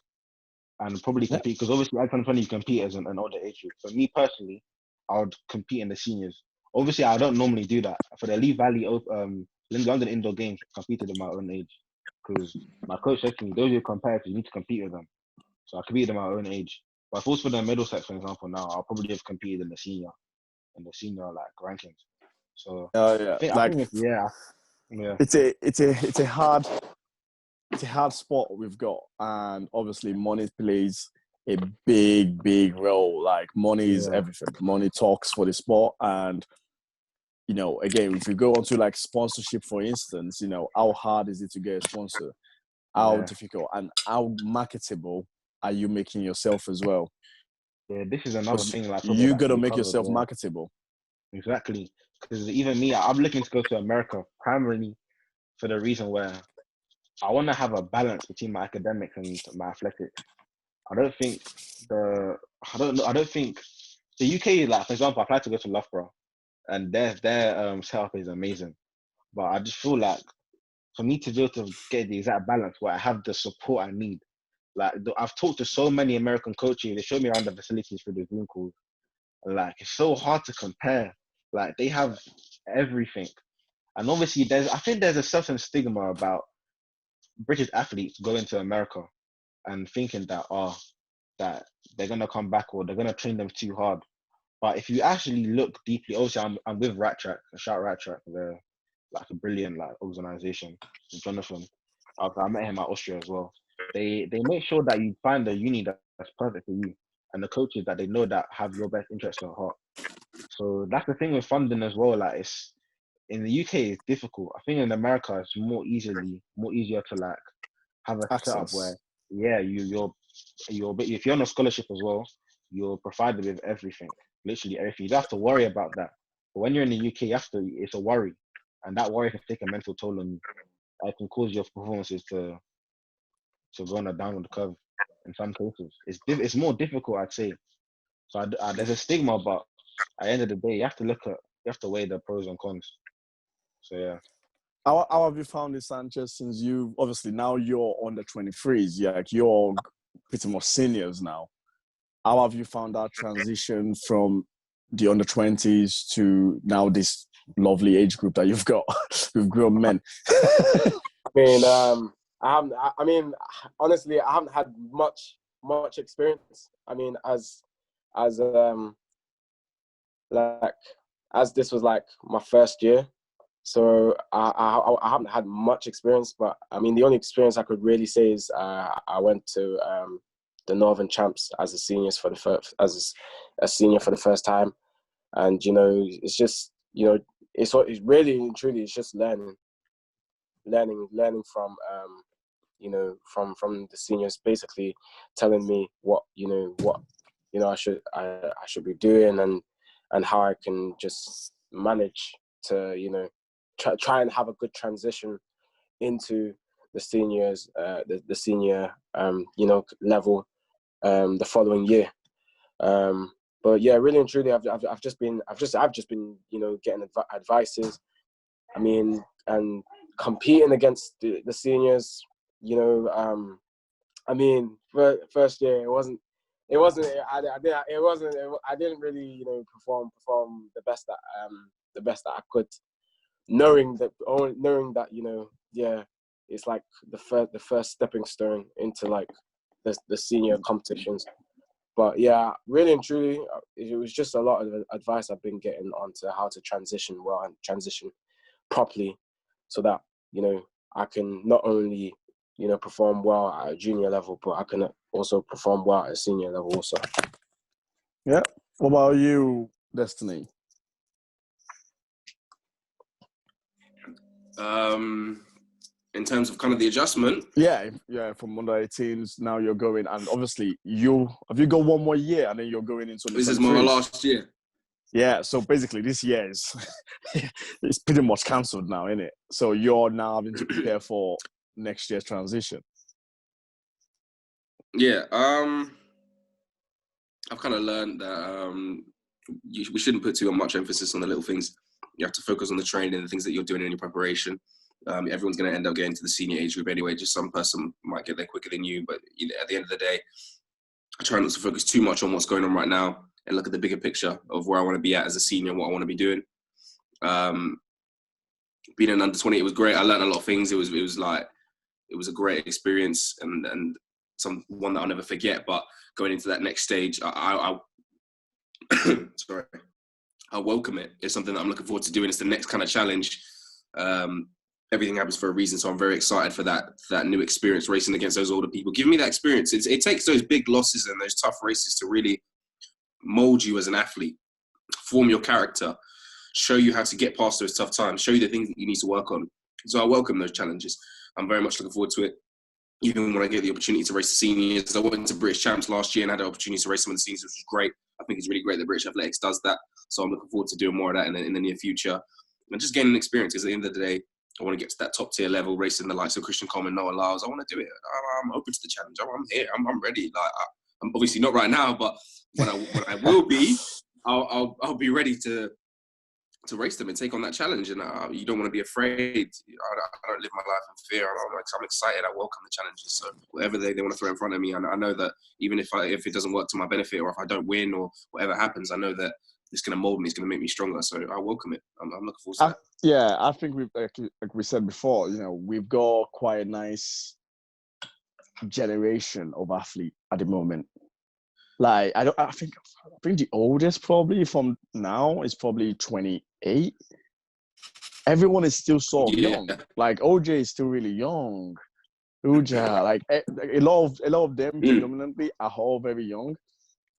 and probably compete because obviously at 20 you compete as an older age group. For me personally, I would compete in the seniors. Obviously, I don't normally do that. For the Lee Valley London Indoor Games, I competed at my own age because my coach said to me, those are competitors, you need to compete with them. So I competed at my own age. But if it was for the Middlesex, for example, now I'll probably have competed in the senior like rankings. So I think it's a hard sport we've got, and obviously money plays a big role. Like money is everything. Money talks for the sport, and you know, again, if you go onto like sponsorship, for instance, you know, how hard is it to get a sponsor? How difficult and how marketable are you making yourself as well? Yeah, this is another thing. Like you got to make yourself marketable. Exactly, because even me, I'm looking to go to America primarily for the reason where I want to have a balance between my academics and my athletics. I don't think the UK, like for example, I applied to go to Loughborough, and their setup is amazing. But I just feel like for me to be able to get the exact balance where I have the support I need. Like I've talked to so many American coaches, they show me around the facilities through the Zoom calls. Like it's so hard to compare. Like they have everything, and obviously I think there's a certain stigma about British athletes going to America and thinking that that they're gonna come back or they're gonna train them too hard. But if you actually look deeply, obviously I'm with Rat Track, shout Rat Track, they're like a brilliant like organization. Jonathan, I met him at Austria as well. They make sure that you find a uni that's perfect for you, and the coaches that they know that have your best interests at heart. So that's the thing with funding as well. Like it's in the UK, it's difficult. I think in America, it's more easier to like have a setup where you're if you're on a scholarship as well, you're provided with everything, literally everything. You don't have to worry about that. But when you're in the UK, it's a worry, and that worry can take a mental toll on you. It can cause your performances to go on a downward curve. In some cases, it's more difficult, I'd say. So there's a stigma, but at the end of the day, you have to look at you have to weigh the pros and cons. So yeah. How have you found it, Sanchez? Since you obviously now you're on the 23s, yeah, like you're pretty much seniors now. How have you found that transition from the under 20s to now this lovely age group that you've got with grown men? I mean, honestly, I haven't had much experience. I mean, as this was like my first year, so I haven't had much experience. But I mean, the only experience I could really say is I went to the Northern Champs as a senior for the first time, and you know, it's just, you know, it's really and truly it's just learning from you know, from the seniors, basically telling me what I should be doing, and how I can just manage to, you know, try and have a good transition into the seniors, the senior you know, level the following year. But yeah, really and truly, I've just been, you know, getting advices. I mean, and competing against the seniors, you know. I mean, first year I didn't really, you know, perform the best that I could, knowing that, you know, yeah, it's like the first stepping stone into like the senior competitions. But yeah, really and truly, it was just a lot of advice I've been getting onto how to transition well and transition properly, so that, you know, I can not only, you know, perform well at a junior level, but I can also perform well at a senior level also. Yeah. What about you, Destiny? In terms of kind of the adjustment. Yeah, from under 18s, now you're going, and obviously you got one more year, and then you're going into the This 23s. is my last year. Yeah, so basically this year is it's pretty much cancelled now, isn't it? So you're now having to prepare for next year's transition. Yeah, I've kind of learned that we shouldn't put too much emphasis on the little things. You have to focus on the training and the things that you're doing in your preparation. Everyone's going to end up getting to the senior age group anyway. Just some person might get there quicker than you, but you know, at the end of the day, I try not to focus too much on what's going on right now and look at the bigger picture of where I want to be at as a senior and what I want to be doing. Being an under 20, it was great. I learned a lot of things. It was a great experience and one that I'll never forget. But going into that next stage, I sorry, I welcome it. It's something that I'm looking forward to doing. It's the next kind of challenge. Everything happens for a reason, so I'm very excited for that new experience, racing against those older people. Give me that experience. It takes those big losses and those tough races to really mold you as an athlete, form your character, show you how to get past those tough times, show you the things that you need to work on. So I welcome those challenges. I'm very much looking forward to it. Even when I get the opportunity to race the seniors, I went to British Champs last year and had the opportunity to race some of the seniors, which was great. I think it's really great that British Athletics does that. So I'm looking forward to doing more of that in the near future. And just gaining experience, because at the end of the day, I want to get to that top tier level, racing the likes of Christian Coleman, Noah Lyles. I want to do it. I'm open to the challenge. I'm here. I'm ready. Like I'm obviously not right now, but when I will be, I'll be ready to race them and take on that challenge. And you don't want to be afraid. I don't live my life in fear. I'm excited. I welcome the challenges. So whatever they want to throw in front of me, I know that even if it doesn't work to my benefit, or if I don't win, or whatever happens, I know that it's going to mold me. It's going to make me stronger. So I welcome it. I'm looking forward to that. Yeah, I think we've, like we said before, you know, we've got quite a nice generation of athlete at the moment. Like I think the oldest probably from now is probably 28. Everyone is still sort of young. Like OJ is still really young. Uja, like a lot of them predominantly are all very young.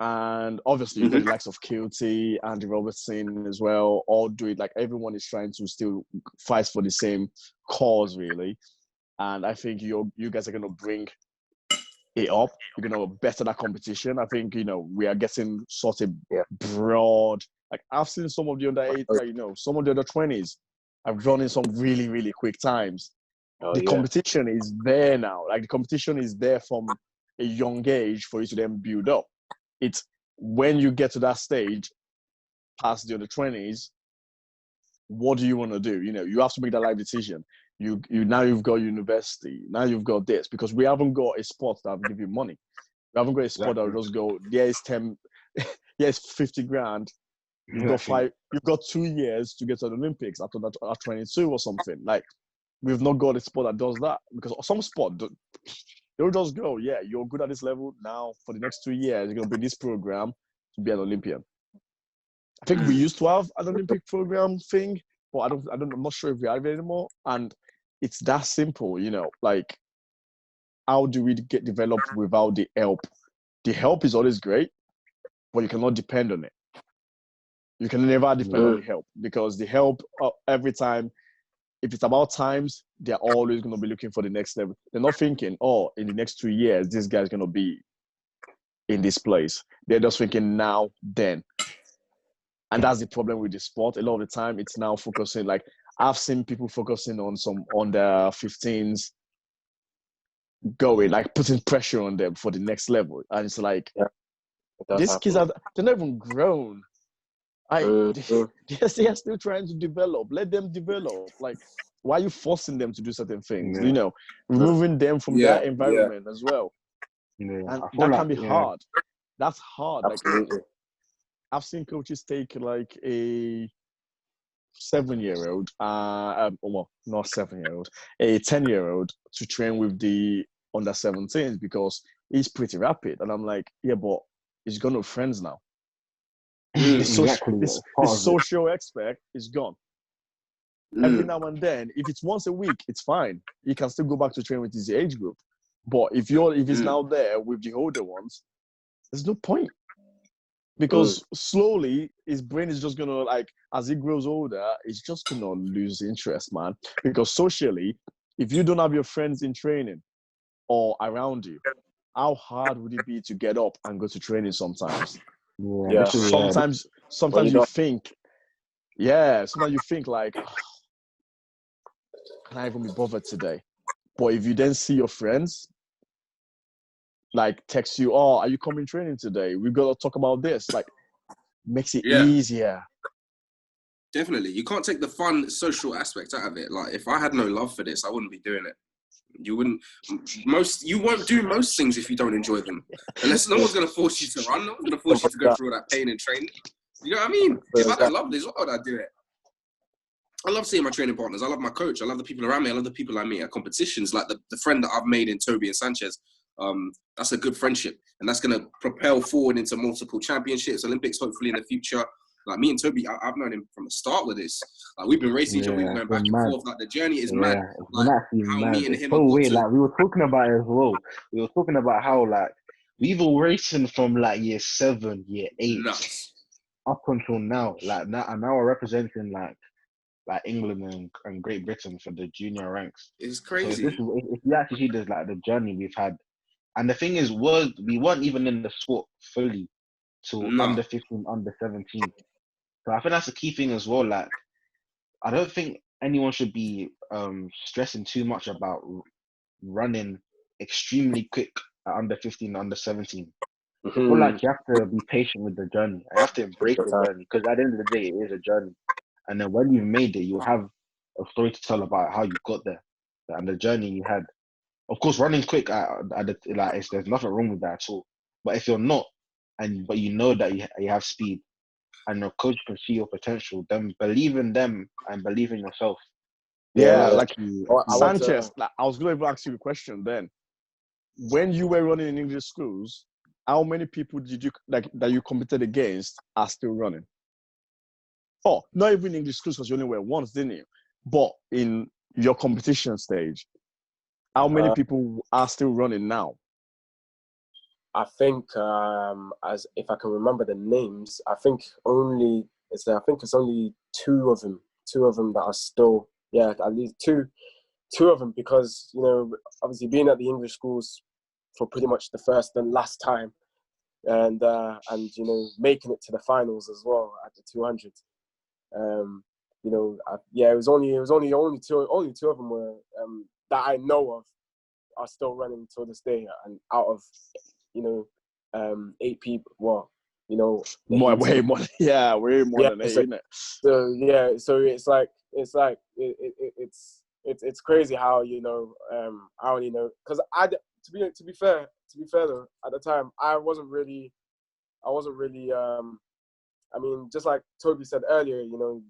And obviously, you've got the likes of Kilty, Andy Robertson as well, all do it. Like, everyone is trying to still fight for the same cause, really. And I think you guys are going to bring it up. You're going to better that competition. I think, you know, we are getting sort of broad. Like, I've seen some of the under 8, like, you know, some of the under 20s have run in some really, really quick times. The competition is there now. Like, the competition is there from a young age for you to then build up. It's when you get to that stage, past the under 20s, what do you want to do? You know, you have to make that life decision. You now you've got university. Now you've got this, because we haven't got a sport that will give you money. We haven't got a sport that will just go, there's 10, here's 50 grand. You've got 2 years to get to the Olympics after that at 22 or something. Like, we've not got a sport that does that, because some sport, they'll just go, yeah, you're good at this level. Now for the next 2 years, you're going to be this program to be an Olympian. I think we used to have an Olympic program thing, but I'm not sure if we have it anymore. And it's that simple, you know, like, how do we get developed without the help? The help is always great, but you cannot depend on it. You can never depend on the help, because the help, every time, if it's about times, they're always going to be looking for the next level. They're not thinking, oh, in the next 2 years, this guy's going to be in this place. They're just thinking now, then. And that's the problem with the sport. A lot of the time, it's now focusing, like, I've seen people focusing on their 15s going, like, putting pressure on them for the next level. And it's like, these kids they're not even grown. They're still trying to develop. Let them develop. Like, why are you forcing them to do certain things? You know, removing them from that environment as well. And that can be hard. That's hard. Absolutely. Like, I've seen coaches take, like, a 7-year-old, well, not 7-year-old, a 10-year-old to train with the under 17s, because he's pretty rapid. And I'm like, yeah, but he's gone with friends now. This social aspect is gone. Every now and then, if it's once a week, it's fine. He can still go back to train with his age group. But if he's now there with the older ones, there's no point. Because slowly, his brain is just gonna, like, as he grows older, he's just gonna lose interest, man. Because socially, if you don't have your friends in training or around you, how hard would it be to get up and go to training sometimes? Sometimes you think, like, oh, can I even be bothered today? But if you then see your friends, like, text you, oh, are you coming training today? We've got to talk about this. Like, makes it easier. Definitely. You can't take the fun social aspect out of it. Like, if I had no love for this, I wouldn't be doing it. You won't do most things if you don't enjoy them. Unless no one's going to force you to run. No one's going to force you to go through all that pain and training. You know what I mean? If I don't love this, why would I do it? I love seeing my training partners. I love my coach. I love the people around me. I love the people I meet at competitions. Like the friend that I've made in Toby and Sanchez. That's a good friendship. And that's going to propel forward into multiple championships, Olympics, hopefully in the future. Like, me and Toby, I've known him from the start with this. Like, we've been racing each other, we've been going back and forth. Like, the journey is mad. Like, how me and him so weird. Like, we were talking about it as well. We were talking about how, like, we've been racing from, like, year 7, year 8 up until now. Like, now we're representing, like England and Great Britain for the junior ranks. It's crazy. So if you actually see this, like, the journey we've had. And the thing is, we weren't even in the sport fully till under 15, under 17. So I think that's a key thing as well. Like, I don't think anyone should be stressing too much about running extremely quick at under 15, under 17. I feel like you have to be patient with the journey. You have to embrace the journey, because at the end of the day, it is a journey. And then when you've made it, you'll have a story to tell about how you got there and the journey you had. Of course, running quick, there's nothing wrong with that at all. But if you're not, but you know that you have speed, and your coach can see your potential, then believe in them and believe in yourself. Sanchez, I was going to ask you a question then. When you were running in English schools, how many people did you, like, that you competed against are still running? Oh, not even English schools, because you only were once, didn't you? But in your competition stage, how many people are still running now? I think, as if I can remember the names, I think it's only 2 of them. 2 of them that are still, at least two of them, because, you know, obviously being at the English schools for pretty much the first and last time, and you know, making it to the finals as well at the 200. You know, it was only 2 of them were that I know of are still running till this day, and out of, you know, 8 people. Well, you know, the More, heat. way more. Yeah, way more than 8, isn't it? So yeah, so it's crazy how, you know, I only know, because to be fair though, at the time I wasn't really I mean, just like Toby said earlier, you know,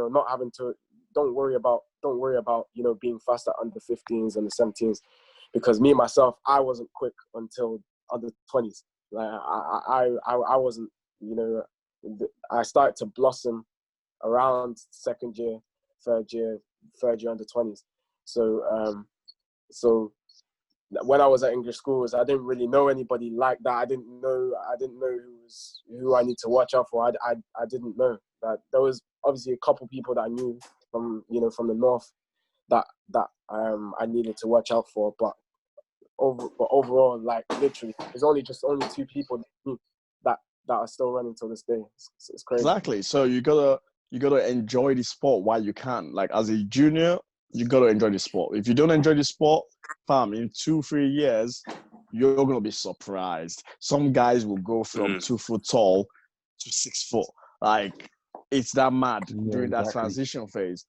not having to, don't worry about, you know, being fast at under 15s and the 17s, because me myself, I wasn't quick until under 20s. Like I wasn't, you know, I started to blossom around second year, third year under 20s. So when I was at English schools, I didn't really know anybody like that. I didn't know who I need to watch out for. I didn't know that. There was obviously a couple people that I knew from, you know, from the north that I needed to watch out for. But overall, like literally, there's only 2 people that are still running till this day. It's crazy. Exactly. So you gotta enjoy the sport while you can. Like as a junior, you gotta enjoy the sport. If you don't enjoy the sport, fam, in 2-3 years, you're gonna be surprised. Some guys will go from 2 foot tall to 6 foot. Like it's that mad during that transition phase.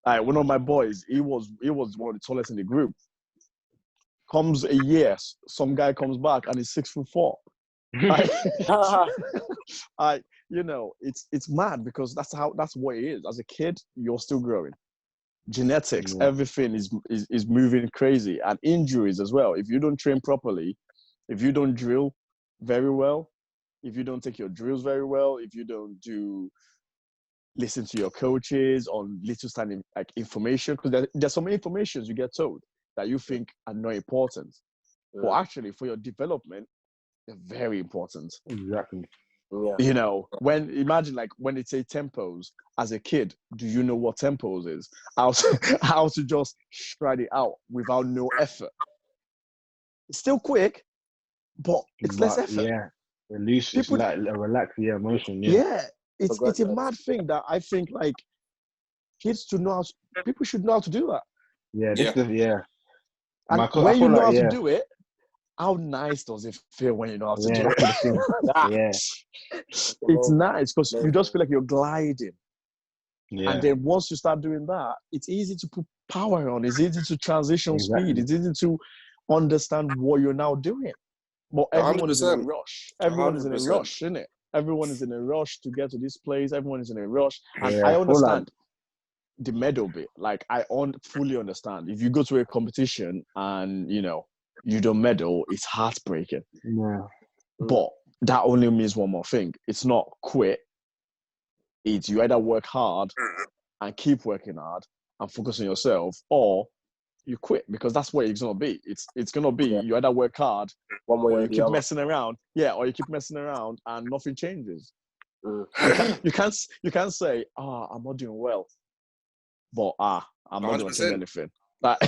Like one of my boys, he was one of the tallest in the group. Comes a year, some guy comes back and he's 6'4". You know, it's mad because that's what it is. As a kid, you're still growing. Genetics, everything is moving crazy, and injuries as well. If you don't train properly, if you don't drill very well, if you don't take your drills very well, if you don't listen to your coaches on little standing like information, because there's some informations you get told that you think are not important, but actually for your development, they're very important. Exactly. Yeah. You know, imagine like when they say tempos, as a kid, do you know what tempos is? How to just stride it out without no effort. It's still quick, but it's less effort. Yeah. Release, it's like a relaxed motion. Yeah. It's a mad thing that I think like people should know how to do that. And when you know how to do it, how nice does it feel when you know how to do it? It's nice because you just feel like you're gliding. And then once you start doing that, it's easy to put power on. It's easy to transition speed. It's easy to understand what you're now doing. But everyone is in a rush. Everyone is in a rush, isn't it? Everyone is in a rush to get to this place. Everyone is in a rush. And I understand the medal bit. Like, I fully understand. If you go to a competition and, you know, you don't medal, it's heartbreaking. Yeah. But that only means one more thing. It's not quit. It's you either work hard and keep working hard and focus on yourself, or you quit, because that's what it's gonna be. It's gonna be you either work hard or you keep messing around. Yeah, or you keep messing around and nothing changes. You can't say, I'm not doing well, but I'm not gonna change anything. Like,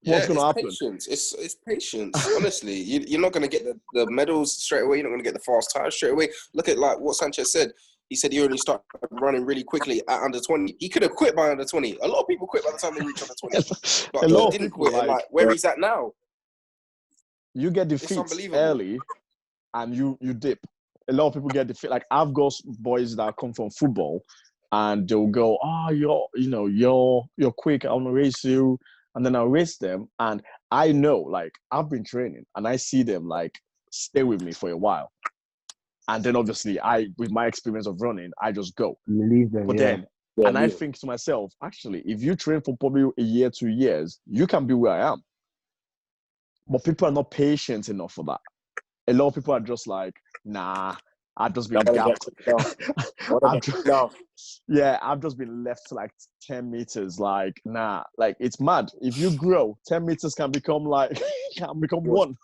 what's gonna happen? Patience. It's patience. Honestly, you're not gonna get the medals straight away. You're not gonna get the fast time straight away. Look at like what Sanchez said. He said he only started running really quickly at under 20. He could have quit by under 20. A lot of people quit by the time they reach under 20. But he didn't quit. Like where he's at now. You get defeats early and you dip. A lot of people get defeat. Like I've got boys that come from football and they'll go, you're quick, I'm gonna race you. And then I'll race them. And I know, like, I've been training and I see them like stay with me for a while. And then obviously with my experience of running, I just go. Leave them, I think to myself, actually, if you train for probably a year, 2 years, you can be where I am. But people are not patient enough for that. A lot of people are just like, nah, I've just been gapped. I've just been left to like 10 meters. Like, nah, like it's mad. If you grow, 10 meters can become like, one.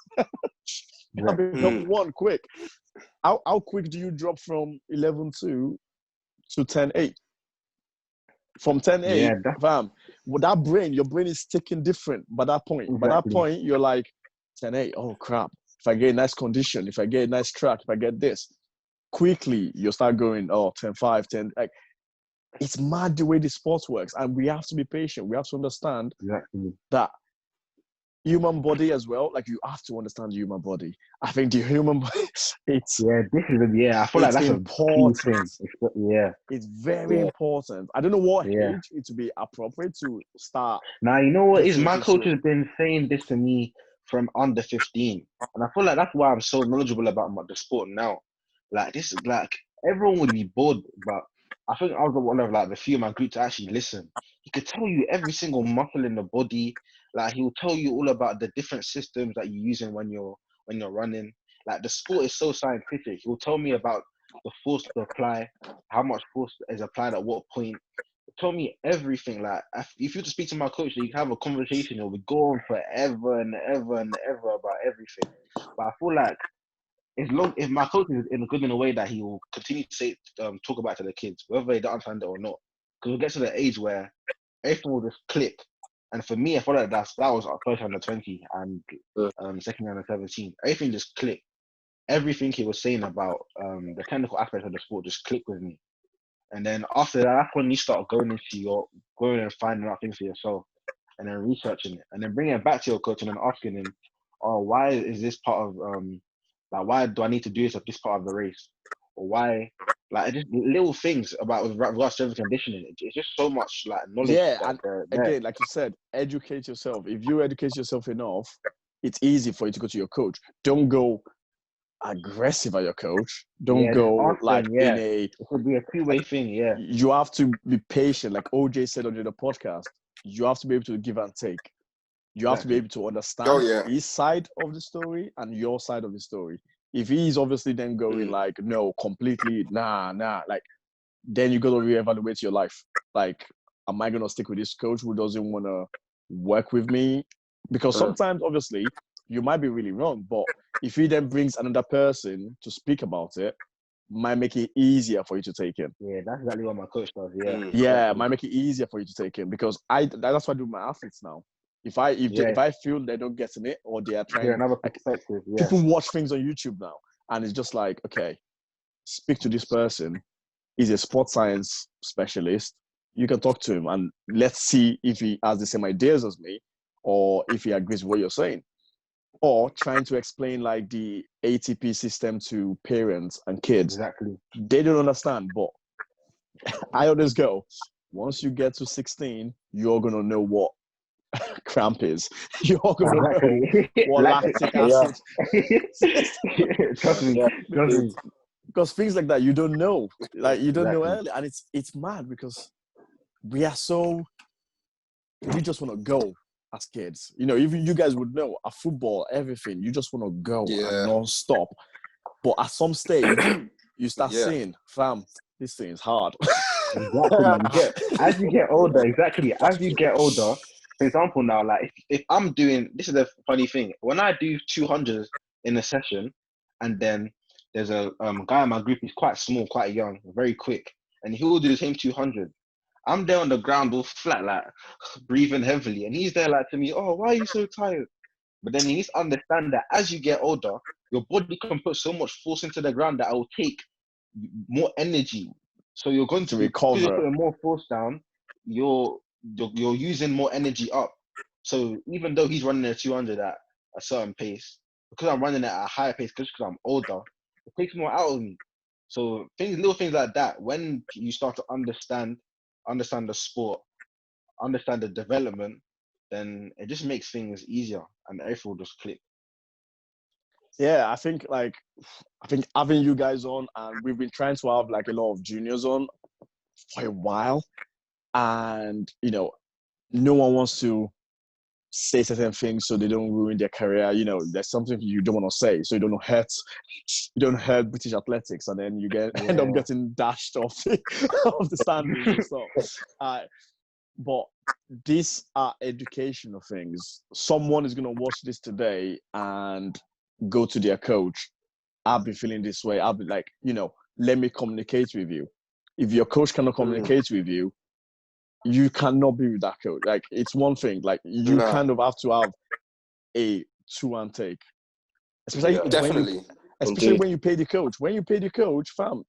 Can become one quick. How quick do you drop from 11.2 to 10.8? From 10.8, fam, with that brain, your brain is ticking different by that point. Exactly. By that point, you're like, 10.8, oh crap. If I get a nice condition, if I get a nice track, if I get this, quickly you'll start going, 10.5, 10. Like, it's mad the way the sport works. And we have to be patient. We have to understand that human body as well. Like you have to understand the human body. I think the human body, it's I feel like that's important. a key thing. It's very important. I don't know what age it would be appropriate to start. Now, you know what is my differentiating coach has been saying this to me from under 15, and I feel like that's why I'm so knowledgeable about the sport now. Like this is like everyone would be bored, but I think I was one of like the few of my group to actually listen. He could tell you every single muscle in the body. Like he will tell you all about the different systems that you're using when you're running. Like the sport is so scientific. He will tell me about the force to apply, how much force is applied at what point. He'll tell me everything. Like if you were to speak to my coach, you can have a conversation. It will go on forever and ever and ever about everything. But I feel like if my coach is good in a way that he will continue to talk about it to the kids, whether they don't understand it or not, because we'll get to the age where everything will just click. And for me, I feel like that was our first under 20 and second under 17. Everything just clicked. Everything he was saying about the technical aspects of the sport just clicked with me. And then after that, that's when you start going and finding out things for yourself, and then researching it, and then bringing it back to your coach and then asking him, "Oh, why is this part of why do I need to do this at this part of the race, or why?" Like just little things about regards to conditioning. It's just so much like knowledge. Yeah, and again, like you said, educate yourself. If you educate yourself enough, it's easy for you to go to your coach. Don't go aggressive at your coach. Don't go in a. It could be a two-way thing. Yeah, you have to be patient. Like OJ said on the podcast, you have to be able to give and take. You have to be able to understand his side of the story and your side of the story. If he's obviously then going like, no, completely, nah, like, then you got to reevaluate your life. Like, am I going to stick with this coach who doesn't want to work with me? Because sometimes, obviously, you might be really wrong, but if he then brings another person to speak about it, might make it easier for you to take in. Yeah, that's exactly what my coach does. Might make it easier for you to take in, because that's what I do with my athletes now. If I feel they're not getting it, or they are trying, another perspective. People watch things on YouTube now, and it's just like, okay, speak to this person. He's a sports science specialist. You can talk to him, and let's see if he has the same ideas as me, or if he agrees with what you're saying. Or trying to explain like the ATP system to parents and kids. Exactly. They don't understand, but I always go, once you get to 16, you're gonna know what cramp is. You're gonna know what lactic acid. Trust me. Because things like that you don't know. Like you don't know early. And it's mad because we just want to go as kids. You know, even you guys would know at football, everything, you just want to go and non-stop. But at some stage, you start seeing, fam, this thing is hard. As you get older, for example, now, like if I'm doing, this is the funny thing, when I do 200s in a session, and then there's a guy in my group, he's quite small, quite young, very quick, and he will do the same 200. I'm there on the ground all flat, like breathing heavily, and he's there like to me, "Oh, why are you so tired?" But then he needs to understand that as you get older, your body can put so much force into the ground that it will take more energy. So you're going to recover. You're putting more force down. You're using more energy up. So even though he's running a 200 at a certain pace, because I'm running at a higher pace, because I'm older, it takes more out of me. So little things like that, when you start to understand the sport, understand the development, then it just makes things easier and everything will just click. Yeah, I think having you guys on, and we've been trying to have like a lot of juniors on for a while, and you know, no one wants to say certain things so they don't ruin their career. You know, there's something you don't want to say, so you don't hurt British athletics, and then you end up getting dashed off the standings and stuff. But these are educational things. Someone is going to watch this today and go to their coach. I've been feeling this way. I'll be like, you know, let me communicate with you. If your coach cannot communicate with you, you cannot be with that coach. Like, it's one thing. Like, you kind of have to have a two-hand take. Especially definitely. When you pay the coach. When you pay the coach, fam,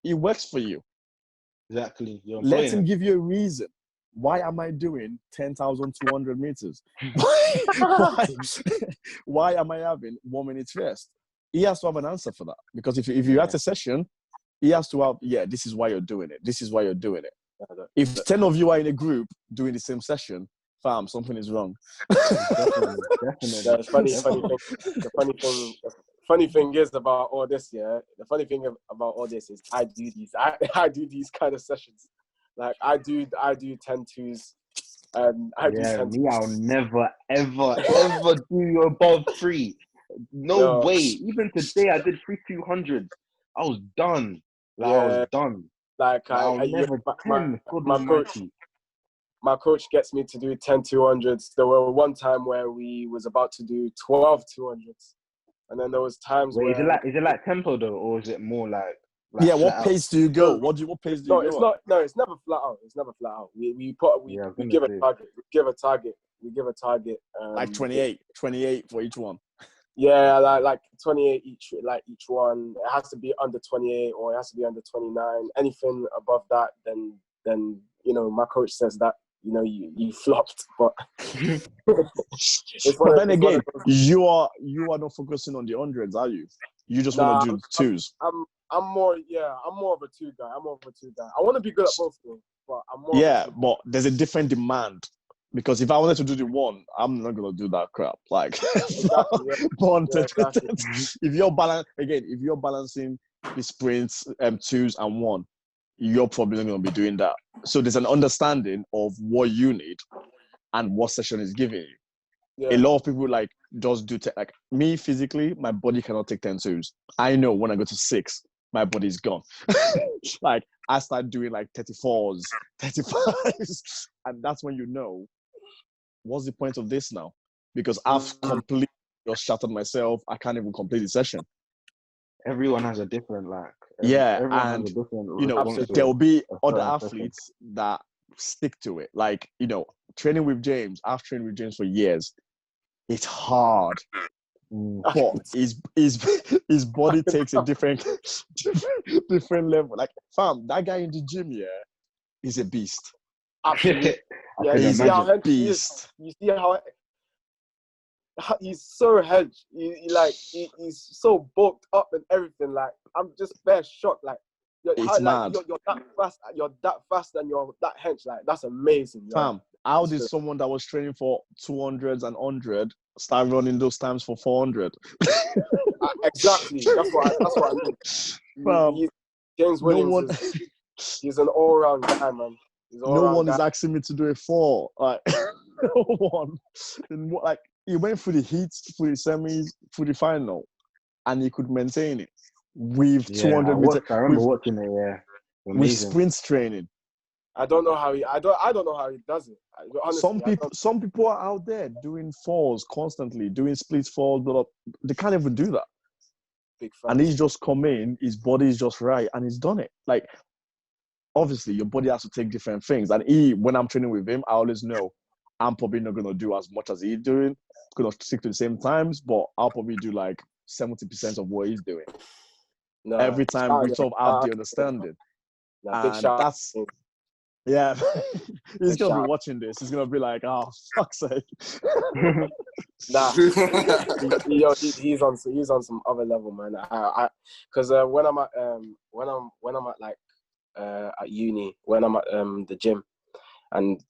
it works for you. Exactly. Let him give you a reason. why am I doing 10,200 meters? Why am I having 1 minute rest? He has to have an answer for that. Because if you had a session, he has to have, this is why you're doing it. This is why you're doing it. If 10 of you are in a group doing the same session, fam, something is wrong. Definitely. The funny thing is about all this, the funny thing about all this is I do these kind of sessions. Like I do 10-2s, and I do 10-2s. Me, I'll never, ever do above 3. No way. Even today, I did 3 200s. I was done. I was done. Like I'll never my coach gets me to do 10 200s. There were one time where we was about to do 12 200s, and then there was times where is it like tempo though, or is it more like what pace do you go? What pace do you go? It's not. No, it's never flat out. It's never flat out. We give a target. We give a target. Like 28 for each one. Yeah, like 28 each one. It has to be under 28 or it has to be under 29. Anything above that, then my coach says that you flopped. But but then again, you are not focusing on the hundreds, are you? You just want to do twos. I'm more of a 2 guy. I want to be good at both though, but I'm more. But there's a different demand. Because if I wanted to do the 1, I'm not gonna do that crap. Like, if you're balancing the sprints, 2s and 1, you're probably not gonna be doing that. So there's an understanding of what you need and what session is giving you. Yeah. A lot of people just do like me physically. My body cannot take 10 2s. I know when I go to 6, my body's gone. Like I start doing like 34s, 35s, and that's when you know. What's the point of this now? Because I've completely just shattered myself. I can't even complete the session. Everyone has a different and there will be other athletes that stick to it. Like, training with James, I've trained with James for years. It's hard. But his body takes a different level. Like, fam, that guy in the gym, is a beast. Absolutely. He's a beast. You see how he's so hedged. He's so bulked up and everything. Like I'm just bare shocked. Like it's mad. You're that fast. You're that fast and you're that hench. Like that's amazing. Fam, how did someone that was training for 200s and 100 start running those times for 400? Exactly. That's what I mean. James Williams. He's an all-round guy, man. No one is asking me to do a 4. Like no one. Like he went through the heats, through the semis, through the final, and he could maintain it with 200 meters. I remember watching it. Yeah, with sprints training. I don't know how he. I don't know how he does it. Honestly, some people are out there doing 4s constantly, doing split 4s, but they can't even do that. Big fan. And he's just come in. His body is just right, and he's done it. Like. Obviously, your body has to take different things. And when I'm training with him, I always know I'm probably not going to do as much as he's doing. I'm going to stick to the same times, but I'll probably do like 70% of what he's doing. No, every time we sort of have the understanding. And that's... Yeah. He's going to be watching this. He's going to be like, oh, fuck's sake. He's on some other level, man. Because when I'm at like at uni, when I'm at the gym, and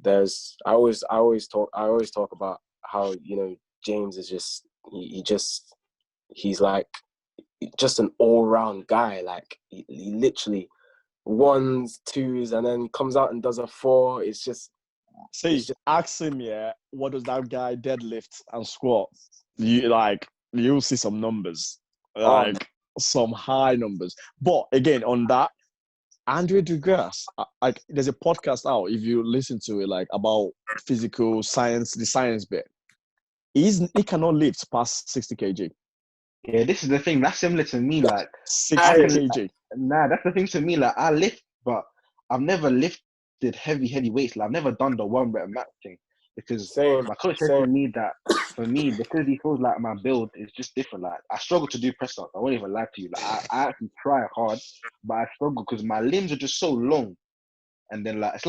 there's I always talk about how James is just he's like just an all-round guy. Like he literally 1s, 2s, and then comes out and does a 4. It's just ask him, what does that guy deadlift and squat? You'll see some numbers. Some high numbers. But again, on that, Andre Degrasse, there's a podcast out, if you listen to it, about physical science, the science bit. He cannot lift past 60 kg. Yeah, this is the thing. That's similar to me. 60 kg. Nah, that's the thing to me. I lift, but I've never lifted heavy weights. I've never done the 1 rep max thing. Because my coach said to me that for me, because he feels like my build is just different. I struggle to do press ups. I won't even lie to you. I actually try hard, but I struggle because my limbs are just so long. and then like it's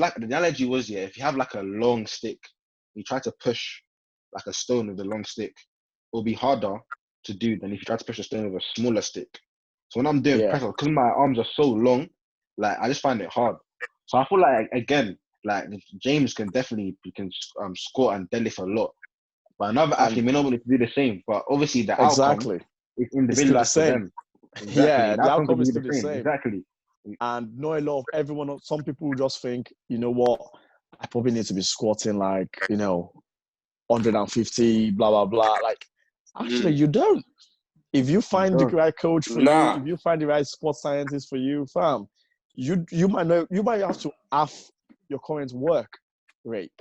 like the analogy was, yeah, if you have like a long stick, you try to push like a stone with a long stick, it'll be harder to do than if you try to push a stone with a smaller stick. So when I'm doing press ups, because my arms are so long, like I just find it hard. So I feel like again, like James can squat and deadlift a lot, but another athlete may not be able to do the same. But obviously the outcome is it's still individual the as to same. them. Exactly. Yeah, The the outcome outcome could is be still the same. Exactly. And not a lot of everyone. Some people just think, you know what, I probably need to be squatting like 150, blah blah blah. Like, actually, you don't. If you find the right coach for you, if you find the right sports scientist for you, fam, you might have to half your current work rate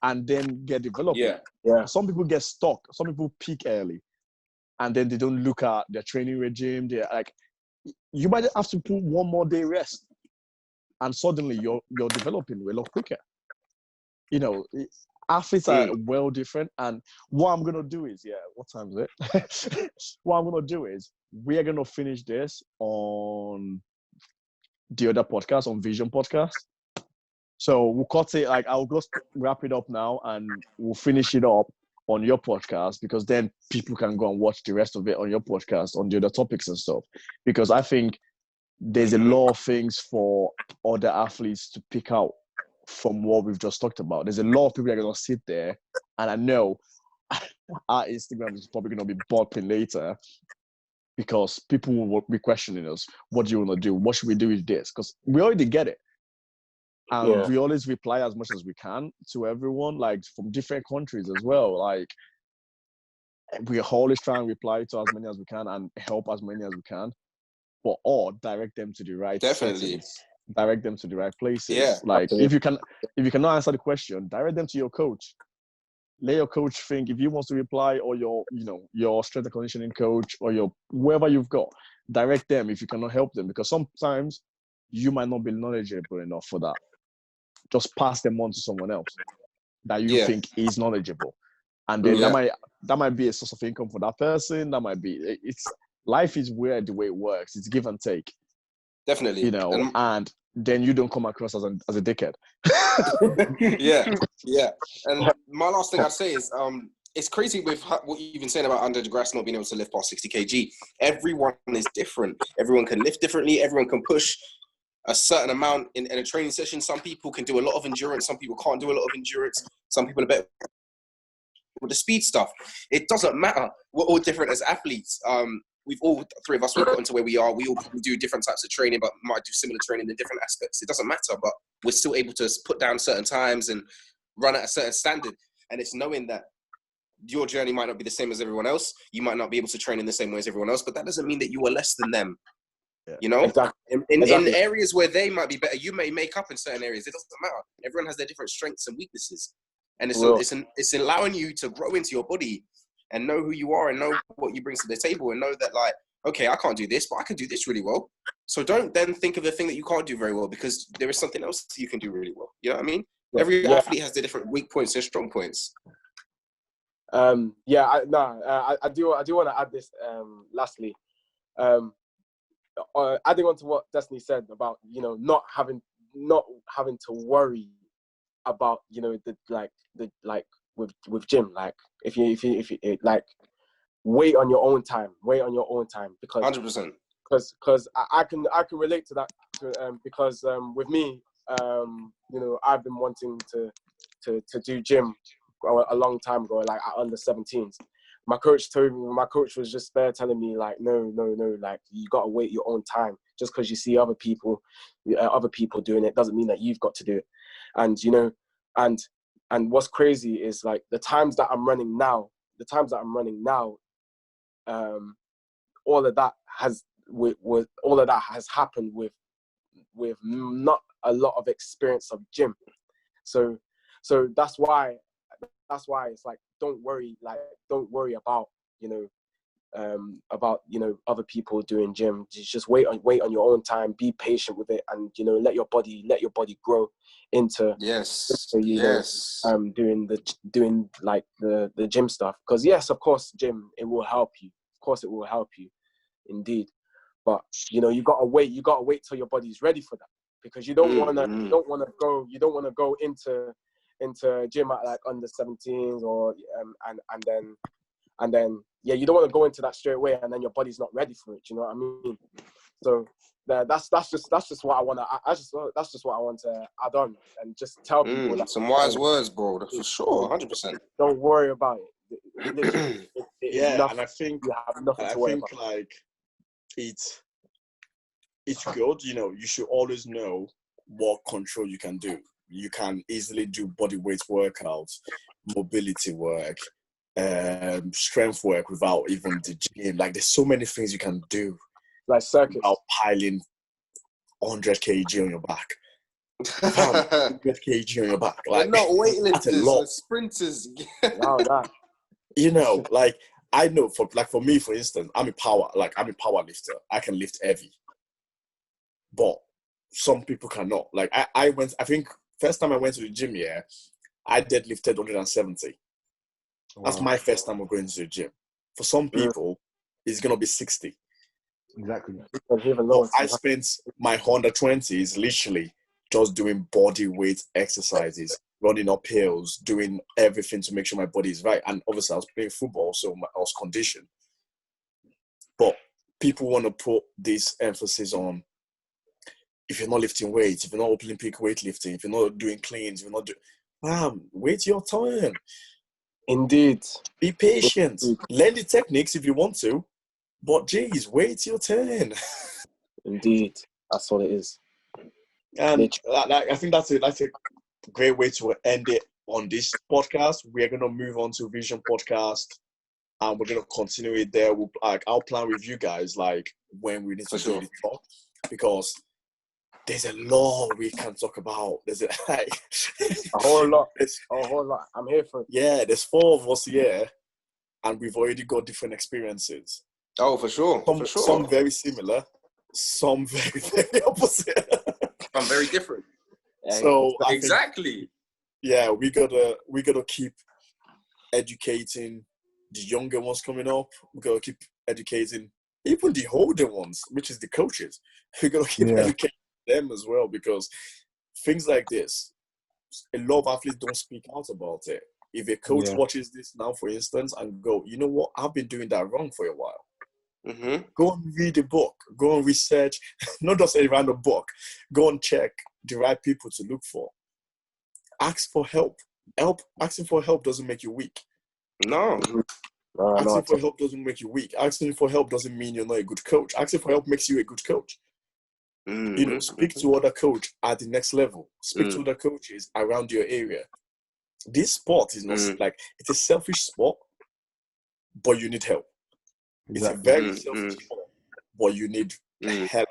and then get development. Yeah. Some people get stuck. Some people peak early, and then they don't look at their training regime. They're like, you might have to put one more day rest, and suddenly you're developing a lot quicker. Athletes are well different. And what I'm gonna do is, what time is it? What I'm gonna do is we are gonna finish this on the other podcast, on Vision Podcast. So we'll cut it. Like, I'll just wrap it up now, and we'll finish it up on your podcast, because then people can go and watch the rest of it on your podcast on the other topics and stuff. Because I think there's a lot of things for other athletes to pick out from what we've just talked about. There's a lot of people that are going to sit there, and I know our Instagram is probably going to be bopping later, because people will be questioning us. What do you want to do? What should we do with this? Because we already get it. And we always reply as much as we can to everyone, like from different countries as well. Like, we always try and reply to as many as we can and help as many as we can, but or direct them to the right settings, direct them to the right places. Yeah, like if you cannot answer the question, direct them to your coach. Let your coach think if he wants to reply, or your strength and conditioning coach, or your whoever you've got. Direct them if you cannot help them, because sometimes you might not be knowledgeable enough for that. Just pass them on to someone else that you think is knowledgeable, and then that might be a source of income for that person. That might be life is weird the way it works. It's give and take. Definitely. And then you don't come across as a dickhead. yeah. And my last thing I'd say is, it's crazy with what you've been saying about Andre de Grasse not being able to lift past 60 kg. Everyone is different. Everyone can lift differently. Everyone can push a certain amount in a training session. Some people can do a lot of endurance. Some people can't do a lot of endurance. Some people are better with the speed stuff. It doesn't matter. We're all different as athletes. We've three of us, we've gotten to where we are. We all do different types of training, but might do similar training in different aspects. It doesn't matter, but we're still able to put down certain times and run at a certain standard. And it's knowing that your journey might not be the same as everyone else. You might not be able to train in the same way as everyone else, but that doesn't mean that you are less than them. Yeah. Exactly. In areas where they might be better, you may make up in certain areas. It doesn't matter. Everyone has their different strengths and weaknesses. And it's allowing you to grow into your body and know who you are and know what you bring to the table, and know that, like, okay, I can't do this, but I can do this really well. So don't then think of the thing that you can't do very well, because there is something else you can do really well. You know what I mean? Every athlete has their different weak points and strong points. I do want to add this. Lastly, adding on to what Destiny said about not having to worry about with gym, like if you like wait on your own time, because 100%, because I can relate to that because with me I've been wanting to do gym a long time ago, like at under 17s. My coach was just there telling me, like, no, like, you gotta wait your own time. Just because you see other people doing it doesn't mean that you've got to do it. And what's crazy is, like, the times that I'm running now, all of that has happened with not a lot of experience of gym. So that's why it's like, don't worry about other people doing gym. Just wait on your own time, be patient with it, and let your body grow into doing like the gym stuff. Because yes, of course, gym, it will help you. Of course it will help you, indeed. But you gotta wait till your body's ready for that, because you don't want to go into gym at like under 17s or and then you don't want to go into that straight away and then your body's not ready for it. You know what I mean? So that's just what I want to. That's just what I want to add on and just tell people. Like, some wise words, bro. For sure, 100%. Don't worry about it. Literally, and I think you have nothing to worry about. Like it's good. You know, you should always know what control you can do. You can easily do body weight workouts, mobility work, strength work without even the gym. Like there's so many things you can do. Like circuits. Without piling 100 kg on your back. 100 kg on your back. Like, not weightlifters, sprinters. Wow, that. You know, like I know for me, for instance, I'm a power lifter. I can lift heavy. But some people cannot. Like I think first time I went to the gym, I deadlifted 170. Wow. That's my first time of going to the gym. For some people, it's gonna be 60. Exactly. I spent my 120s literally just doing body weight exercises, running up hills, doing everything to make sure my body is right. And obviously I was playing football, so I was conditioned. But people want to put this emphasis on, if you're not lifting weights, if you're not Olympic weightlifting, if you're not doing cleans, if you're not doing, wait your turn. Indeed. Be patient. Learn the techniques if you want to, but geez, wait your turn. Indeed. That's what it is. And I think that's a great way to end it on this podcast. We're going to move on to Vision Podcast, and we're going to continue it there. I'll plan with you guys, like, when we need to do the talk, because there's a lot we can talk about. There's a whole lot. I'm here for it. Yeah, there's 4 of us here, and we've already got different experiences. Oh, for sure. Some very similar, some very, very opposite. Some very different. So exactly. We gotta keep educating the younger ones coming up. We gotta keep educating even the older ones, which is the coaches. We gotta keep educating them as well, because things like this, a lot of athletes don't speak out about it. If a coach watches this now, for instance, and go, you know what, I've been doing that wrong for a while. Go and read a book. Go and research, not just a random book. Go and check the right people to look for. Ask for help. Asking for help doesn't make you weak. No. Asking for help doesn't make you weak. Asking for help doesn't mean you're not a good coach. Asking for help makes you a good coach. You know, speak to other coach at the next level. Speak to other coaches around your area. This sport is not like, it's a selfish sport, but you need help. It's a very selfish sport, but you need help.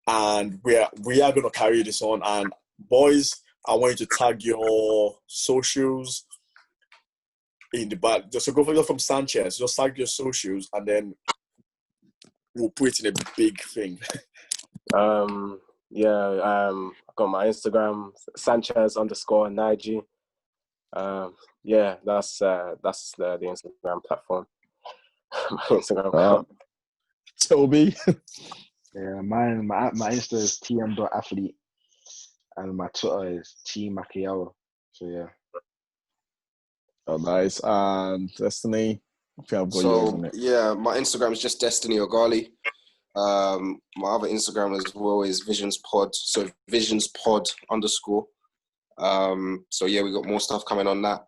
And we are going to carry this on. And boys, I want you to tag your socials in the back. Just go from Sanchez. Just tag your socials, and then we'll put it in a big thing. I've got my Instagram, Sanchez_Nguie. That's the Instagram platform. My Instagram account. Toby. My Insta is tm.athlete, and my Twitter is Makoyawo. So yeah. Oh, nice. And Destiny. My Instagram is just Destiny Ogali. My other Instagram as well is visionspod. So visionspod_. We got more stuff coming on that.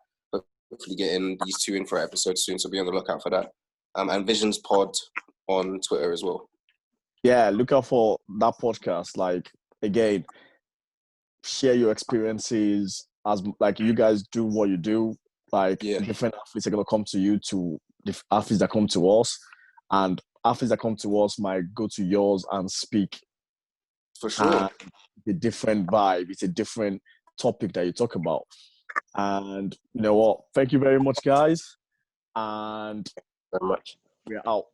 Hopefully getting these 2 in for an episode soon, so be on the lookout for that. And visionspod on Twitter as well. Yeah, look out for that podcast. Like, again, share your experiences as like you guys do what you do. Like different athletes are gonna come to you, to the athletes that come to us, and athletes that come to us might go to yours and speak. For sure. The different vibe. It's a different topic that you talk about. And you know what? Thank you very much, guys. And very much. We're out.